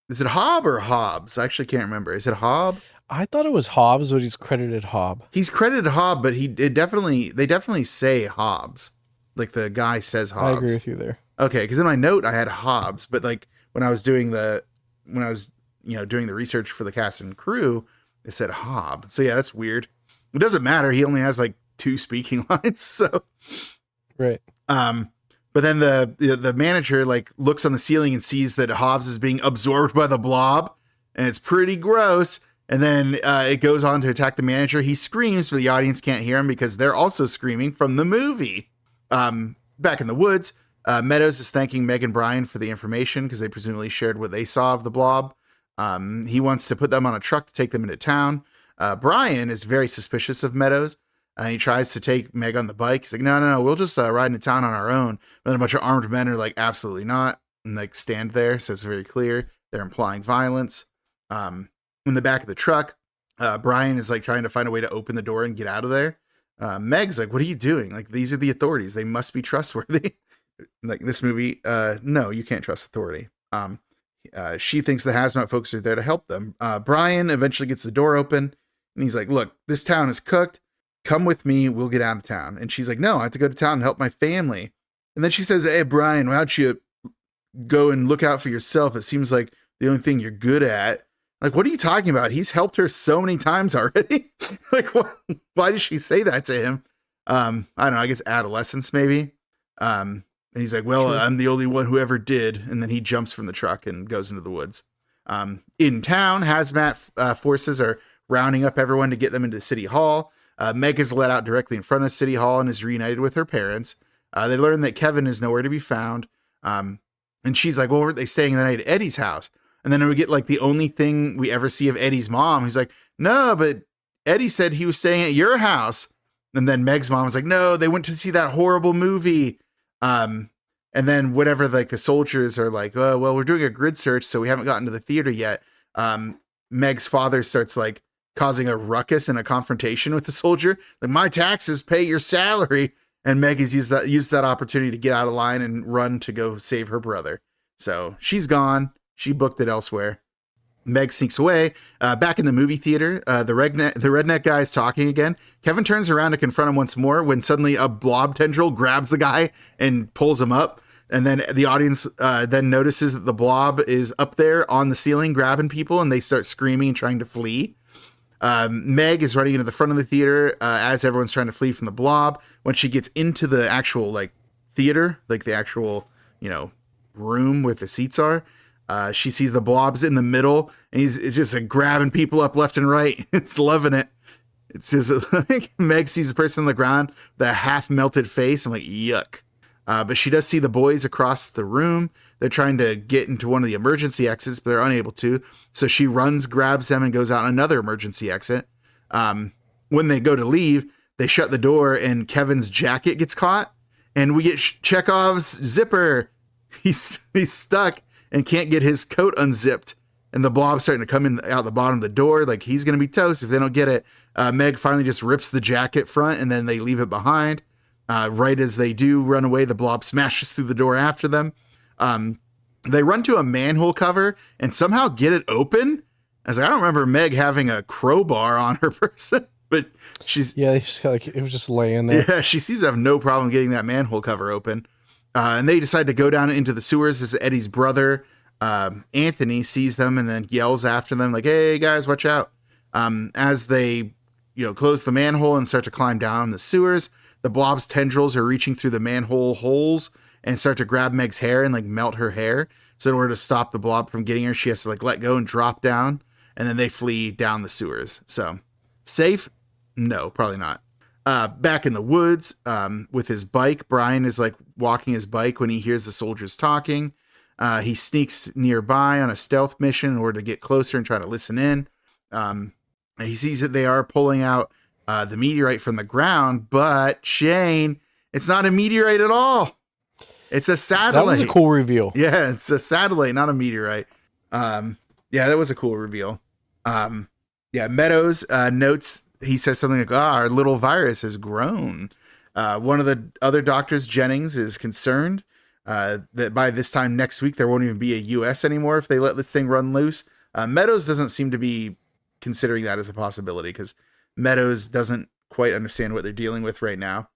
Is it Hob or Hobbs? I actually can't remember. Is it Hob? I thought it was Hobbs, but he's credited Hob. He's credited Hob, but they definitely say Hobbs. Like the guy says Hobbs. I agree with you there. Okay, because in my note I had Hobbs, but like when I was doing the research for the cast and crew, it said Hob. So yeah, that's weird. It doesn't matter. He only has like 2 speaking lines, so right. But then the manager looks on the ceiling and sees that Hobbs is being absorbed by the blob, and it's pretty gross. And then it goes on to attack the manager. He screams, but the audience can't hear him because they're also screaming from the movie. Back in the woods, Meadows is thanking Meg and Brian for the information because they presumably shared what they saw of the blob. He wants to put them on a truck to take them into town. Brian is very suspicious of Meadows. He tries to take Meg on the bike. He's like, no, we'll just ride into town on our own. But then a bunch of armed men are like, absolutely not. And stand there. So it's very clear. They're implying violence. In the back of the truck, Brian is trying to find a way to open the door and get out of there. Meg's like, what are you doing? These are the authorities. They must be trustworthy. This movie, no, you can't trust authority. She thinks the hazmat folks are there to help them. Brian eventually gets the door open and he's like, look, this town is cooked. Come with me. We'll get out of town. And she's like, no, I have to go to town and help my family. And then she says, hey, Brian, why don't you go and look out for yourself? It seems like the only thing you're good at. What are you talking about? He's helped her so many times already. Why did she say that to him? I don't know. I guess adolescence, maybe. And he's like, well, sure. I'm the only one who ever did. And then he jumps from the truck and goes into the woods. In town, hazmat forces are rounding up everyone to get them into City Hall. Meg is let out directly in front of City Hall and is reunited with her parents. They learn that Kevin is nowhere to be found. And she's like, well, were they staying the night at Eddie's house? And then we get the only thing we ever see of Eddie's mom. He's like, no, but Eddie said he was staying at your house. And then Meg's mom was like, no, they went to see that horrible movie. And then whatever, the soldiers are like, oh, well, we're doing a grid search, so we haven't gotten to the theater yet. Meg's father starts causing a ruckus and a confrontation with the soldier. My taxes pay your salary. And Meg has used that opportunity to get out of line and run to go save her brother. So she's gone. She booked it elsewhere. Meg sneaks away. Back in the movie theater, the redneck guy is talking again. Kevin turns around to confront him once more when suddenly a blob tendril grabs the guy and pulls him up. And then the audience then notices that the blob is up there on the ceiling grabbing people, and they start screaming and trying to flee. Meg is running into the front of the theater as everyone's trying to flee from the blob. When she gets into the actual theater, the actual room where the seats are, she sees the blob's in the middle, and he's just grabbing people up left and right. It's loving it. It's just Meg sees a person on the ground with a half melted face. I'm like, yuck. But she does see the boys across the room. They're trying to get into one of the emergency exits, but they're unable to. So she runs, grabs them, and goes out another emergency exit. When they go to leave, they shut the door, and Kevin's jacket gets caught. And we get Chekhov's zipper. He's stuck and can't get his coat unzipped. And the blob's starting to come in out the bottom of the door. He's going to be toast if they don't get it. Meg finally just rips the jacket front, and then they leave it behind. Right as they do run away, the blob smashes through the door after them. They run to a manhole cover and somehow get it open. I don't remember Meg having a crowbar on her person. But she's Yeah, they just got, like, it was just laying there. yeah, she seems to have no problem getting that manhole cover open. And they decide to go down into the sewers. This is Eddie's brother, Anthony, sees them and then yells after them like, "Hey guys, watch out!" As they, close the manhole and start to climb down the sewers, the blob's tendrils are reaching through the manhole holes and start to grab Meg's hair and like melt her hair. So in order to stop the blob from getting her, she has to like let go and drop down, and then they flee down the sewers. So safe? No, probably not. Back in the woods, with his bike, Brian is like walking his bike when he hears the soldiers talking. He sneaks nearby on a stealth mission in order to get closer and try to listen in. He sees that they are pulling out the meteorite from the ground, but Shane, it's not a meteorite at all. It's a satellite. That was a cool reveal. Yeah, it's a satellite, not a meteorite. Yeah, that was a cool reveal. Meadows notes, he says something like, our little virus has grown. One of the other doctors, Jennings, is concerned that by this time next week, there won't even be a U.S. anymore if they let this thing run loose. Meadows doesn't seem to be considering that as a possibility because Meadows doesn't quite understand what they're dealing with right now.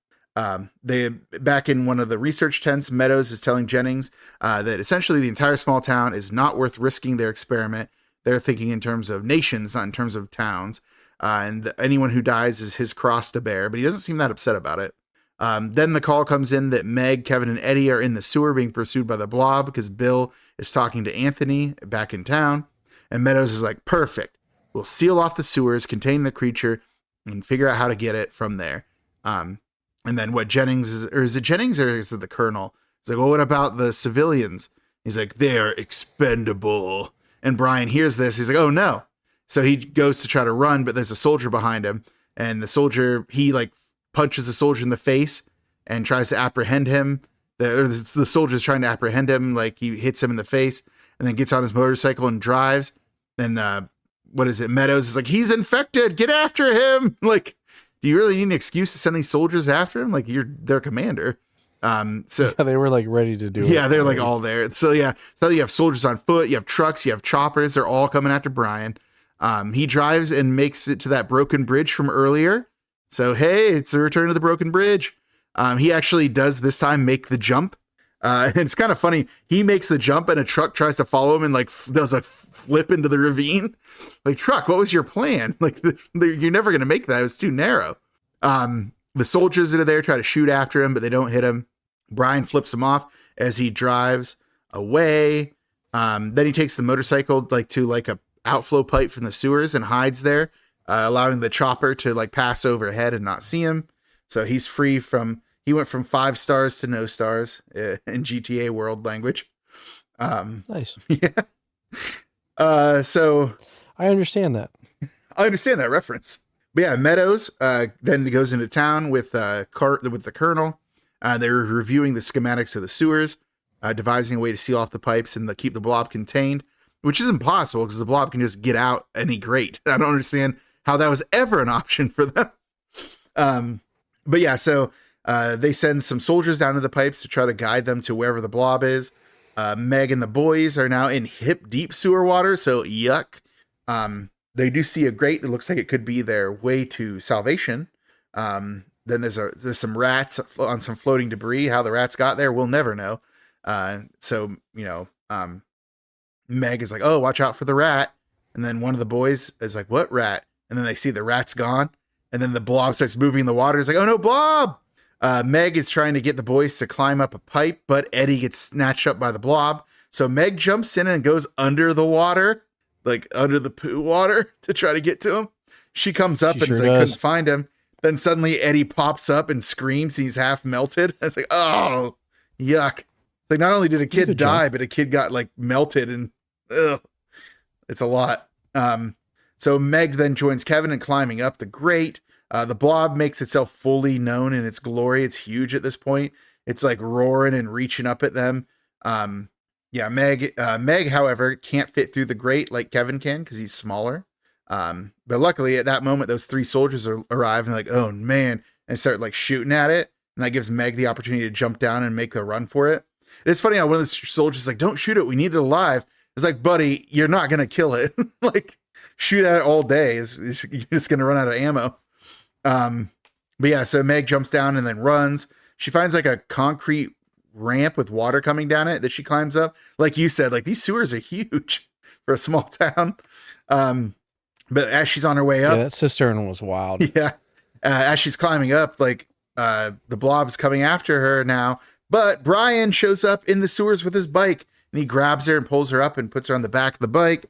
They back in one of the research tents, Meadows is telling Jennings that essentially the entire small town is not worth risking their experiment. They're thinking in terms of nations, not in terms of towns. And anyone who dies is his cross to bear, but he doesn't seem that upset about it. Then the call comes in that Meg, Kevin, and Eddie are in the sewer being pursued by the blob because Bill is talking to Anthony back in town. And Meadows is like, perfect. We'll seal off the sewers, contain the creature, and figure out how to get it from there. And then what Jennings is, or is it Jennings or is it the Colonel? He's like, well, what about the civilians? He's like, they're expendable. And Brian hears this. He's like, oh no. So he goes to try to run, but there's a soldier behind him. And the soldier, he like punches the soldier in the face and tries to apprehend him. The soldier's trying to apprehend him. Like he hits him in the face and then gets on his motorcycle and drives. Then what is it? Meadows is like, he's infected. Get after him. Like, do you really need an excuse to send these soldiers after him? Like you're their commander. So Yeah, they were like ready to do it. Yeah, they're like all there. So yeah, so you have soldiers on foot, you have trucks, you have choppers. They're all coming after Brian. He drives and makes it to that broken bridge from earlier. So, hey, it's the return of the broken bridge. He actually does this time make the jump. And it's kind of funny. He makes the jump and a truck tries to follow him and like does a flip into the ravine. Like, truck, what was your plan? Like, you're never going to make that. It was too narrow. The soldiers that are there try to shoot after him, but they don't hit him. Brian flips him off as he drives away. Then he takes the motorcycle to a outflow pipe from the sewers and hides there, allowing the chopper to like pass overhead and not see him. So he's free from, he went from 5 stars to no stars in GTA world language. Nice. Yeah. So I understand that. I understand that reference. But yeah, Meadows then goes into town with the Colonel. They're reviewing the schematics of the sewers, devising a way to seal off the pipes and keep the blob contained, which is impossible because the blob can just get out any grate. I don't understand how that was ever an option for them. But yeah, so they send some soldiers down to the pipes to try to guide them to wherever the blob is. Meg and the boys are now in hip deep sewer water, so yuck. They do see a grate that looks like it could be their way to salvation. Then there's some rats on some floating debris. How the rats got there, we'll never know. So Meg is like, oh, watch out for the rat. And then one of the boys is like, what rat? And then they see the rat's gone. And then the blob starts moving in the water. It's like, oh no, Blob! Meg is trying to get the boys to climb up a pipe, but Eddie gets snatched up by the blob. So Meg jumps in and goes under the water, like under the poo water to try to get to him. She comes up and couldn't find him. Then suddenly Eddie pops up and screams. He's half melted. It's like, oh, yuck. It's like not only did a kid die, but a kid got like melted and ugh, it's a lot. So Meg then joins Kevin in climbing up the grate. The blob makes itself fully known in its glory. It's huge at this point. It's like roaring and reaching up at them. Meg, however, can't fit through the grate like Kevin can because he's smaller. But luckily at that moment, those 3 soldiers arrive and like, oh man, and start like shooting at it. And that gives Meg the opportunity to jump down and make a run for it. It's funny how one of the soldiers is like, don't shoot it. We need it alive. It's like, buddy, you're not going to kill it. Like shoot at it all day. You're just going to run out of ammo. But yeah, so Meg jumps down and then runs. She finds like a concrete ramp with water coming down it that she climbs up. Like you said, like these sewers are huge for a small town. But as she's on her way up, Yeah, that cistern was wild. yeah, as she's climbing up, like the blob's coming after her now. But Brian shows up in the sewers with his bike, and he grabs her and pulls her up and puts her on the back of the bike.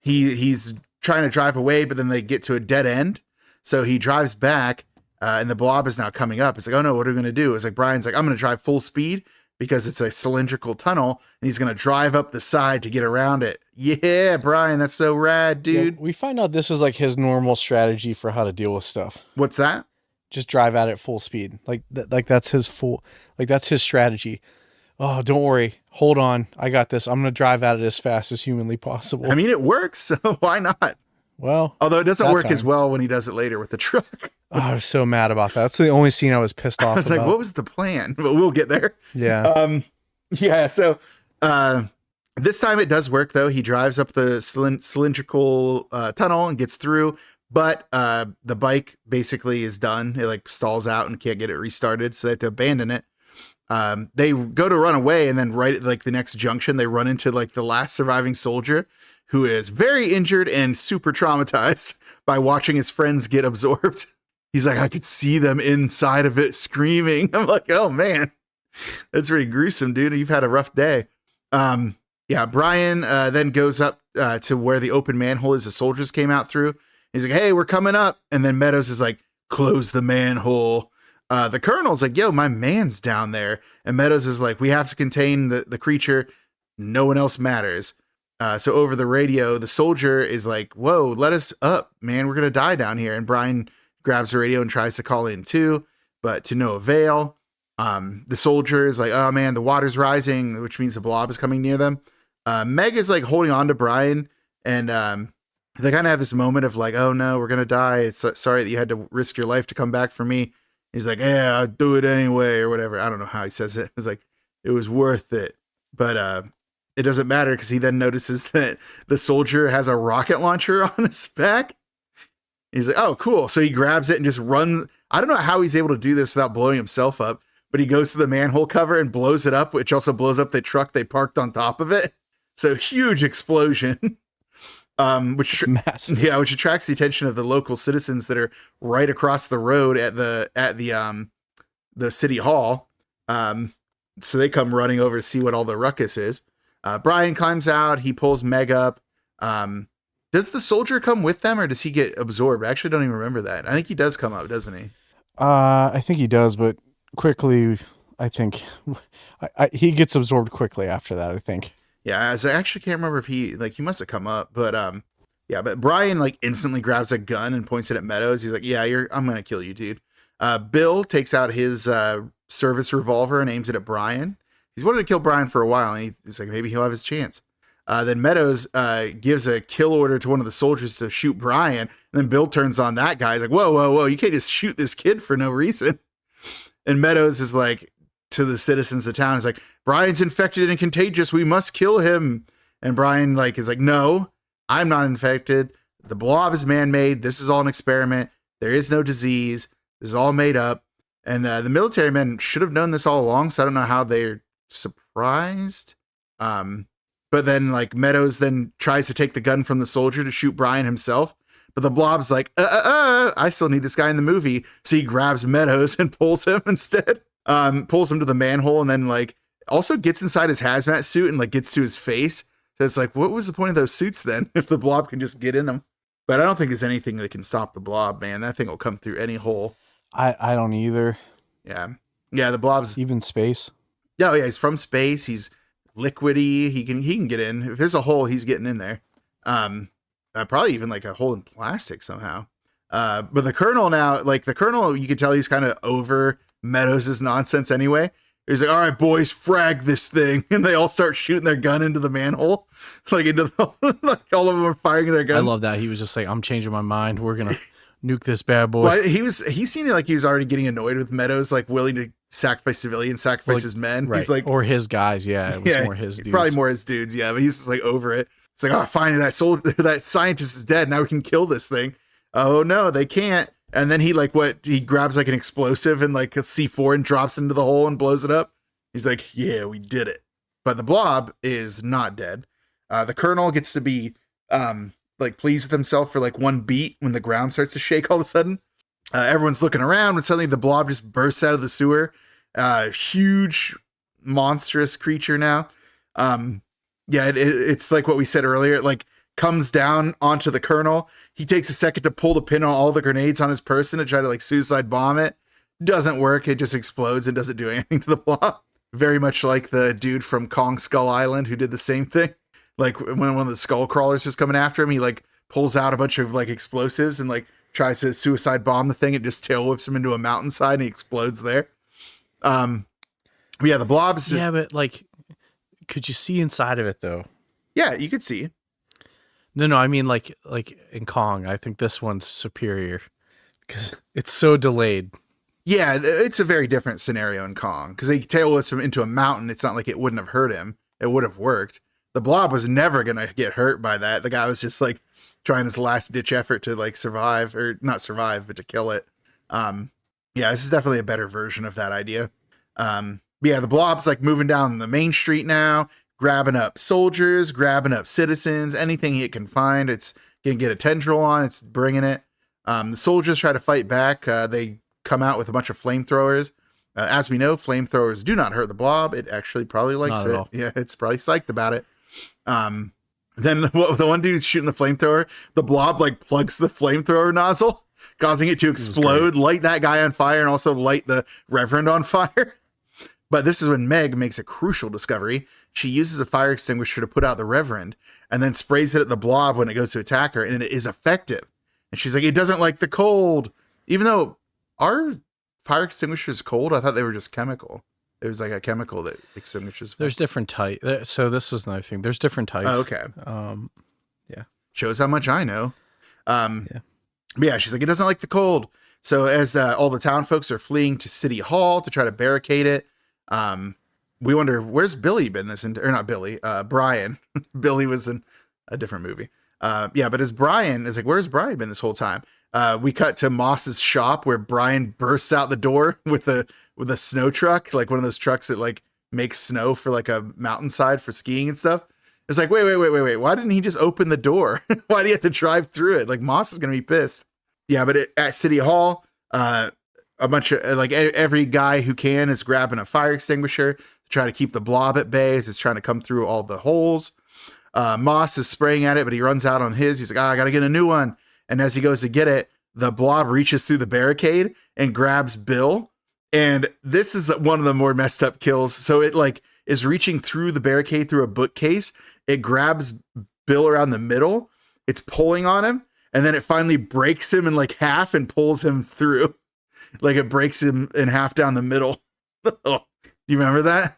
He's trying to drive away, but then they get to a dead end. So he drives back, and the blob is now coming up. It's like, oh no, what are we going to do? It's like, Brian's like, I'm going to drive full speed because it's a cylindrical tunnel, and he's going to drive up the side to get around it. Yeah, Brian, that's so rad, dude. Yeah, we find out this is like his normal strategy for how to deal with stuff. What's that? Just drive at it full speed. Like that's his that's his strategy. Oh, don't worry. Hold on. I got this. I'm going to drive at it as fast as humanly possible. I mean, it works, so why not? Well, although it doesn't work as well when he does it later with the truck. Oh, I was so mad about that. That's the only scene I was pissed off I was about. like, what was the plan? But we'll get there. Yeah. Yeah. So this time it does work, though. He drives up the cylindrical tunnel and gets through. But the bike basically is done. It like stalls out and can't get it restarted. So they have to abandon it. They go to run away. And then right at like the next junction, they run into like the last surviving soldier, who is very injured and super traumatized by watching his friends get absorbed. He's like, I could see them inside of it screaming. I'm like, oh man, that's pretty gruesome, dude. You've had a rough day. Yeah, Brian then goes up to where the open manhole is the soldiers came out through. He's like, hey, we're coming up. And then Meadows is like, close the manhole. The colonel's like, yo, my man's down there. And Meadows is like, we have to contain the creature. No one else matters. So over the radio, the soldier is like, whoa, let us up, man. We're going to die down here. And Brian grabs the radio and tries to call in too, but to no avail. The soldier is like, oh man, the water's rising, which means the blob is coming near them. Meg is like holding on to Brian, and they kind of have this moment of like, oh no, we're going to die. It's sorry that you had to risk your life to come back for me. He's like, yeah, I'll do it anyway, or whatever. I don't know how he says it. It's like, it was worth it. But, it doesn't matter because he then notices that the soldier has a rocket launcher on his back. He's like, oh, cool. So he grabs it and just runs. I don't know how he's able to do this without blowing himself up, but he goes to the manhole cover and blows it up, which also blows up the truck they parked on top of it. So huge explosion, which attracts the attention of the local citizens that are right across the road at the city hall. So they come running over to see what all the ruckus is. Brian climbs out. He pulls Meg up. Does the soldier come with them, or does he get absorbed? I actually don't even remember that. I think he does come up, doesn't he? I think he does, but quickly, I think he gets absorbed quickly after that, I think. Yeah, so I actually can't remember if he must have come up, but yeah, but Brian like instantly grabs a gun and points it at Meadows. He's like, yeah, I'm going to kill you, dude. Bill takes out his service revolver and aims it at Brian. He's wanted to kill Brian for a while, and he's like, maybe he'll have his chance. Then Meadows gives a kill order to one of the soldiers to shoot Brian. And then Bill turns on that guy. He's like, whoa, you can't just shoot this kid for no reason. And Meadows is like, to the citizens of town, is like, Brian's infected and contagious. We must kill him. And Brian is like, no, I'm not infected. The blob is man-made. This is all an experiment. There is no disease. This is all made up. And the military men should have known this all along. So I don't know how they're surprised. But then Meadows then tries to take the gun from the soldier to shoot Brian himself. But the blob's like, I still need this guy in the movie. So he grabs Meadows and pulls him instead. Pulls him to the manhole, and then also gets inside his hazmat suit and gets to his face. So it's like, what was the point of those suits then if the blob can just get in them? But I don't think there's anything that can stop the blob, man. That thing will come through any hole. I don't either. Yeah. Yeah, the blob's even space. Yeah, he's from space. He's liquidy. He can get in. If there's a hole, he's getting in there. Probably even a hole in plastic somehow. But the colonel now, the colonel, you can tell he's kind of over Meadows' nonsense anyway. He's like, all right, boys, frag this thing. And they all start shooting their gun into the manhole. Into the, all of them are firing their guns. I love that. He was just like, I'm changing my mind. We're going to nuke this bad boy. Well, he seemed like he was already getting annoyed with Meadows, willing to sacrifice civilians, sacrifice his men. Right. He's or his guys. Yeah. It was more his dudes. Probably more his dudes. Yeah. But he's just over it. It's like, oh, finally that scientist is dead. Now we can kill this thing. Oh no, they can't. And then he grabs like an explosive and like a C4 and drops into the hole and blows it up. He's like, yeah, we did it. But the blob is not dead. The Colonel gets to be like pleased with himself for like one beat when the ground starts to shake all of a sudden. Everyone's looking around when suddenly the blob just bursts out of the sewer. Huge, monstrous creature now. It's like what we said earlier. It like comes down onto the Colonel. He takes a second to pull the pin on all the grenades on his person to try to like suicide bomb it. Doesn't work. It just explodes and doesn't do anything to the blob. Very much like the dude from Kong Skull Island who did the same thing. Like when one of the skull crawlers was coming after him, he like pulls out a bunch of like explosives and like tries to suicide bomb the thing. It just tail whips him into a mountainside and he explodes there. The blobs. Yeah, but like, could you see inside of it though? Yeah, you could see. No, I mean like in Kong, I think this one's superior because it's so delayed. Yeah, it's a very different scenario in Kong because they tail whips him into a mountain. It's not like it wouldn't have hurt him. It would have worked. The blob was never going to get hurt by that. The guy was just like trying his last ditch effort to like survive, or not survive, but to kill it. This is definitely a better version of that idea. The blob's like moving down the main street now, grabbing up soldiers, grabbing up citizens, anything it can find. It's going to get a tendril on. It's bringing it. The soldiers try to fight back. They come out with a bunch of flamethrowers. As we know, flamethrowers do not hurt the blob. It actually probably likes it. Yeah, it's probably psyched about it. Then the one dude who's shooting the flamethrower, the blob like plugs the flamethrower nozzle, causing it to explode, light that guy on fire, and also light the Reverend on fire. But this is when Meg makes a crucial discovery. She uses a fire extinguisher to put out the Reverend and then sprays it at the blob when it goes to attack her, and it is effective. And she's like, it doesn't like the cold. Even though our fire extinguishers cold, I thought they were just chemical. It was like a chemical that extinguishes fire. There's different types. So this is another thing. There's different types. Oh, okay. Yeah. Shows how much I know. She's like, it doesn't like the cold. So as all the town folks are fleeing to City Hall to try to barricade it, we wonder, where's Billy been or not Billy, Brian. Billy was in a different movie. But as Brian is like, where's Brian been this whole time? We cut to Moss's shop where Brian bursts out the door with a snow truck, like one of those trucks that like makes snow for like a mountainside for skiing and stuff. It's like, wait. Why didn't he just open the door? Why do you have to drive through it? Like Moss is going to be pissed. Yeah. But at City Hall, a bunch of like every guy who can is grabbing a fire extinguisher to try to keep the blob at bay as it's trying to come through all the holes. Moss is spraying at it, but he runs out on his. He's like, I got to get a new one. And as he goes to get it, the blob reaches through the barricade and grabs Bill. And this is one of the more messed up kills. So it like is reaching through the barricade through a bookcase. It grabs Bill around the middle. It's pulling on him. And then it finally breaks him in like half and pulls him through. Like it breaks him in half down the middle. You remember that?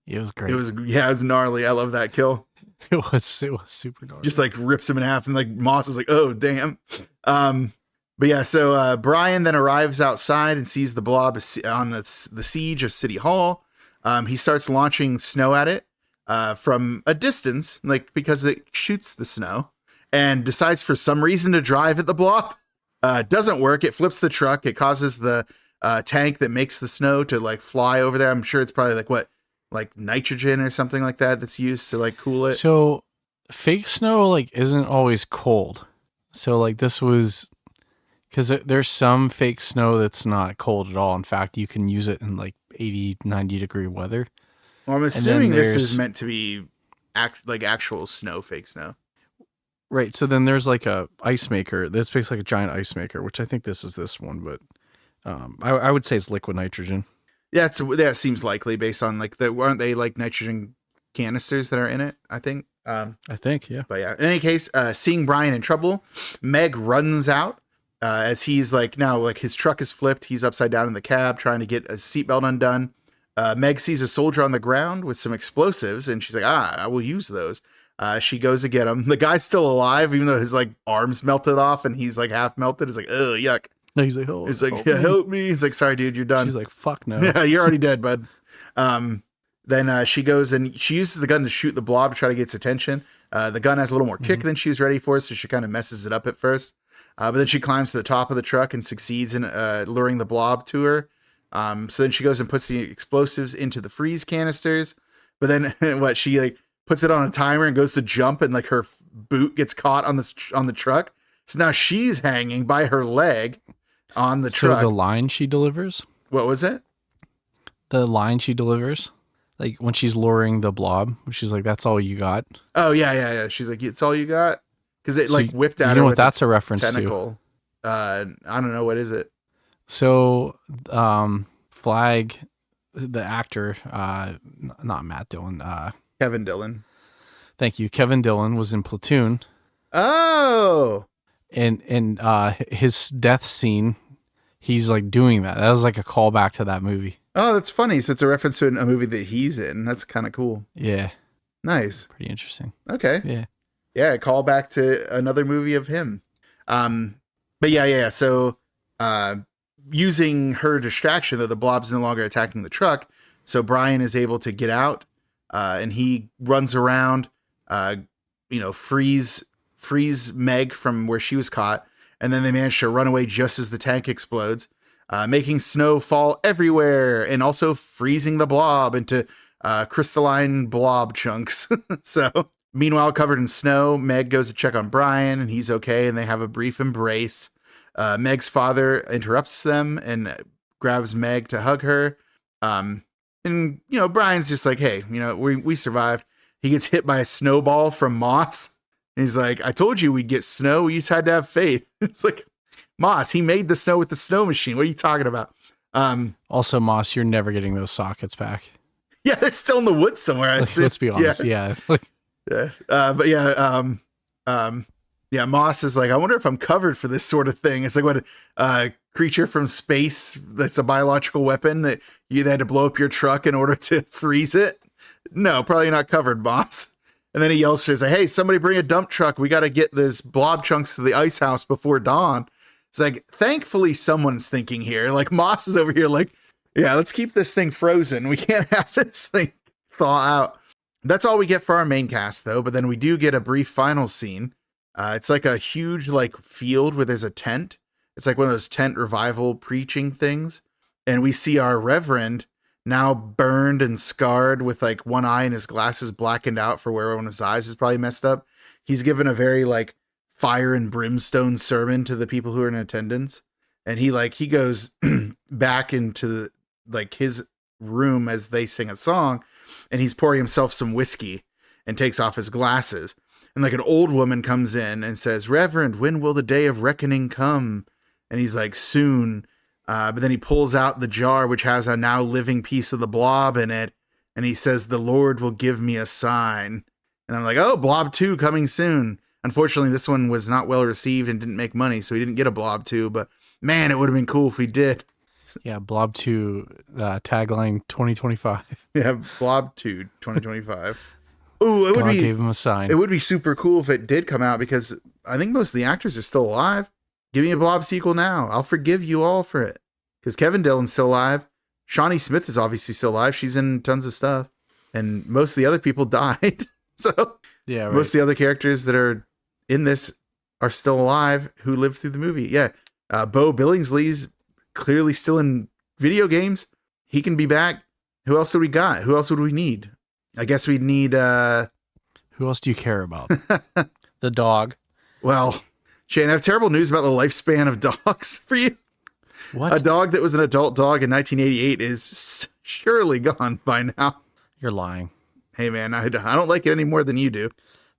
It was great. It was gnarly. I love that kill. It was super gnarly. Just like rips him in half, and like Moss is like, oh damn. So Brian then arrives outside and sees the blob on the siege of City Hall. He starts launching snow at it from a distance, like because it shoots the snow, and decides for some reason to drive at the blob. Doesn't work. It flips the truck. It causes the tank that makes the snow to like fly over there. I'm sure it's probably like nitrogen or something like that that's used to like cool it. So fake snow like isn't always cold. So like this was because there's some fake snow that's not cold at all. In fact, you can use it in like 80, 90 degree weather. Well, I'm assuming this is meant to be actual snow, fake snow. Right. So then there's like a ice maker. This makes like a giant ice maker, which I think this is this one, but I would say it's liquid nitrogen. Yeah, that seems likely based on like aren't they like nitrogen canisters that are in it? I think. I think, yeah. But yeah, in any case, seeing Brian in trouble, Meg runs out as he's like now like his truck is flipped. He's upside down in the cab trying to get a seatbelt undone. Meg sees a soldier on the ground with some explosives, and she's like, I will use those. She goes to get him. The guy's still alive, even though his like arms melted off and he's like half melted. He's like, oh, yuck. No, he's like, oh, he's like, yeah, help me. He's like, sorry, dude, you're done. She's like, fuck no. Yeah, you're already dead, bud. Then she goes and she uses the gun to shoot the blob to try to get its attention. The gun has a little more kick than she was ready for, so she kind of messes it up at first. But then she climbs to the top of the truck and succeeds in luring the blob to her. So then she goes and puts the explosives into the freeze canisters. But then she like puts it on a timer and goes to jump, and like her boot gets caught on the truck. So now she's hanging by her leg on the truck. So the line she delivers? What was it? The line she delivers? Like when she's luring the blob, she's like, "That's all you got." Oh yeah. She's like, "It's all you got," because it like whipped out. You her know what with that's its a reference tentacle. To? I don't know, what is it. So, Flag, the actor, not Matt Dillon. Kevin Dillon. Thank you. Kevin Dillon was in Platoon. Oh. And his death scene, he's like doing that. That was like a callback to that movie. Oh, that's funny. So it's a reference to a movie that he's in. That's kind of cool. Yeah. Nice. Pretty interesting. Okay. Yeah. Yeah, call back to another movie of him. But yeah. So using her distraction, though, the blob's no longer attacking the truck. So Brian is able to get out, and he runs around, freeze Meg from where she was caught. And then they manage to run away just as the tank explodes, making snow fall everywhere and also freezing the blob into crystalline blob chunks. So meanwhile, covered in snow, Meg goes to check on Brian, and he's okay, and they have a brief embrace. Meg's father interrupts them and grabs Meg to hug her. And Brian's just like, "Hey, we survived." He gets hit by a snowball from Moss. And he's like, "I told you we'd get snow. We just had to have faith." It's like, Moss, he made the snow with the snow machine. What are you talking about? Also, Moss, you're never getting those sockets back. Yeah, they're still in the woods somewhere. Let's be honest. Yeah. Yeah. Moss is like, "I wonder if I'm covered for this sort of thing." It's like, what a creature from space that's a biological weapon that they had to blow up your truck in order to freeze it. No, probably not covered, Moss. And then he yells, he's like, "Hey, somebody bring a dump truck. We got to get this blob chunks to the ice house before dawn." It's like, thankfully someone's thinking here. Like Moss is over here like, "Yeah, let's keep this thing frozen. We can't have this thing thaw out." That's all we get for our main cast, though. But then we do get a brief final scene. It's like a huge like field where there's a tent. It's like one of those tent revival preaching things. And we see our Reverend now burned and scarred with like one eye and his glasses blackened out for where one of his eyes is probably messed up. He's given a very like fire and brimstone sermon to the people who are in attendance. And he goes back into like his room as they sing a song, and he's pouring himself some whiskey and takes off his glasses. And like an old woman comes in and says, "Reverend, when will the day of reckoning come?" And he's like, "Soon." But then he pulls out the jar, which has a now living piece of the blob in it. And he says, "The Lord will give me a sign." And I'm like, "Oh, Blob 2 coming soon." Unfortunately, this one was not well received and didn't make money, so he didn't get a Blob 2. But man, it would have been cool if he did. Yeah, Blob 2 tagline 2025. Yeah, Blob 2 2025. Ooh, God gave him a sign. It would be super cool if it did come out, because I think most of the actors are still alive. Give me a Blob sequel now. I'll forgive you all for it. Because Kevin Dillon's still alive. Shawnee Smith is obviously still alive. She's in tons of stuff. And most of the other people died. So yeah, right. Most of the other characters that are in this are still alive who lived through the movie. Yeah. Bo Billingsley's clearly still in video games. He can be back. Who else do we got? Who else would we need? I guess we'd need... Who else do you care about? The dog. Well, Shane, I have terrible news about the lifespan of dogs for you. What? A dog that was an adult dog in 1988 is surely gone by now. You're lying. Hey, man, I don't like it any more than you do.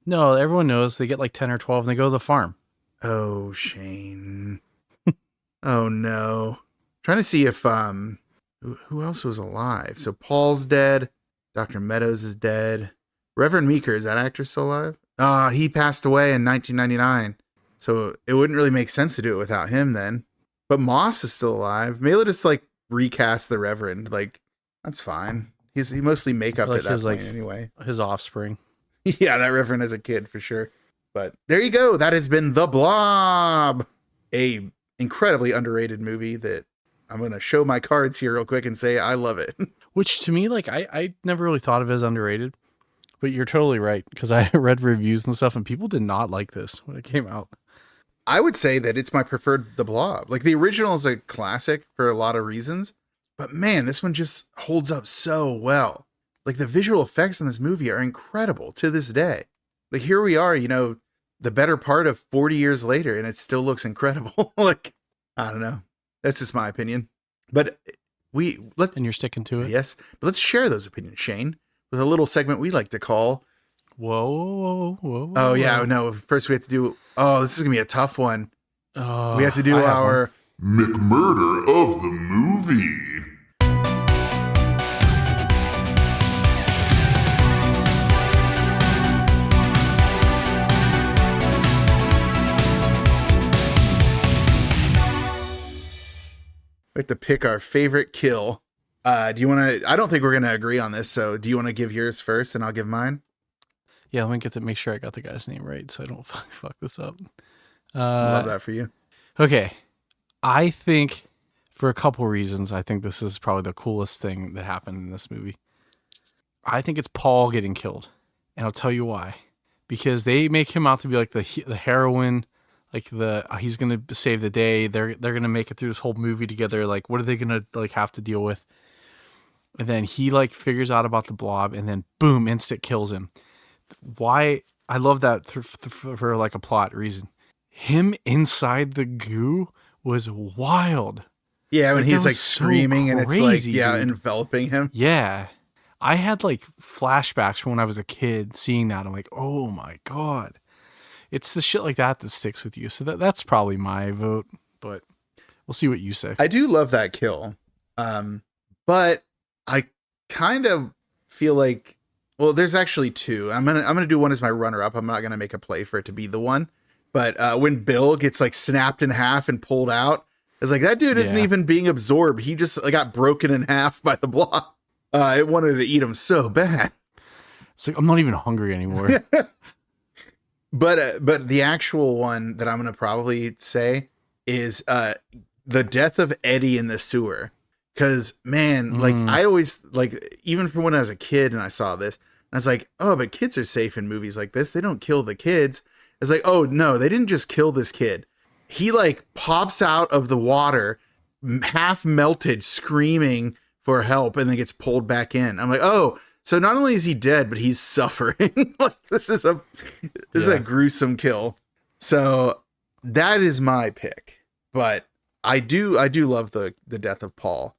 No, everyone knows. They get like 10 or 12 and they go to the farm. Oh, Shane. Oh, no. Trying to see if who else was alive. So Paul's dead. Dr. Meadows is dead. Reverend Meeker, is that actor still alive? He passed away in 1999. So it wouldn't really make sense to do it without him then. But Moss is still alive. Maybe they'll just like recast the Reverend. Like, that's fine. He mostly makeup like at that point anyway. His offspring. Yeah, that Reverend as a kid for sure. But there you go. That has been The Blob, a incredibly underrated movie that I'm going to show my cards here real quick and say I love it. Which to me, like, I never really thought of it as underrated. But you're totally right, because I read reviews and stuff, and people did not like this when it came out. I would say that it's my preferred The Blob. Like the original is a classic for a lot of reasons, but man, this one just holds up so well. Like the visual effects in this movie are incredible to this day. Like here we are, the better part of 40 years later, and it still looks incredible. Like, I don't know. That's just my opinion. But and you're sticking to it? Yes. But let's share those opinions, Shane, with a little segment we like to call Whoa. Oh, yeah. No, first we have to do. Oh, this is going to be a tough one. Oh, we have to do our McMurder of the movie. We have to pick our favorite kill. Do you want to? I don't think we're going to agree on this. So, do you want to give yours first, and I'll give mine? Yeah, let me make sure I got the guy's name right, so I don't fuck this up. Love that for you. Okay, I think for a couple reasons, I think this is probably the coolest thing that happened in this movie. I think it's Paul getting killed, and I'll tell you why. Because they make him out to be like the heroine. Like he's gonna save the day. They're gonna make it through this whole movie together. Like, what are they gonna like have to deal with? And then he like figures out about the blob, and then boom, instant kills him. Why? I love that for like a plot reason. Him inside the goo was wild. Yeah, when he's like screaming and it's like dude. Enveloping him. Yeah, I had like flashbacks from when I was a kid seeing that. I'm like, oh my god. It's the shit like that sticks with you. So that's probably my vote, but we'll see what you say. I do love that kill. But I kind of feel like, well, there's actually two. I'm going to do one as my runner up. I'm not going to make a play for it to be the one, but when Bill gets like snapped in half and pulled out, it's like, that dude isn't even being absorbed. He just got broken in half by the blob. It wanted to eat him so bad. It's like, I'm not even hungry anymore. But the actual one that I'm going to probably say is the death of Eddie in the sewer. Because, man, like I always, like, even from when I was a kid and I saw this, I was like, oh, but kids are safe in movies like this. They don't kill the kids. It's like, oh, no, they didn't just kill this kid. He, like, pops out of the water, half melted, screaming for help, and then gets pulled back in. I'm like, oh, so not only is he dead, but he's suffering. Like, this is a gruesome kill. So that is my pick. But I do love the death of Paul.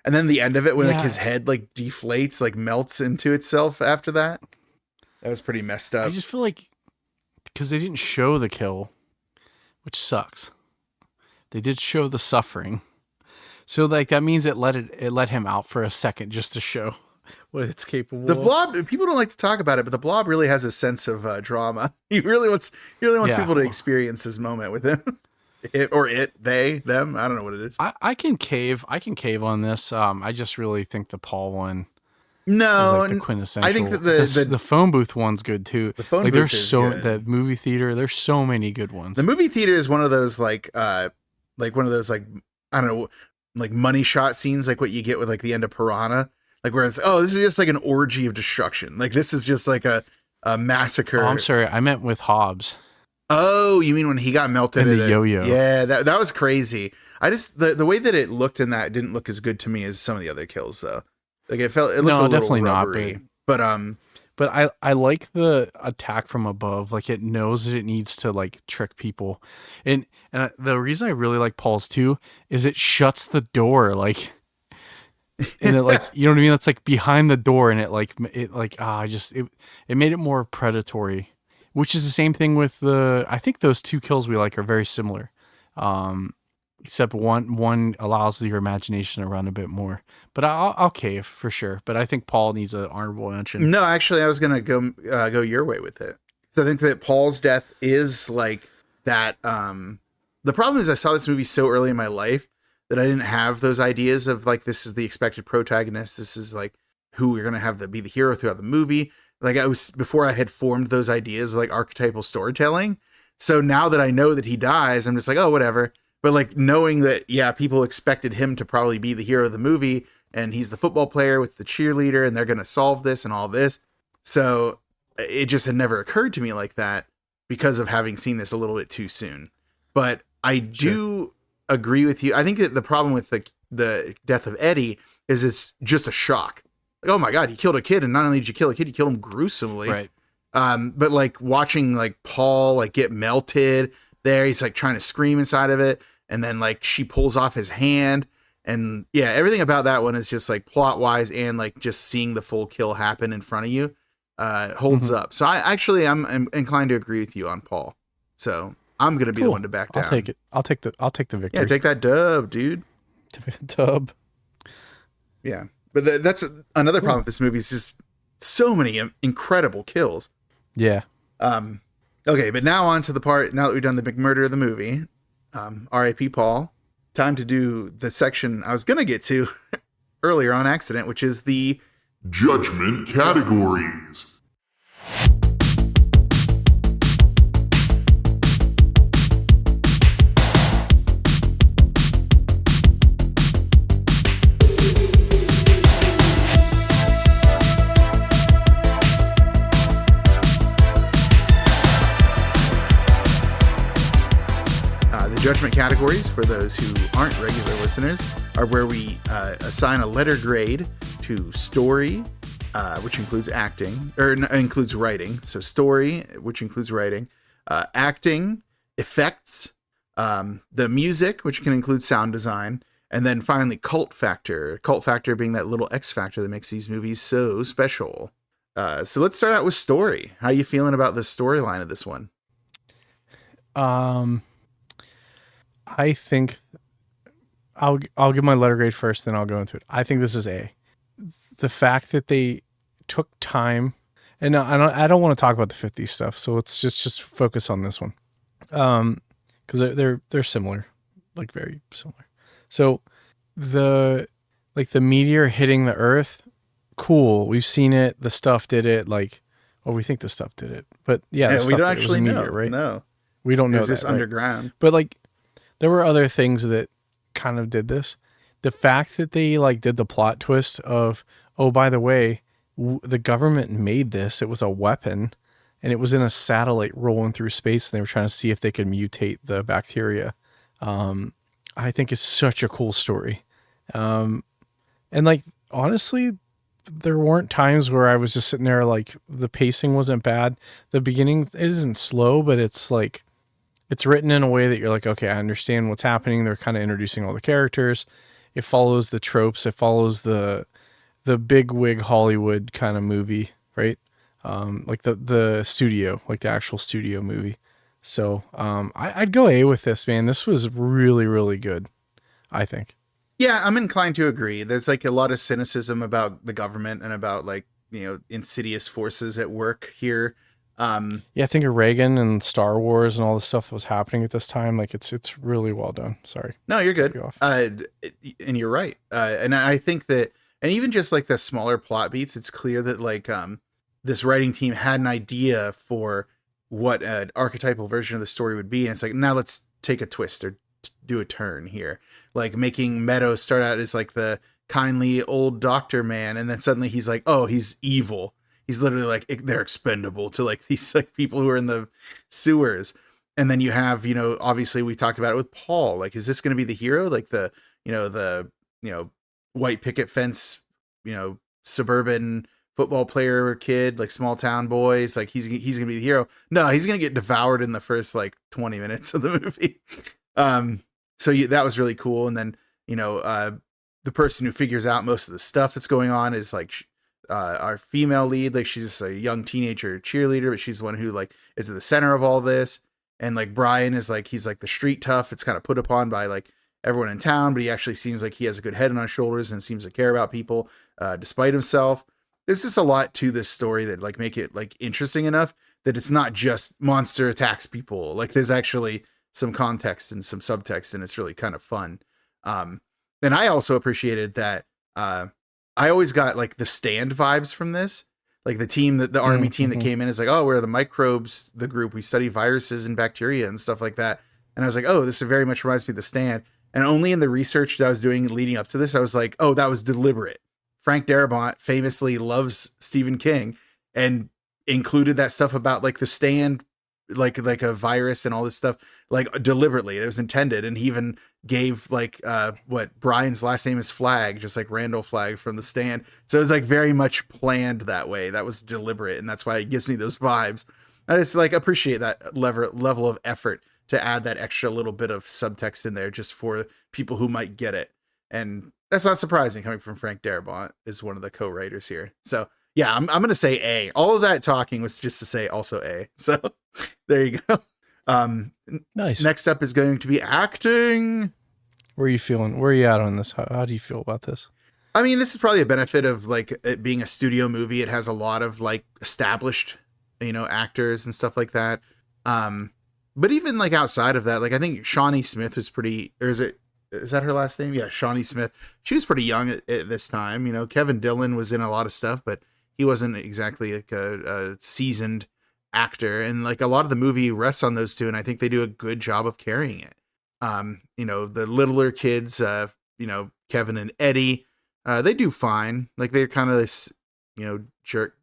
And then the end of it when like his head like deflates, like melts into itself after that. That was pretty messed up. I just feel like because they didn't show the kill, which sucks. They did show the suffering. So like that means it let him out for a second just to show what it's capable of. The Blob, of. People don't like to talk about it, but the Blob really has a sense of drama. He really wants people to experience this moment with him. They, them. I don't know what it is. I can cave on this. I just really think the Paul one. No, is like the quintessential. I think that the phone booth one's good too. The phone like booth there's is so good. The movie theater. There's so many good ones. The movie theater is one of those like one of those like I don't know like money shot scenes like what you get with like the end of Piranha. Like where it's this is just like an orgy of destruction. Like this is just like a massacre. Oh, I'm sorry, I meant with Hobbs. Oh, you mean when he got melted in the yo-yo? Yeah, that was crazy. I just the way that it looked in that didn't look as good to me as some of the other kills though. Like it looked a little definitely rubbery. Not, but I like the attack from above. Like it knows that it needs to like trick people, and the reason I really like Paul's too is it shuts the door like. And it like you know what I mean? It's like behind the door, and it made it more predatory, which is the same thing with I think those two kills we like are very similar, except one allows your imagination to run a bit more. But I'll cave for sure. But I think Paul needs an honorable mention. No, actually, I was gonna go your way with it. So I think that Paul's death is like that. The problem is I saw this movie so early in my life that I didn't have those ideas of like, this is the expected protagonist. This is like who we're going to have be the hero throughout the movie. Like before I had formed those ideas of like archetypal storytelling. So now that I know that he dies, I'm just like, oh, whatever. But like knowing that, people expected him to probably be the hero of the movie and he's the football player with the cheerleader and they're going to solve this and all this. So it just had never occurred to me like that because of having seen this a little bit too soon. But I do agree with you. I think that the problem with the death of Eddie is it's just a shock. Like, oh my God, you killed a kid. And not only did you kill a kid, you killed him gruesomely. Right. But like watching like Paul like get melted there, he's like trying to scream inside of it. And then like she pulls off his hand. And yeah, everything about that one is just like plot wise and like just seeing the full kill happen in front of you holds up. So I'm inclined to agree with you on Paul. So I'm gonna be the one to back down. I'll take it. I'll take the victory. Yeah, take that dub, dude. Dub. Yeah, but that's another problem with this movie. Is just so many incredible kills. Yeah. Okay, but now on to the part. Now that we've done the big murder of the movie, R.I.P. Paul. Time to do the section I was gonna get to earlier on accident, which is the Judgment categories. Judgment categories, for those who aren't regular listeners, are where we assign a letter grade to story, which includes acting, or includes writing. So story, which includes writing, acting, effects, the music, which can include sound design, and then finally cult factor. Cult factor being that little X factor that makes these movies so special. So let's start out with story. How you feeling about the storyline of this one? I think I'll give my letter grade first, then I'll go into it. I think this is A. The fact that they took time, and I don't want to talk about the 50s stuff, so let's just focus on this one, because they're similar, like very similar. So the meteor hitting the Earth, cool. We've seen it. The stuff did it. Like, well, we think the stuff did it, but yeah we don't actually know, meteor, right? No, we don't know. It's just right? underground, but like. There were other things that kind of did this. The fact that they like did the plot twist of, oh, by the way, the government made this. It was a weapon, and it was in a satellite rolling through space, and they were trying to see if they could mutate the bacteria. I think it's such a cool story. And like, honestly, there weren't times where I was just sitting there like the pacing wasn't bad. The beginning isn't slow, but it's like, it's written in a way that you're like, okay, I understand what's happening. They're kind of introducing all the characters. It follows the tropes. It follows the big wig Hollywood kind of movie, right? Like the studio, like the actual studio movie. So I'd go A with this, man. This was really, really good, I think. Yeah, I'm inclined to agree. There's like a lot of cynicism about the government and about like, insidious forces at work here. I think of Reagan and Star Wars and all the stuff that was happening at this time. Like it's really well done. Sorry. No, you're good. And you're right. And I think that, and even just like the smaller plot beats, it's clear that like, this writing team had an idea for what an archetypal version of the story would be. And it's like, now let's take a twist or do a turn here. Like making Meadows start out as like the kindly old doctor man. And then suddenly he's like, oh, he's evil. He's literally like, they're expendable to like these like people who are in the sewers. And then you have, obviously we talked about it with Paul. Like, is this going to be the hero? Like the white picket fence, suburban football player kid, like small town boys. Like he's going to be the hero. No, he's going to get devoured in the first like 20 minutes of the movie. So that was really cool. And then, the person who figures out most of the stuff that's going on is like, our female lead. Like she's just a young teenager cheerleader, but she's the one who like is at the center of all this. And like Brian is like, he's like the street tough. It's kind of put upon by like everyone in town, but he actually seems like he has a good head on his shoulders and seems to care about people, despite himself. There's just a lot to this story that like make it like interesting enough that it's not just monster attacks people. Like there's actually some context and some subtext, and it's really kind of fun. And I also appreciated that, I always got like the Stand vibes from this, like the army team that came in is like, oh, we're the microbes, the group, we study viruses and bacteria and stuff like that. And I was like, oh, this very much reminds me of the Stand. And only in the research that I was doing leading up to this, I was like, oh, that was deliberate. Frank Darabont famously loves Stephen King and included that stuff about like the Stand like a virus and all this stuff, like deliberately. It was intended, and he even gave like what Brian's last name is Flag, just like Randall Flagg from The Stand. So it was like very much planned that way. That was deliberate, and that's why it gives me those vibes. I just like appreciate that level of effort to add that extra little bit of subtext in there just for people who might get it. And that's not surprising coming from Frank Darabont, is one of the co-writers here. So yeah, I'm going to say A. All of that talking was just to say also A. So there you go. Nice. Next up is going to be acting. Where are you feeling? Where are you at on this? How do you feel about this? I mean, this is probably a benefit of like it being a studio movie. It has a lot of like established, actors and stuff like that. But even like outside of that, like I think Shawnee Smith was pretty, or is that her last name? Yeah, Shawnee Smith. She was pretty young at this time. Kevin Dillon was in a lot of stuff, but he wasn't exactly like a seasoned actor. And like a lot of the movie rests on those two, and I think they do a good job of carrying it. The littler kids, Kevin and Eddie, they do fine. Like they're kind of this, jerk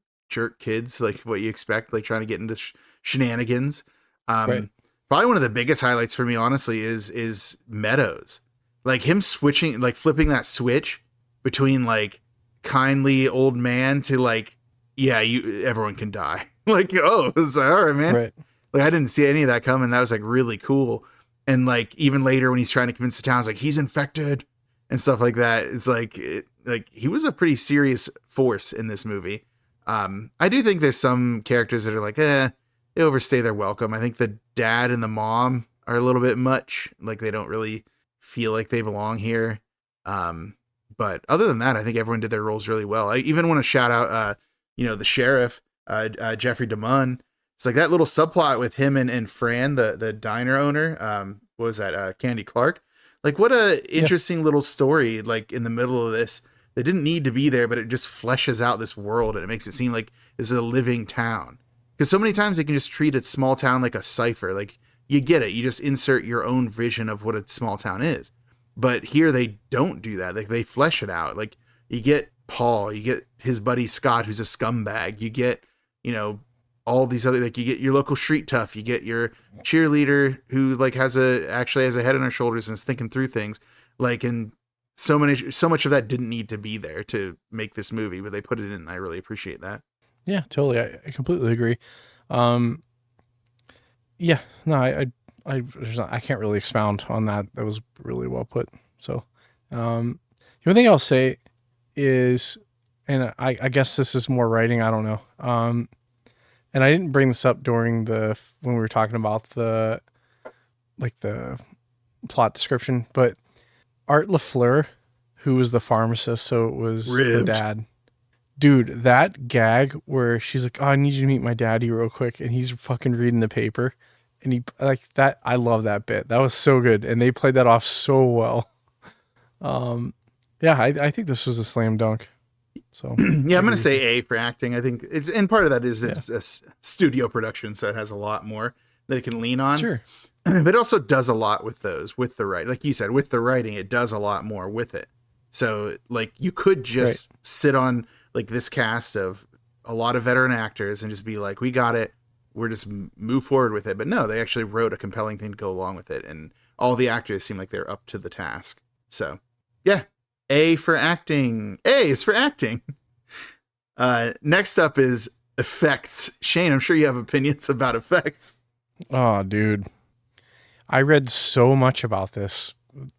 kids, like what you expect, like trying to get into shenanigans. Right. Probably one of the biggest highlights for me, honestly, is Meadows. Like him switching, like flipping that switch between like kindly old man to like, yeah, everyone can die. Like, oh, it's like, all right, man. Right. Like I didn't see any of that coming. That was like really cool. And like even later when he's trying to convince the town, it's like he's infected and stuff like that. It's like he was a pretty serious force in this movie. I do think there's some characters that are like, they overstay their welcome. I think the dad and the mom are a little bit much. Like they don't really feel like they belong here. But other than that, I think everyone did their roles really well. I even want to shout out, the sheriff, Jeffrey DeMunn. It's like that little subplot with him and Fran, the diner owner. What was that? Candy Clark. Like what a interesting little story. Like in the middle of this, they didn't need to be there, but it just fleshes out this world and it makes it seem like this is a living town. Because so many times they can just treat a small town like a cipher. Like you get it. You just insert your own vision of what a small town is. But here they don't do that. Like they flesh it out. Like you get Paul, you get his buddy Scott, who's a scumbag. You get, all these other, like you get your local street tough. You get your cheerleader who like actually has a head on her shoulders and is thinking through things. Like, and so much of that didn't need to be there to make this movie, but they put it in. And I really appreciate that. Yeah, totally. I completely agree. I can't really expound on that. That was really well put. So, the only thing I'll say is, and I guess this is more writing. I don't know. And I didn't bring this up during when we were talking about the plot description, but Art LaFleur, who was the pharmacist, so it was the dad. Dude, that gag where she's like, "Oh, I need you to meet my daddy real quick," and he's fucking reading the paper, and he like that. I love that bit. That was so good, and they played that off so well. I think this was a slam dunk. So yeah, I'm gonna say A for acting. I think and part of that is it's a studio production, so it has a lot more that it can lean on. Sure, but it also does a lot with the writing. Like you said, with the writing, it does a lot more with it. So like you could just sit on like this cast of a lot of veteran actors and just be like, we got it. We're just move forward with it. But no, they actually wrote a compelling thing to go along with it. And all the actors seem like they're up to the task. So yeah, A for acting. A is for acting. Next up is effects. Shane, I'm sure you have opinions about effects. Oh, dude. I read so much about this,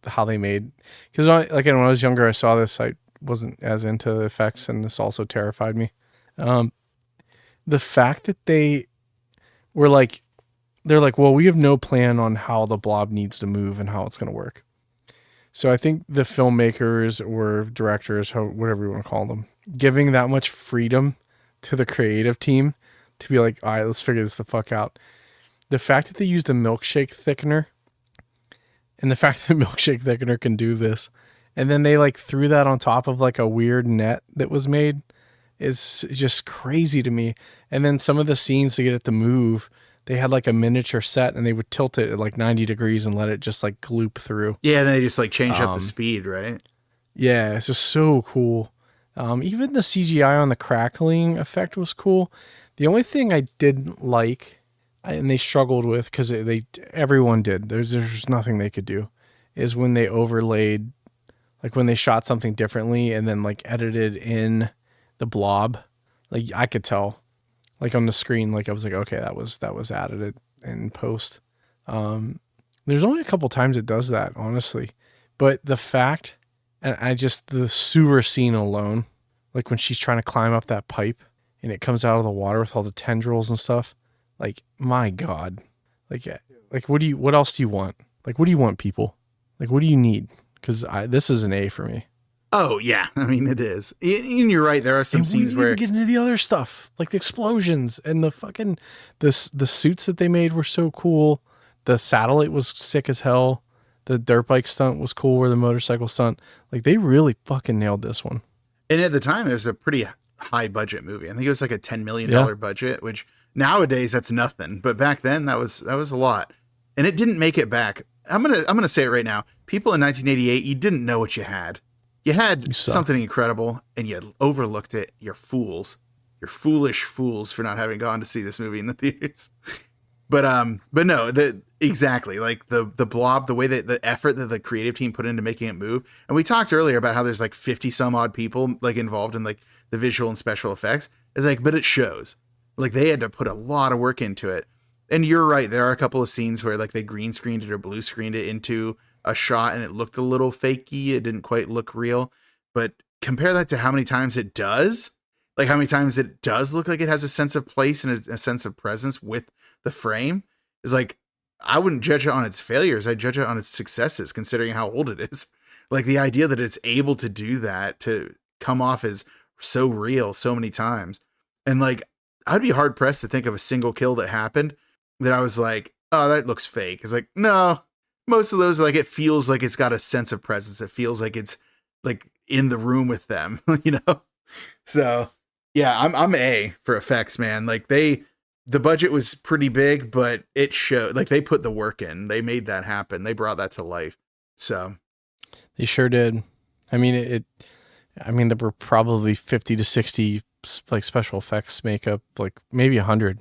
how they made, because when I was younger, I saw this, I wasn't as into the effects, and this also terrified me. The fact that they're like, well, we have no plan on how the blob needs to move and how it's going to work. So I think the filmmakers or directors, whatever you want to call them, giving that much freedom to the creative team to be like, all right, let's figure this the fuck out. The fact that they used a milkshake thickener, and the fact that milkshake thickener can do this, and then they like threw that on top of like a weird net that was made, is just crazy to me. And then some of the scenes to get it to move, they had like a miniature set and they would tilt it at like 90 degrees and let it just like gloop through. Yeah, and they just like change up the speed, right? Yeah, it's just so cool. Even the CGI on the crackling effect was cool. The only thing I didn't like and they struggled with, because everyone did. There's nothing they could do, is when they overlaid, like when they shot something differently and then like edited in the blob. Like I could tell, like on the screen, like I was like, okay, that was added in post. There's only a couple times it does that, honestly, but the fact, and the sewer scene alone, like when she's trying to climb up that pipe and it comes out of the water with all the tendrils and stuff. Like, my God, like what else do you want? Like, what do you want, people? Like, what do you need? Because this is an A for me. Oh yeah, I mean it is. And you're right. There are some scenes where we get into the other stuff, like the explosions and the fucking the suits that they made were so cool. The satellite was sick as hell. The dirt bike stunt was cool, or the motorcycle stunt. Like they really fucking nailed this one. And at the time, it was a pretty high budget movie. I think it was like a $10 million budget, which nowadays that's nothing. But back then, that was a lot. And it didn't make it back. I'm gonna say it right now. People in 1988, you didn't know what you had. You had something incredible, and you overlooked it. You're fools. You're foolish fools for not having gone to see this movie in the theaters. But no, exactly, like the Blob, the way that the effort that the creative team put into making it move. And we talked earlier about how there's like 50 some odd people like involved in like the visual and special effects. It's like, but it shows. Like they had to put a lot of work into it. And you're right, there are a couple of scenes where like they green screened it or blue screened it into a shot and it looked a little fakey. It didn't quite look real. But compare that to how many times it does. Like how many times it does look like it has a sense of place and a sense of presence with the frame. Is like, I wouldn't judge it on its failures. I'd judge it on its successes, considering how old it is. Like the idea that it's able to do that, to come off as so real so many times. And like, I'd be hard pressed to think of a single kill that happened that I was like, oh, that looks fake. It's like, no, most of those, like, it feels like it's got a sense of presence. It feels like it's like in the room with them, you know? So yeah, I'm A for effects, man. Like the budget was pretty big, but it showed, like they put the work in, they made that happen. They brought that to life. So they sure did. I mean, there were probably 50 to 60 like special effects makeup, like maybe 100.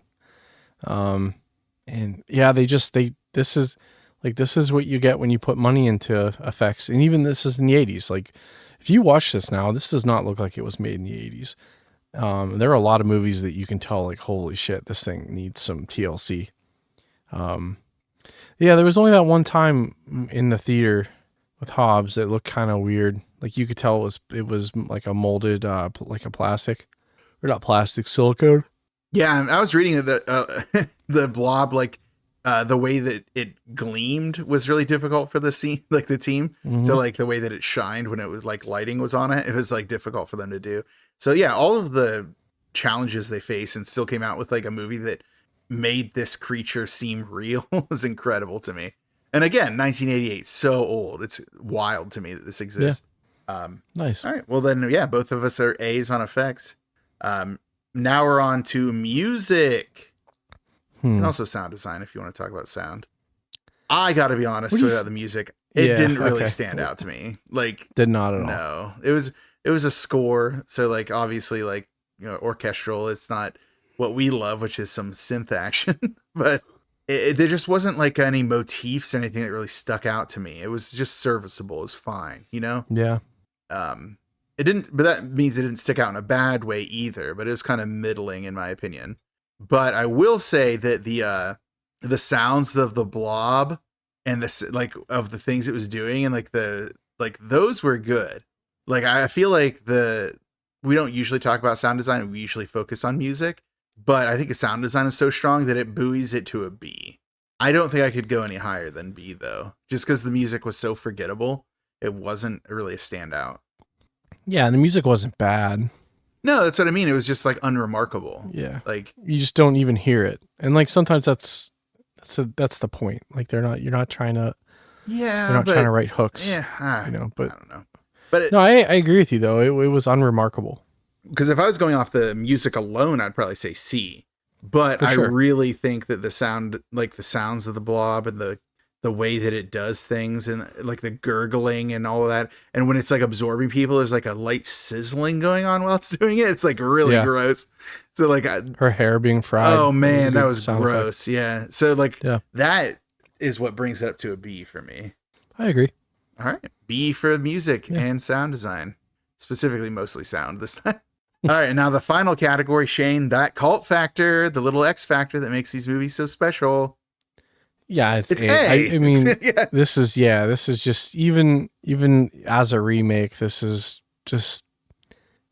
And yeah, this is what you get when you put money into effects. And even this is in the 80s. Like if you watch this now, this does not look like it was made in the 80s. There are a lot of movies that you can tell like, holy shit, this thing needs some TLC. Yeah, there was only that one time in the theater with Hobbs that looked kind of weird. Like you could tell it was like a molded, like a plastic, or not plastic, silicone. Yeah, I was reading that the Blob, like the way that it gleamed was really difficult for the scene, like the team, to like the way that it shined when it was like lighting was on it. It was like difficult for them to do. So yeah, all of the challenges they face and still came out with like a movie that made this creature seem real was incredible to me. And again, 1988, so old. It's wild to me that this exists. Yeah. Nice. All right. Well then, yeah, both of us are A's on effects. Now we're on to music and also sound design. If you want to talk about sound, I got to be honest without the music, it didn't really stand out to me. Like, did not at all. No, it was a score. So like, obviously like, you know, orchestral. It's not what we love, which is some synth action, but there just wasn't like any motifs or anything that really stuck out to me. It was just serviceable. It was fine, you know? Yeah. It didn't, but that means it didn't stick out in a bad way either, but it was kind of middling in my opinion. But I will say that the sounds of the Blob and this, like, of the things it was doing and like those were good. Like, I feel like we don't usually talk about sound design. We usually focus on music, but I think the sound design is so strong that it buoys it to a B. I don't think I could go any higher than B though, just because the music was so forgettable. It wasn't really a standout. Yeah, the music wasn't bad. No, that's what I mean. It was just like unremarkable. Yeah, like you just don't even hear it, and like sometimes that's the point. Like you're not trying to. Yeah, they're not trying to write hooks. Yeah, you know. But I don't know. But no, I agree with you though. It was unremarkable. Because if I was going off the music alone, I'd probably say C. But I really think that the sound, like the sounds of the Blob and the the way that it does things and like the gurgling and all of that. And when it's like absorbing people, there's like a light sizzling going on while it's doing it. It's like really gross. So like her hair being fried. Oh man, that was gross. Effect. Yeah. So like that is what brings it up to a B for me. I agree. All right. B for music and sound design. Specifically mostly sound this time. All right, now the final category, Shane, that cult factor, the little X factor that makes these movies so special. Yeah, it's A. I mean, this is just even as a remake, this is just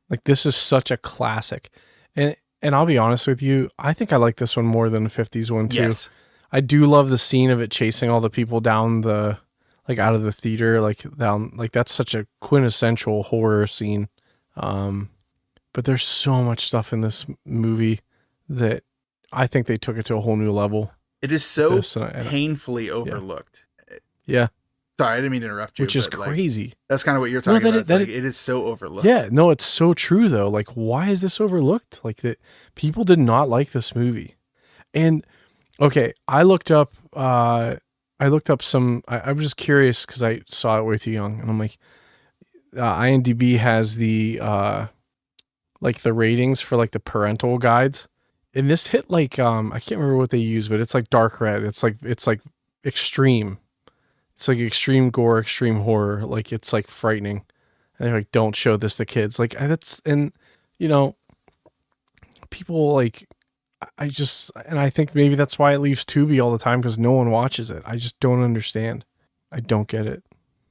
like, this is such a classic. And I'll be honest with you, I think I like this one more than the 50s one too. Yes. I do love the scene of it chasing all the people down the, like out of the theater, like down, like that's such a quintessential horror scene. But there's so much stuff in this movie that I think they took it to a whole new level. It is so painfully overlooked. Yeah. Sorry, I didn't mean to interrupt you. Which is crazy. Like, that's kind of what you're talking about. It is so overlooked. Yeah, no, it's so true though. Like, why is this overlooked? Like, that people did not like this movie. And okay, I looked up some, I was just curious because I saw it way too young, and I'm like, IMDb has the like the ratings for like the parental guides, and this hit like I can't remember what they use, but it's like dark red. It's like extreme. It's like extreme gore, extreme horror. Like, it's like frightening. And they're like, don't show this to kids. Like, that's, and you know, people like, I think maybe that's why it leaves Tubi all the time, because no one watches it. I just don't understand. I don't get it.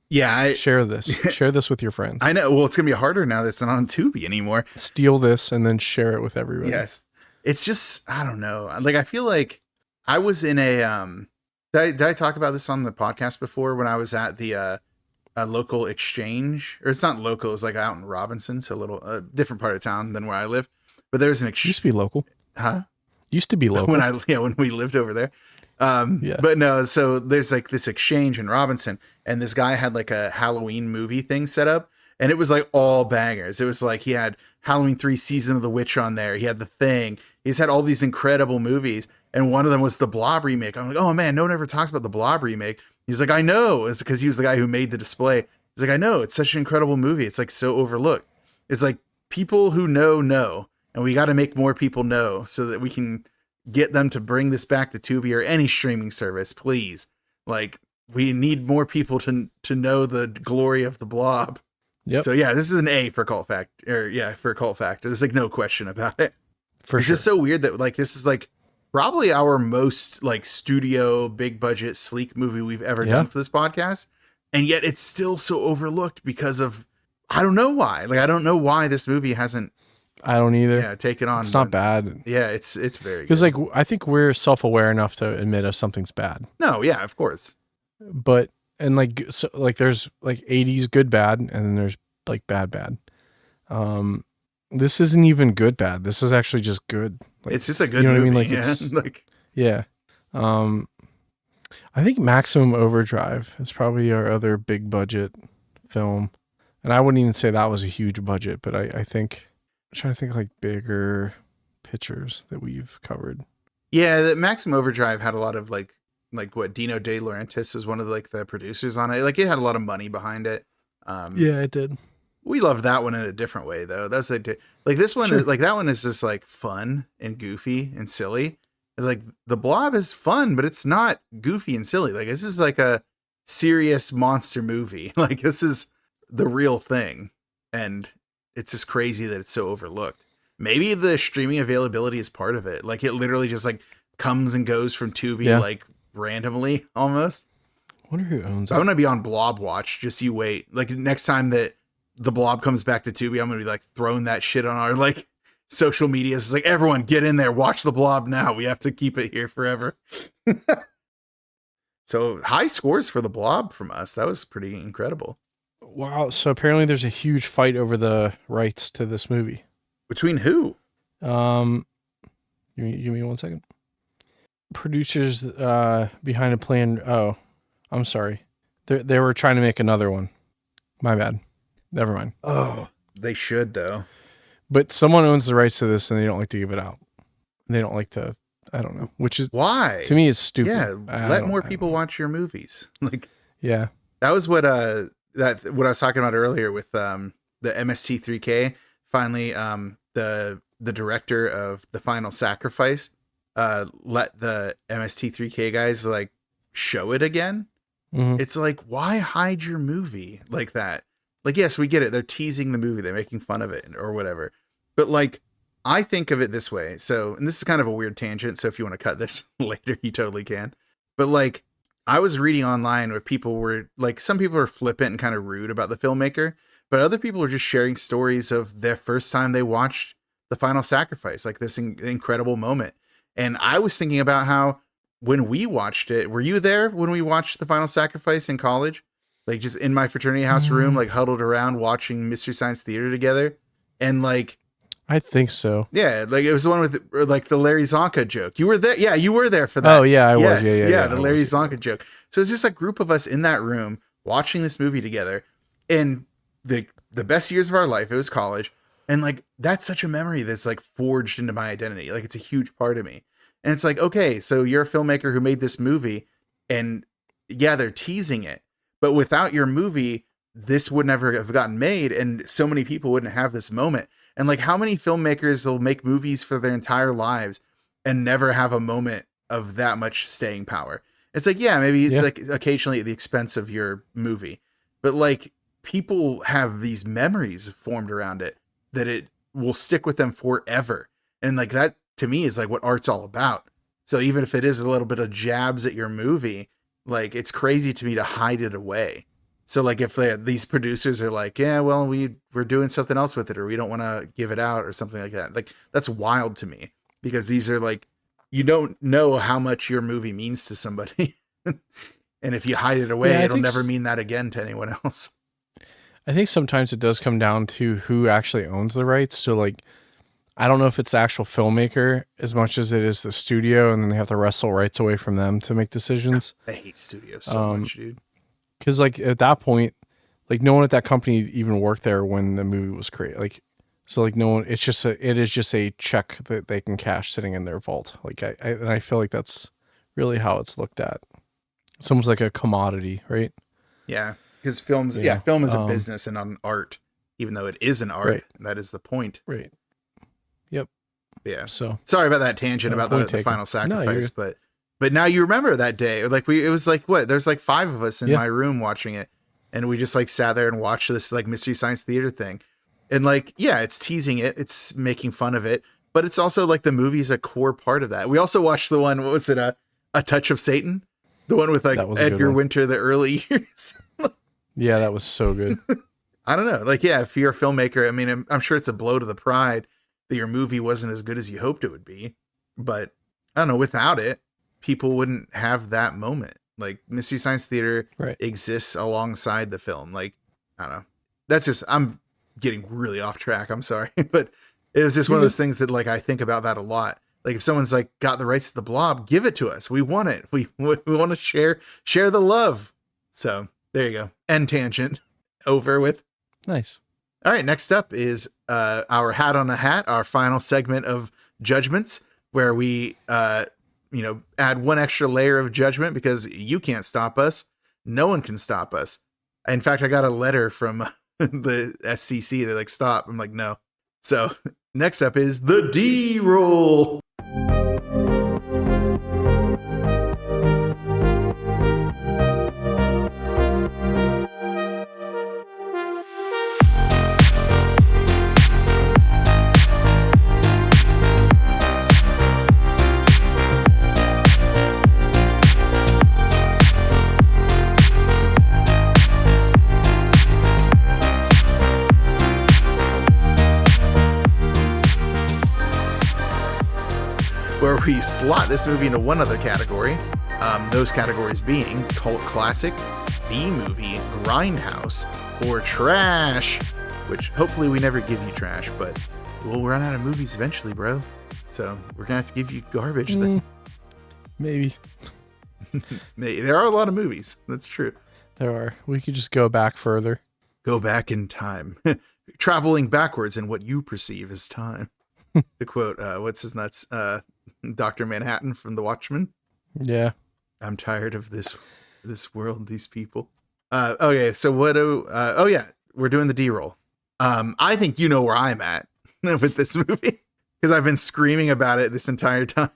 Yeah. Share this. Share this with your friends. I know. Well, it's going to be harder now that it's not on Tubi anymore. Steal this and then share it with everybody. Yes. It's just, I don't know. Like, I feel like I was in a, did I talk about this on the podcast before when I was at the, a local exchange, or it's not local. It's like out in Robinson. So a different part of town than where I live, but there's an exchange. Used to be local. Huh? Used to be local. When we lived over there. But no, so there's like this exchange in Robinson, and this guy had like a Halloween movie thing set up, and it was like all bangers. It was like he had Halloween 3 Season of the Witch on there. He had The Thing. He's had all these incredible movies, and one of them was the Blob remake. I'm like, oh man, no one ever talks about the Blob remake. He's like, I know. It's because he was the guy who made the display. He's like, I know. It's such an incredible movie. It's like so overlooked. It's like people who know, and we got to make more people know so that we can get them to bring this back to Tubi or any streaming service, please. Like, we need more people to know the glory of the Blob. Yep. So yeah, this is an A for cult factor. For cult factor. There's like no question about it. It's just so weird that like this is like probably our most like studio big budget sleek movie we've ever done for this podcast, and yet it's still so overlooked because of, I don't know why. Like, I don't know why this movie hasn't. I don't either. Yeah, take it on. It's not bad. Yeah, it's very good. Because like I think we're self-aware enough to admit if something's bad. No, yeah, of course. But and like so like there's like 80s good bad, and then there's like bad. This isn't even good bad. This is actually just good. Like, it's just a good movie. What I mean? Like, it's like I think Maximum Overdrive is probably our other big budget film, and I wouldn't even say that was a huge budget, but I think. I'm trying to think like bigger pictures that we've covered. Yeah, the Maximum Overdrive had a lot of like what Dino De Laurentiis was one of the producers on it. Like, it had a lot of money behind it. Yeah, it did. We loved that one in a different way though. That's like this one is like, that one is just like fun and goofy and silly. It's like the Blob is fun, but it's not goofy and silly. Like, this is like a serious monster movie. Like, this is the real thing, and it's just crazy that it's so overlooked. Maybe the streaming availability is part of it. Like, it literally just like comes and goes from Tubi like randomly almost. I wonder who owns it. I'm going to be on Blob watch. Just you wait. Like, next time that the Blob comes back to Tubi, I'm going to be like throwing that shit on our like social media. It's like, everyone get in there, watch the Blob now. We have to keep it here forever. So high scores for the Blob from us. That was pretty incredible. Wow. So apparently there's a huge fight over the rights to this movie. Between who? Give me 1 second. Producers behind a plan. Oh, I'm sorry. They were trying to make another one. My bad. Never mind. Oh, they should though. But someone owns the rights to this, and they don't like to give it out. They don't like to. I don't know, which is Why? to me is stupid. Yeah, I let don't- more I people don't know. watch your movies. Like Yeah. that was what what I was talking about earlier with the MST3K. Finally, the director of The Final Sacrifice let the MST3K guys like show it again. Mhm. It's like, why hide your movie like that? Like, yes, we get it. They're teasing the movie. They're making fun of it or whatever. But like, I think of it this way. So, and this is kind of a weird tangent. So if you want to cut this later, you totally can. But like, I was reading online where people were like, some people are flippant and kind of rude about the filmmaker, but other people are just sharing stories of their first time they watched The Final Sacrifice, like this incredible moment. And I was thinking about how when we watched it, were you there when we watched The Final Sacrifice in college? Like just in my fraternity house room, like huddled around watching Mystery Science Theater together. And like, I think so. yeah, like it was the one with like the Larry Zonka joke. You were there. Yeah, you were there for that. Oh yeah, I Yes, was. Yeah, the I Larry was. Zonka joke. So it's just a group of us in that room watching this movie together in the best years of our life. It was college. And like, that's such a memory that's like forged into my identity. Like it's a huge part of me. And it's like, okay, so you're a filmmaker who made this movie and yeah, they're teasing it, but without your movie, this would never have gotten made. And so many people wouldn't have this moment. And like, how many filmmakers will make movies for their entire lives and never have a moment of that much staying power? It's like, yeah, maybe it's like occasionally at the expense of your movie, but like people have these memories formed around it that it will stick with them forever. And like that to me is like what art's all about. So even if it is a little bit of jabs at your movie, like it's crazy to me to hide it away. So like if these producers are like, yeah, well, we're doing something else with it, or we don't want to give it out or something like that. Like that's wild to me because these are like, you don't know how much your movie means to somebody. And if you hide it away, Yeah, it'll never mean that again to anyone else. I think sometimes it does come down to who actually owns the rights. So like, I don't know if it's the actual filmmaker as much as it is the studio, and then they have to wrestle rights away from them to make decisions. I hate studios so much, dude. Because like at that point, like no one at that company even worked there when the movie was created. Like, so like no one. It is just a check that they can cash sitting in their vault. Like I feel like that's really how it's looked at. It's almost like a commodity, right? Yeah, because film is a business and not an art. Even though it is an art, Right. that is the point. Right. Yep. Yeah. So Sorry about that tangent about the taken. Final No, Sacrifice, but now you remember that day. Like it was like what? There's like 5 of us in my room watching it, and we just like sat there and watched this like Mystery Science Theater thing, and like it's teasing it, it's making fun of it, but it's also like the movie's a core part of that. We also watched the one. What was it? A Touch of Satan, the one with like That was a good Edgar one. Winter, the early years. yeah, that was so good. I don't know. Like, yeah, if you're a filmmaker, I mean, I'm sure it's a blow to the pride that your movie wasn't as good as you hoped it would be. But I don't know, without it, people wouldn't have that moment. Like Mystery Science Theater exists alongside the film. Like, I don't know. That's just, I'm getting really off track. I'm sorry. But it was just one of those things that like, I think about that a lot. Like if someone's like got the rights to the Blob, give it to us. We want it. We want to share the love. So there you go. End tangent over with. Nice. All right, next up is our Hat on a Hat, our final segment of judgments, where we, add one extra layer of judgment because you can't stop us. No one can stop us. In fact, I got a letter from the SCC. They're like, stop. I'm like, no. So next up is the D roll. Where we slot this movie into one other category. Those categories being cult classic, B-movie, grindhouse, or trash. Which hopefully we never give you trash, but we'll run out of movies eventually, bro. So we're gonna have to give you garbage. Maybe. There are a lot of movies. That's true. There are. We could just go back further. Go back in time, traveling backwards in what you perceive as time. To quote, what's his nuts? Dr. Manhattan from The Watchmen. Yeah. I'm tired of this world, these people. Okay, so what oh yeah, we're doing the D-roll. I think you know where I'm at with this movie because I've been screaming about it this entire time.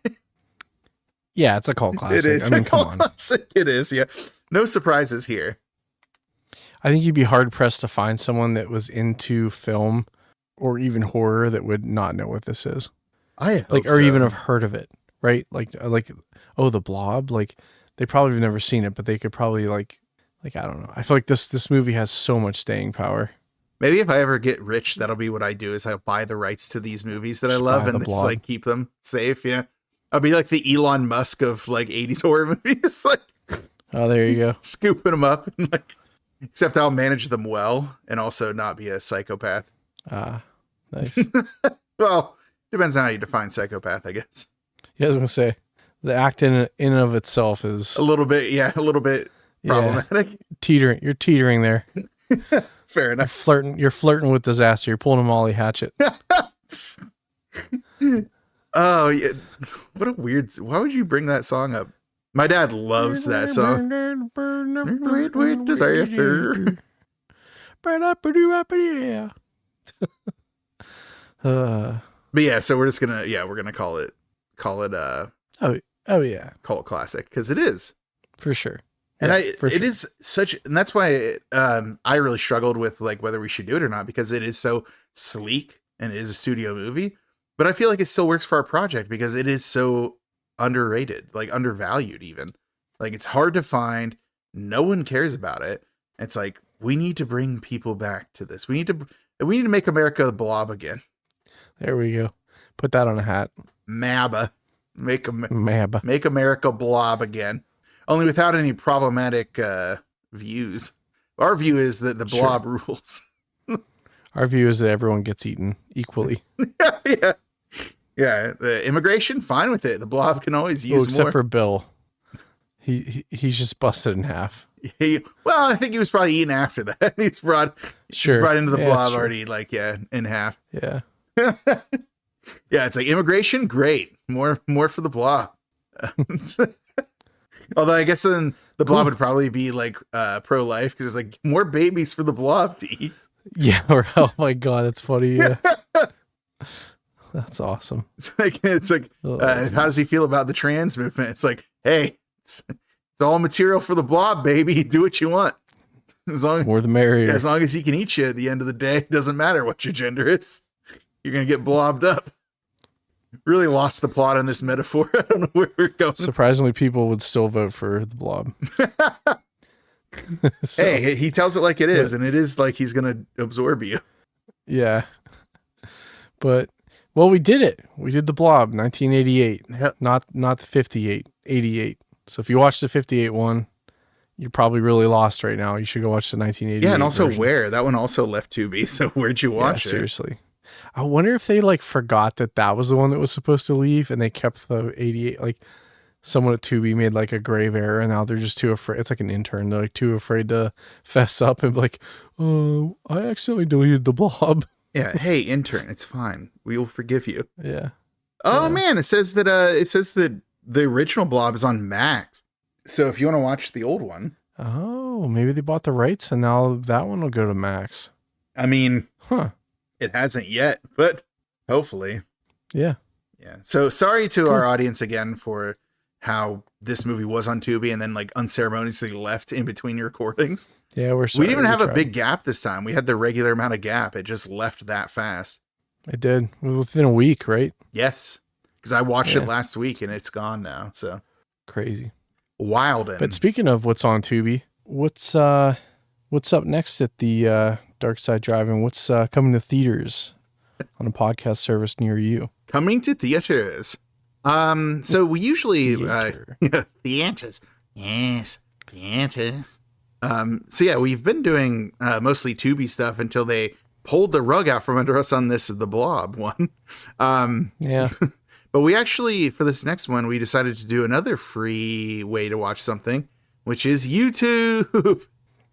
Yeah, it's a cult classic. It is. I mean, come on. Classic. It is, yeah. No surprises here. I think you'd be hard pressed to find someone that was into film or even horror that would not know what this is. I hope like, or so. even have heard of it, right? Like, oh, the Blob. Like, they probably have never seen it, but they could probably like I don't know. I feel like this movie has so much staying power. Maybe if I ever get rich, that'll be what I do. Is I'll buy the rights to these movies that I Just love buy and the just Blob. like keep them safe. Yeah, I'll be like the Elon Musk of like 80s horror movies, like Oh, there you go. scooping them up and like. Except I'll manage them well and also not be a psychopath. Ah, nice. Well, depends on how you define psychopath, I guess. Yeah, I was gonna say the act in and of itself is A little bit problematic. teetering. You're teetering there. Fair enough. You're flirting with disaster. You're pulling a Molly Hatchet. Oh yeah, what a weird. Why would you bring that song up? My dad loves that song. Wait, disaster. But yeah, so we're just gonna call it Oh yeah, cult classic because it is. for sure. And Yeah, it for sure. is such, and that's why I really struggled with like whether we should do it or not because it is so sleek and it is a studio movie. But I feel like it still works for our project because it is so underrated, like undervalued even. Like it's hard to find. No one cares about it. It's like we need to bring people back to this. We need to make America the Blob again. There we go. Put that on a hat. MABA. Mab. Make America Blob again. Only without any problematic views. Our view is that the Blob rules. Our view is that everyone gets eaten equally. Yeah. The immigration, fine with it. The Blob can always use Except more. for Bill. He's just busted in half. Well, I think he was probably eaten after that. He's brought into the Blob already, in half. Yeah. Yeah, it's like immigration, great. More for the Blob. Although I guess then the Blob would probably be like pro-life because it's like more babies for the Blob to eat. Yeah. Or oh my god, that's funny. Yeah. That's awesome. It's like how does he feel about the trans movement? It's like, hey, it's all material for the Blob, baby. Do what you want. More the merrier. As long as he can eat you at the end of the day, it doesn't matter what your gender is. You're going to get blobbed up. Really lost the plot on this metaphor. I don't know where we're going. Surprisingly, people would still vote for the Blob. So, hey, he tells it like it is, and it is like he's going to absorb you. yeah. But, well, we did it. We did the Blob, 1988. Yep. Not the 58, 88. So if you watch the 58 one, you're probably really lost right now. You should go watch the 1988. Yeah, and also version. where? That one also left Tubi, so where'd you watch it? Seriously. I wonder if they like forgot that was the one that was supposed to leave and they kept the 88. Like someone at Tubi made like a grave error and now they're just too afraid. It's like an intern. They're like too afraid to fess up and be like, oh, I accidentally deleted the Blob. Yeah, hey, intern, it's fine. We will forgive you. Yeah. Oh man, it says that the original Blob is on Max. So if you want to watch the old one, Oh, maybe they bought the rights and now that one will go to Max. I mean, Huh. it hasn't yet, but hopefully. Yeah. Yeah. So sorry to our audience again for how this movie was on Tubi and then like unceremoniously left in between recordings. Yeah, we're We sorry. didn't even have a tried. big gap this time. We had the regular amount of gap. It just left that fast. It did. It was within a week, right? Yes. Because I watched Yeah. it last week and it's gone now. So Crazy. wild. But speaking of what's on Tubi, what's up next at the Dark Side Drive-In? What's coming to theaters on a podcast service near you? Coming to theaters. So we usually Theater. theaters. Yes, theaters. So yeah, we've been doing mostly Tubi stuff until they pulled the rug out from under us on the Blob one. Yeah. But we actually, for this next one, we decided to do another free way to watch something, which is YouTube.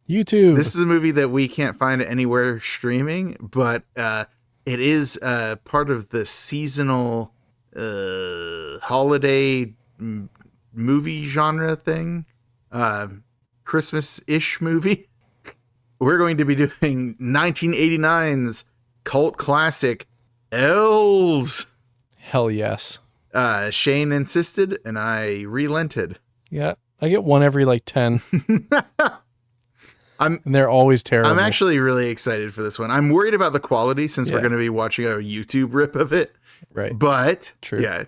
YouTube. This is a movie that we can't find anywhere streaming, but it is part of the seasonal holiday movie genre thing, Christmas-ish movie. We're going to be doing 1989's cult classic, Elves. Hell yes. Shane insisted, and I relented. Yeah, I get one every like 10. And they're always terrible. I'm actually really excited for this one. I'm worried about the quality since we're going to be watching a YouTube rip of it. Right. But True. Yeah.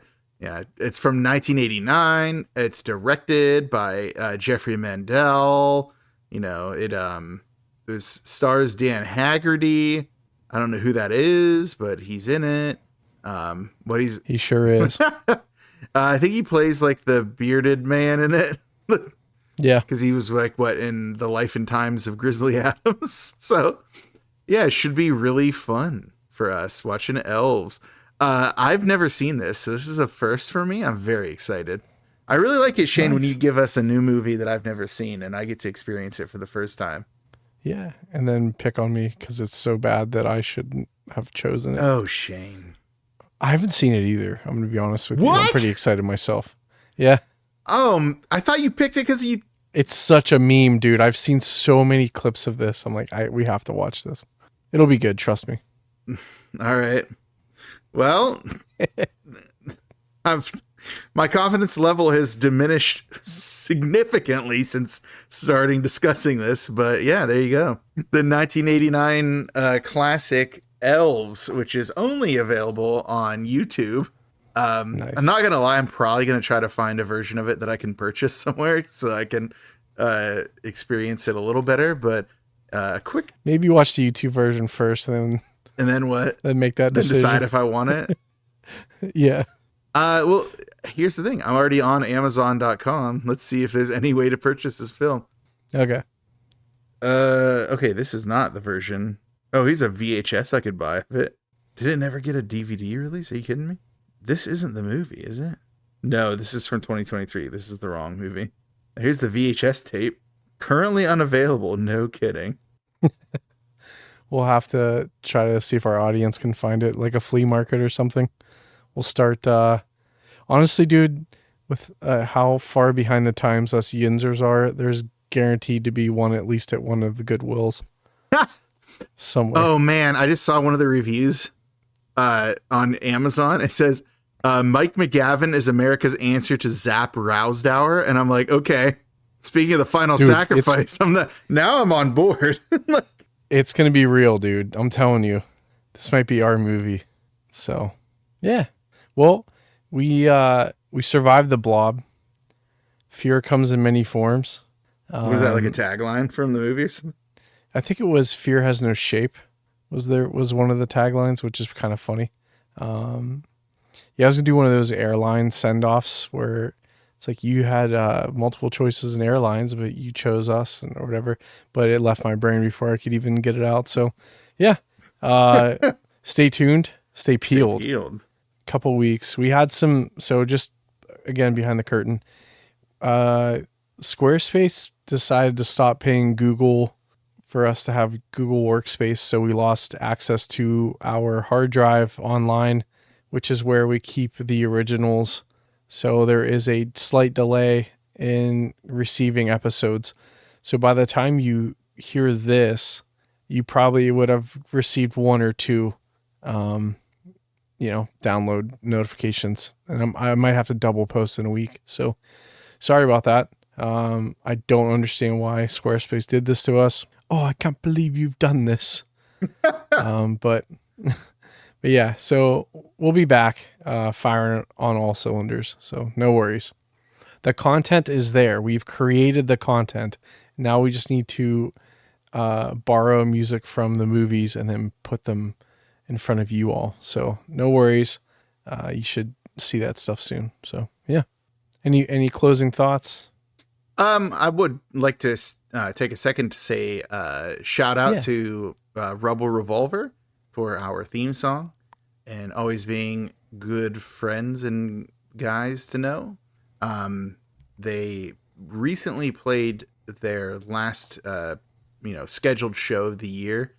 It's from 1989. It's directed by Jeffrey Mandel. You know, it stars Dan Haggerty. I don't know who that is, but he's in it. He sure is. I think he plays like the bearded man in it. Yeah. Because he was like, in the life and times of Grizzly Adams. So, yeah, it should be really fun for us watching Elves. I've never seen this, so this is a first for me. I'm very excited. I really like it, Shane, when you give us a new movie that I've never seen and I get to experience it for the first time. Yeah, and then pick on me because it's so bad that I shouldn't have chosen it. Oh, Shane. I haven't seen it either. I'm going to be honest with you. What? I'm pretty excited myself. Yeah. I thought you picked it because you... It's such a meme, dude. I've seen so many clips of this. I'm like, we have to watch this. It'll be good. Trust me. All right. Well, my confidence level has diminished significantly since starting discussing this, but yeah, there you go. The 1989 classic Elves, which is only available on YouTube. Nice. I'm not going to lie, I'm probably going to try to find a version of it that I can purchase somewhere so I can experience it a little better, but quick. Maybe watch the YouTube version first and then what? Then make that decision. Then decide if I want it. Yeah. Well, here's the thing. I'm already on Amazon.com. Let's see if there's any way to purchase this film. Okay. Okay, this is not the version. Oh, here's a VHS I could buy of it. Did it never get a DVD release? Are you kidding me? This isn't the movie, is it? No, this is from 2023. This is the wrong movie. Here's the VHS tape. Currently unavailable. No kidding. We'll have to try to see if our audience can find it, like a flea market or something. We'll start, honestly, dude, with how far behind the times us Yinzers are, there's guaranteed to be one at least at one of the Goodwills. Somewhere. Oh, man. I just saw one of the reviews on Amazon. It says, Mike McGavin is America's answer to Zap Rousdower. And I'm like, okay. Speaking of the final sacrifice, now I'm on board. It's going to be real, dude. I'm telling you. This might be our movie. So, yeah. Well, we survived the Blob. Fear comes in many forms. Was that like a tagline from the movie or something? I think it was "Fear has no shape." Was one of the taglines, which is kind of funny. Yeah, I was gonna do one of those airline send-offs where it's like you had multiple choices in airlines, but you chose us or whatever. But it left my brain before I could even get it out. So, yeah. Stay tuned. Stay peeled. Stay peeled. Couple weeks. We had some. So just again behind the curtain, Squarespace decided to stop paying Google for us to have Google Workspace. So we lost access to our hard drive online, which is where we keep the originals. So there is a slight delay in receiving episodes. So by the time you hear this, you probably would have received one or two, download notifications. And I might have to double post in a week. So sorry about that. I don't understand why Squarespace did this to us. Oh, I can't believe you've done this. But yeah, so we'll be back firing on all cylinders. So no worries. The content is there. We've created the content. Now we just need to borrow music from the movies and then put them in front of you all. So no worries. You should see that stuff soon. So yeah. Any closing thoughts? I would like to take a second to say shout out to Rebel Revolver for our theme song and always being good friends and guys to know. They recently played their last scheduled show of the year.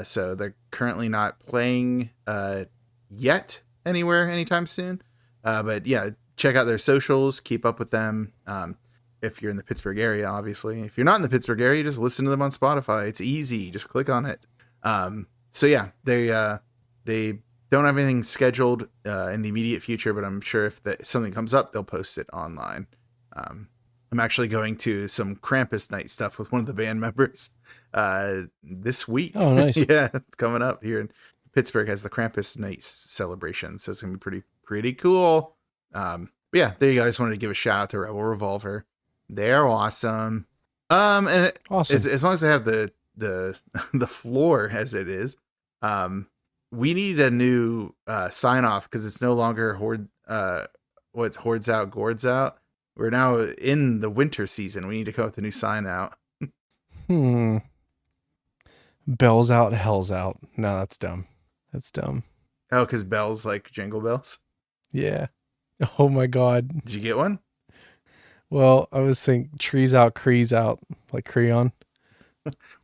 So they're currently not playing yet anywhere anytime soon. But yeah, check out their socials, keep up with them. If you're in the Pittsburgh area, obviously. If you're not in the Pittsburgh area, just listen to them on Spotify. It's easy. Just click on it. So yeah, they don't have anything scheduled in the immediate future, but I'm sure if something comes up, they'll post it online. I'm actually going to some Krampus night stuff with one of the band members this week. Oh, nice. Yeah, it's coming up here in Pittsburgh. Has the Krampus night celebration, so it's gonna be pretty cool. But yeah, there you go. I just wanted to give a shout out to Rebel Revolver. They're awesome. And Awesome. as long as I have the floor as it is, we need a new sign off because it's no longer hordes out, gourds out. We're now in the winter season. We need to come up with a new sign out. Bells out, hell's out. No, that's dumb. That's dumb. Oh, because bells like jingle bells. Yeah. Oh my God. Did you get one? Well, I was thinking trees out, crees out, like Creon.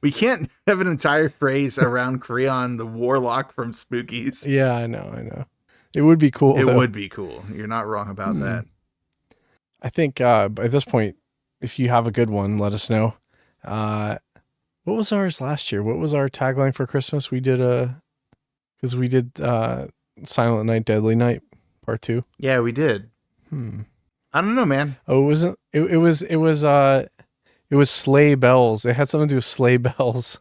We can't have an entire phrase around Creon, the warlock from Spookies. Yeah, I know. It would be cool. It though. would be cool. You're not wrong about that. I think at this point, if you have a good one, let us know. What was ours last year? What was our tagline for Christmas? We did Silent Night, Deadly Night, Part 2. Yeah, we did. I don't know, man. Oh, it was sleigh bells. It had something to do with sleigh bells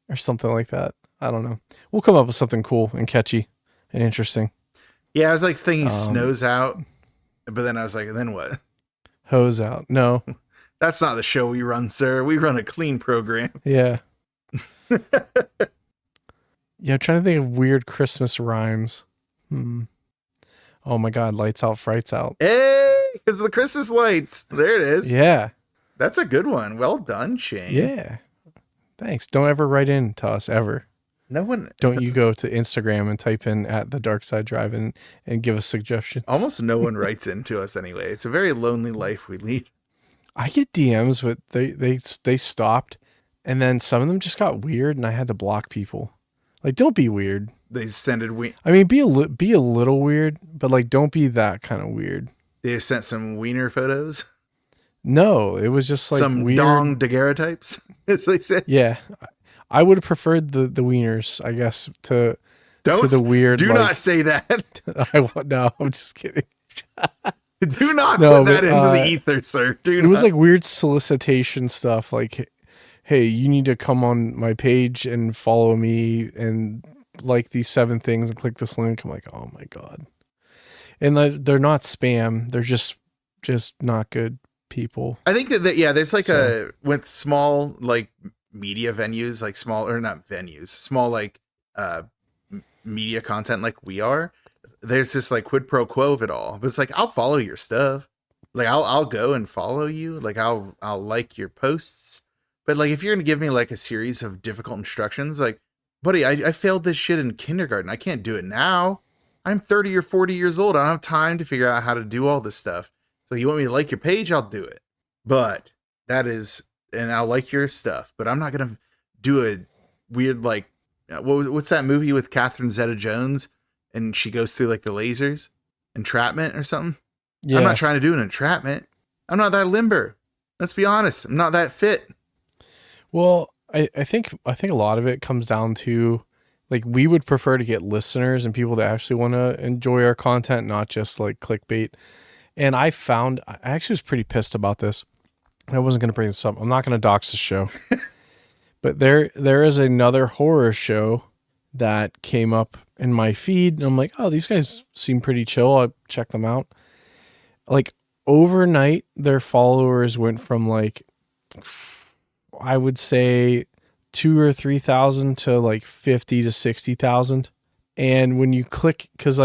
or something like that. I don't know. We'll come up with something cool and catchy and interesting. Yeah, I was like thinking snows out, but then I was like, and then what? Hose out. No. That's not the show we run, sir. We run a clean program. Yeah. Yeah, I'm trying to think of weird Christmas rhymes. Oh my God, lights out, frights out. Hey, because of the Christmas lights. There it is. Yeah. That's a good one. Well done, Shane. Yeah. Thanks. Don't ever write in to us ever. No one. Don't you go to Instagram and type in at the Dark Side Drive and give us suggestions. Almost no one writes into us anyway. It's a very lonely life we lead. I get DMs, but they stopped, and then some of them just got weird, and I had to block people. Like, don't be weird. They sent it. I mean, be a little weird, but like, don't be that kind of weird. They sent some wiener photos. No, it was just like some weird dong daguerreotypes, as they say. Yeah, I would have preferred the wieners, I guess, to the weird. Do not say that. No, I'm just kidding. Do not put that into the ether, sir. It was like weird solicitation stuff. Like, hey, you need to come on my page and follow me and like these 7 things and click this link. I'm like, oh my God. And they're not spam. They're just not good people. I think that there's like with small like media venues, like small like media content like we are. There's this like quid pro quo of it all, but it's like, I'll follow your stuff. Like I'll go and follow you. Like I'll like your posts. But like, if you're going to give me like a series of difficult instructions, like, buddy, I failed this shit in kindergarten. I can't do it now. I'm 30 or 40 years old. I don't have time to figure out how to do all this stuff. So you want me to like your page? I'll do it. But and I'll like your stuff, but I'm not going to do a weird, like, what's that movie with Catherine Zeta-Jones? And she goes through like the lasers, entrapment or something. Yeah. I'm not trying to do an entrapment. I'm not that limber. Let's be honest. I'm not that fit. Well, I think a lot of it comes down to like, we would prefer to get listeners and people that actually want to enjoy our content, not just like clickbait. And I actually was pretty pissed about this. I wasn't going to bring this up. I'm not going to dox the show, but there is another horror show that came up in my feed, and I'm like, oh, these guys seem pretty chill. I'll check them out. Like overnight, their followers went from like, I would say 2,000 or 3,000 to like 50 to 60,000. And when you click, because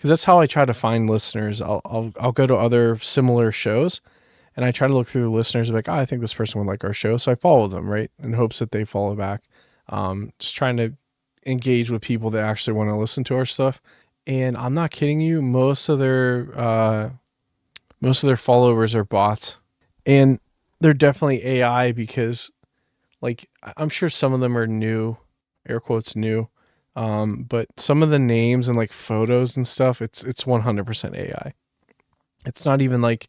that's how I try to find listeners. I'll go to other similar shows, and I try to look through the listeners, like, oh, I think this person would like our show, so I follow them, right, in hopes that they follow back. Just trying to engage with people that actually want to listen to our stuff. And I'm not kidding you, most of their followers are bots, and they're definitely AI, because like, I'm sure some of them are new, air quotes new, But some of the names and like photos and stuff, it's 100% AI. It's not even like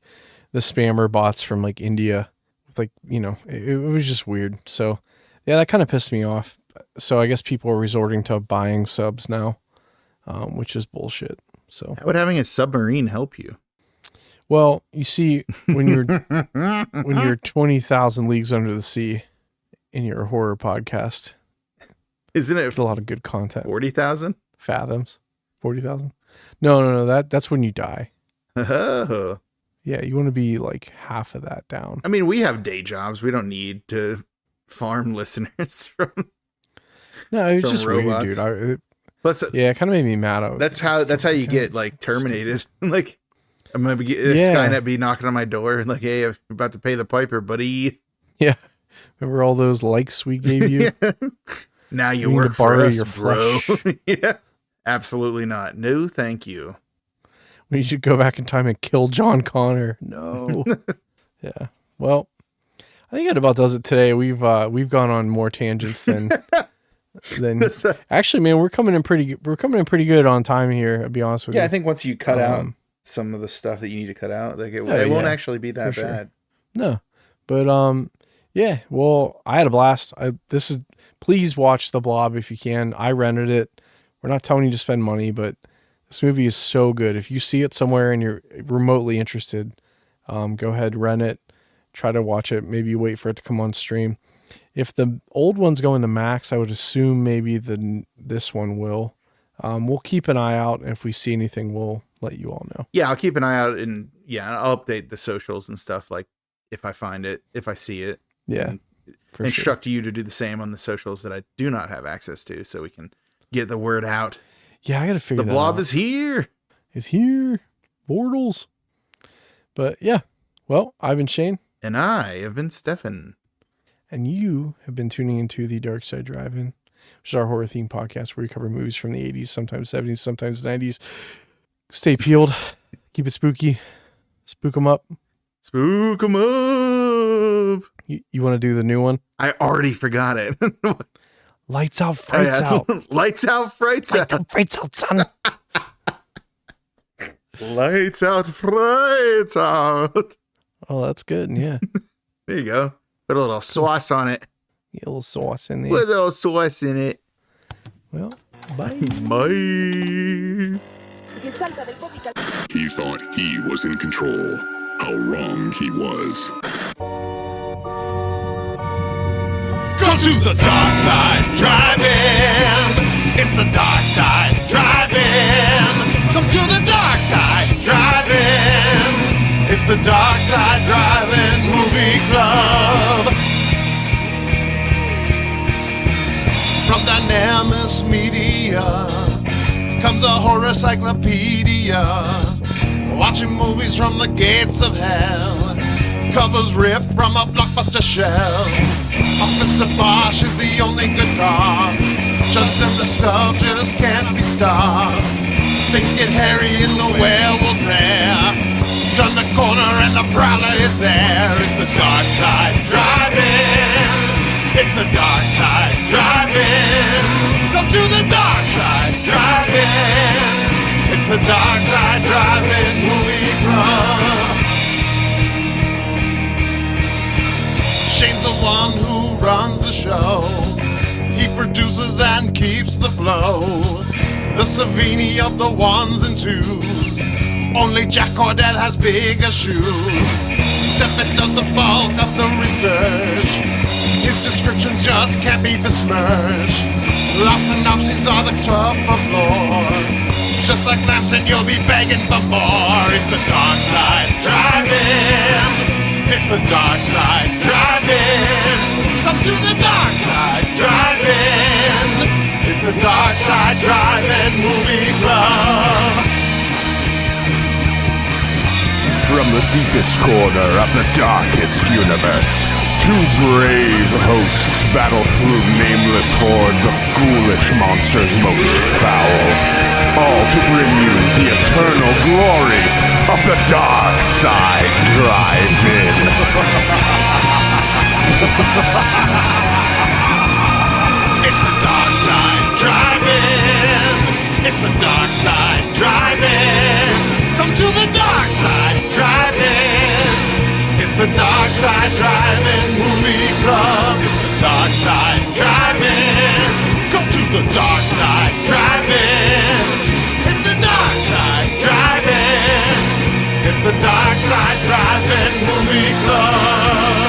the spammer bots from like India. Like, you know, it was just weird. So yeah, that kind of pissed me off. So I guess people are resorting to buying subs now, which is bullshit. So How would having a submarine help you? well, you see, when you're 20,000 leagues under the sea in your horror podcast, Isn't it there's a lot of good content. 40,000? Fathoms, 40,000. No. That's when you die. Oh. Yeah, you want to be like half of that down. I mean, we have day jobs. We don't need to farm listeners from. No, it was from just robots. weird, dude. Plus, Yeah, it kind of made me mad. that's how you get like terminated. Like, I'm gonna be Skynet be knocking on my door like, hey, I'm about to pay the piper, buddy. Yeah, remember all those likes we gave you? Now you We need work to for borrow us, your bro. flesh. Yeah, absolutely not. No, thank you. We should go back in time and kill John Connor. No. Yeah. Well, I think that about does it today. We've gone on more tangents than actually, man. We're coming in pretty good on time here. I'll be honest with you. Yeah, I think once you cut out some of the stuff that you need to cut out, like it won't actually be that bad. No, but yeah. Well, I had a blast. Please watch The Blob if you can. I rented it. We're not telling you to spend money, but this movie is so good. If you see it somewhere and you're remotely interested, go ahead, rent it, try to watch it. Maybe wait for it to come on stream. If the old one's going to Max, I would assume maybe this one will. We'll keep an eye out, and if we see anything, we'll let you all know. Yeah, I'll keep an eye out, and I'll update the socials and stuff, like if I find it, if I see it. Yeah. Instruct you to do the same on the socials that I do not have access to, so we can get the word out. Yeah, I got to figure that out. The Blob is here. It's here. Bortles. But yeah. Well, I've been Shane. And I have been Stefan. And you have been tuning into the Dark Side Drive-In, which is our horror theme podcast where we cover movies from the 80s, sometimes 70s, sometimes 90s. Stay peeled. Keep it spooky. Spook them up. Spook 'em up. You want to do the new one? I already forgot it. Lights out, frights out. Lights out, frights out. Lights out, frights out, son. Lights out, frights out. Oh, that's good. Yeah. There you go. Put a little sauce on it. Get a little sauce in there. Put a little sauce in it. Well, bye. Bye. He thought he was in control. How wrong he was. Come to the dark side, drive-in. It's the dark side, drive-in. Come to the dark side, drive-in. It's the dark side, drive-in movie club. From Dynamis Media comes a horror cyclopedia, watching movies from the gates of hell. Covers ripped from a blockbuster shell. Officer Bosch is the only good cop. Jugs and the stuff just can't be stopped. Things get hairy in the werewolves there. Turn the corner and the prowler is there. It's the dark side, drive-in. It's the dark side, drive-in. Come to the dark side, drive-in. It's the dark side, drive-in movie club. Shane's the one who runs the show. He produces and keeps the flow. The Savini of the ones and twos. Only Jack Cordell has bigger shoes. Stefan does the bulk of the research. His descriptions just can't be besmirched. Lots of synopses are the top of lore. Just like Lamson, you'll be begging for more. It's the dark side, drive-in. It's the dark side, drive-in. Come to the dark side, drive-in. It's the dark side, drive-in movie club. From the deepest corner of the darkest universe, two brave hosts battle through nameless hordes of ghoulish monsters most foul, all to bring you the eternal glory of the Dark Side Drive-In. It's the dark side, drive-in. It's the dark side driving. Come to the dark side driving. It's the dark side driving movie club. It's the dark side driving. Come to the dark side driving. It's the dark side driving. It's the dark side driving movie club.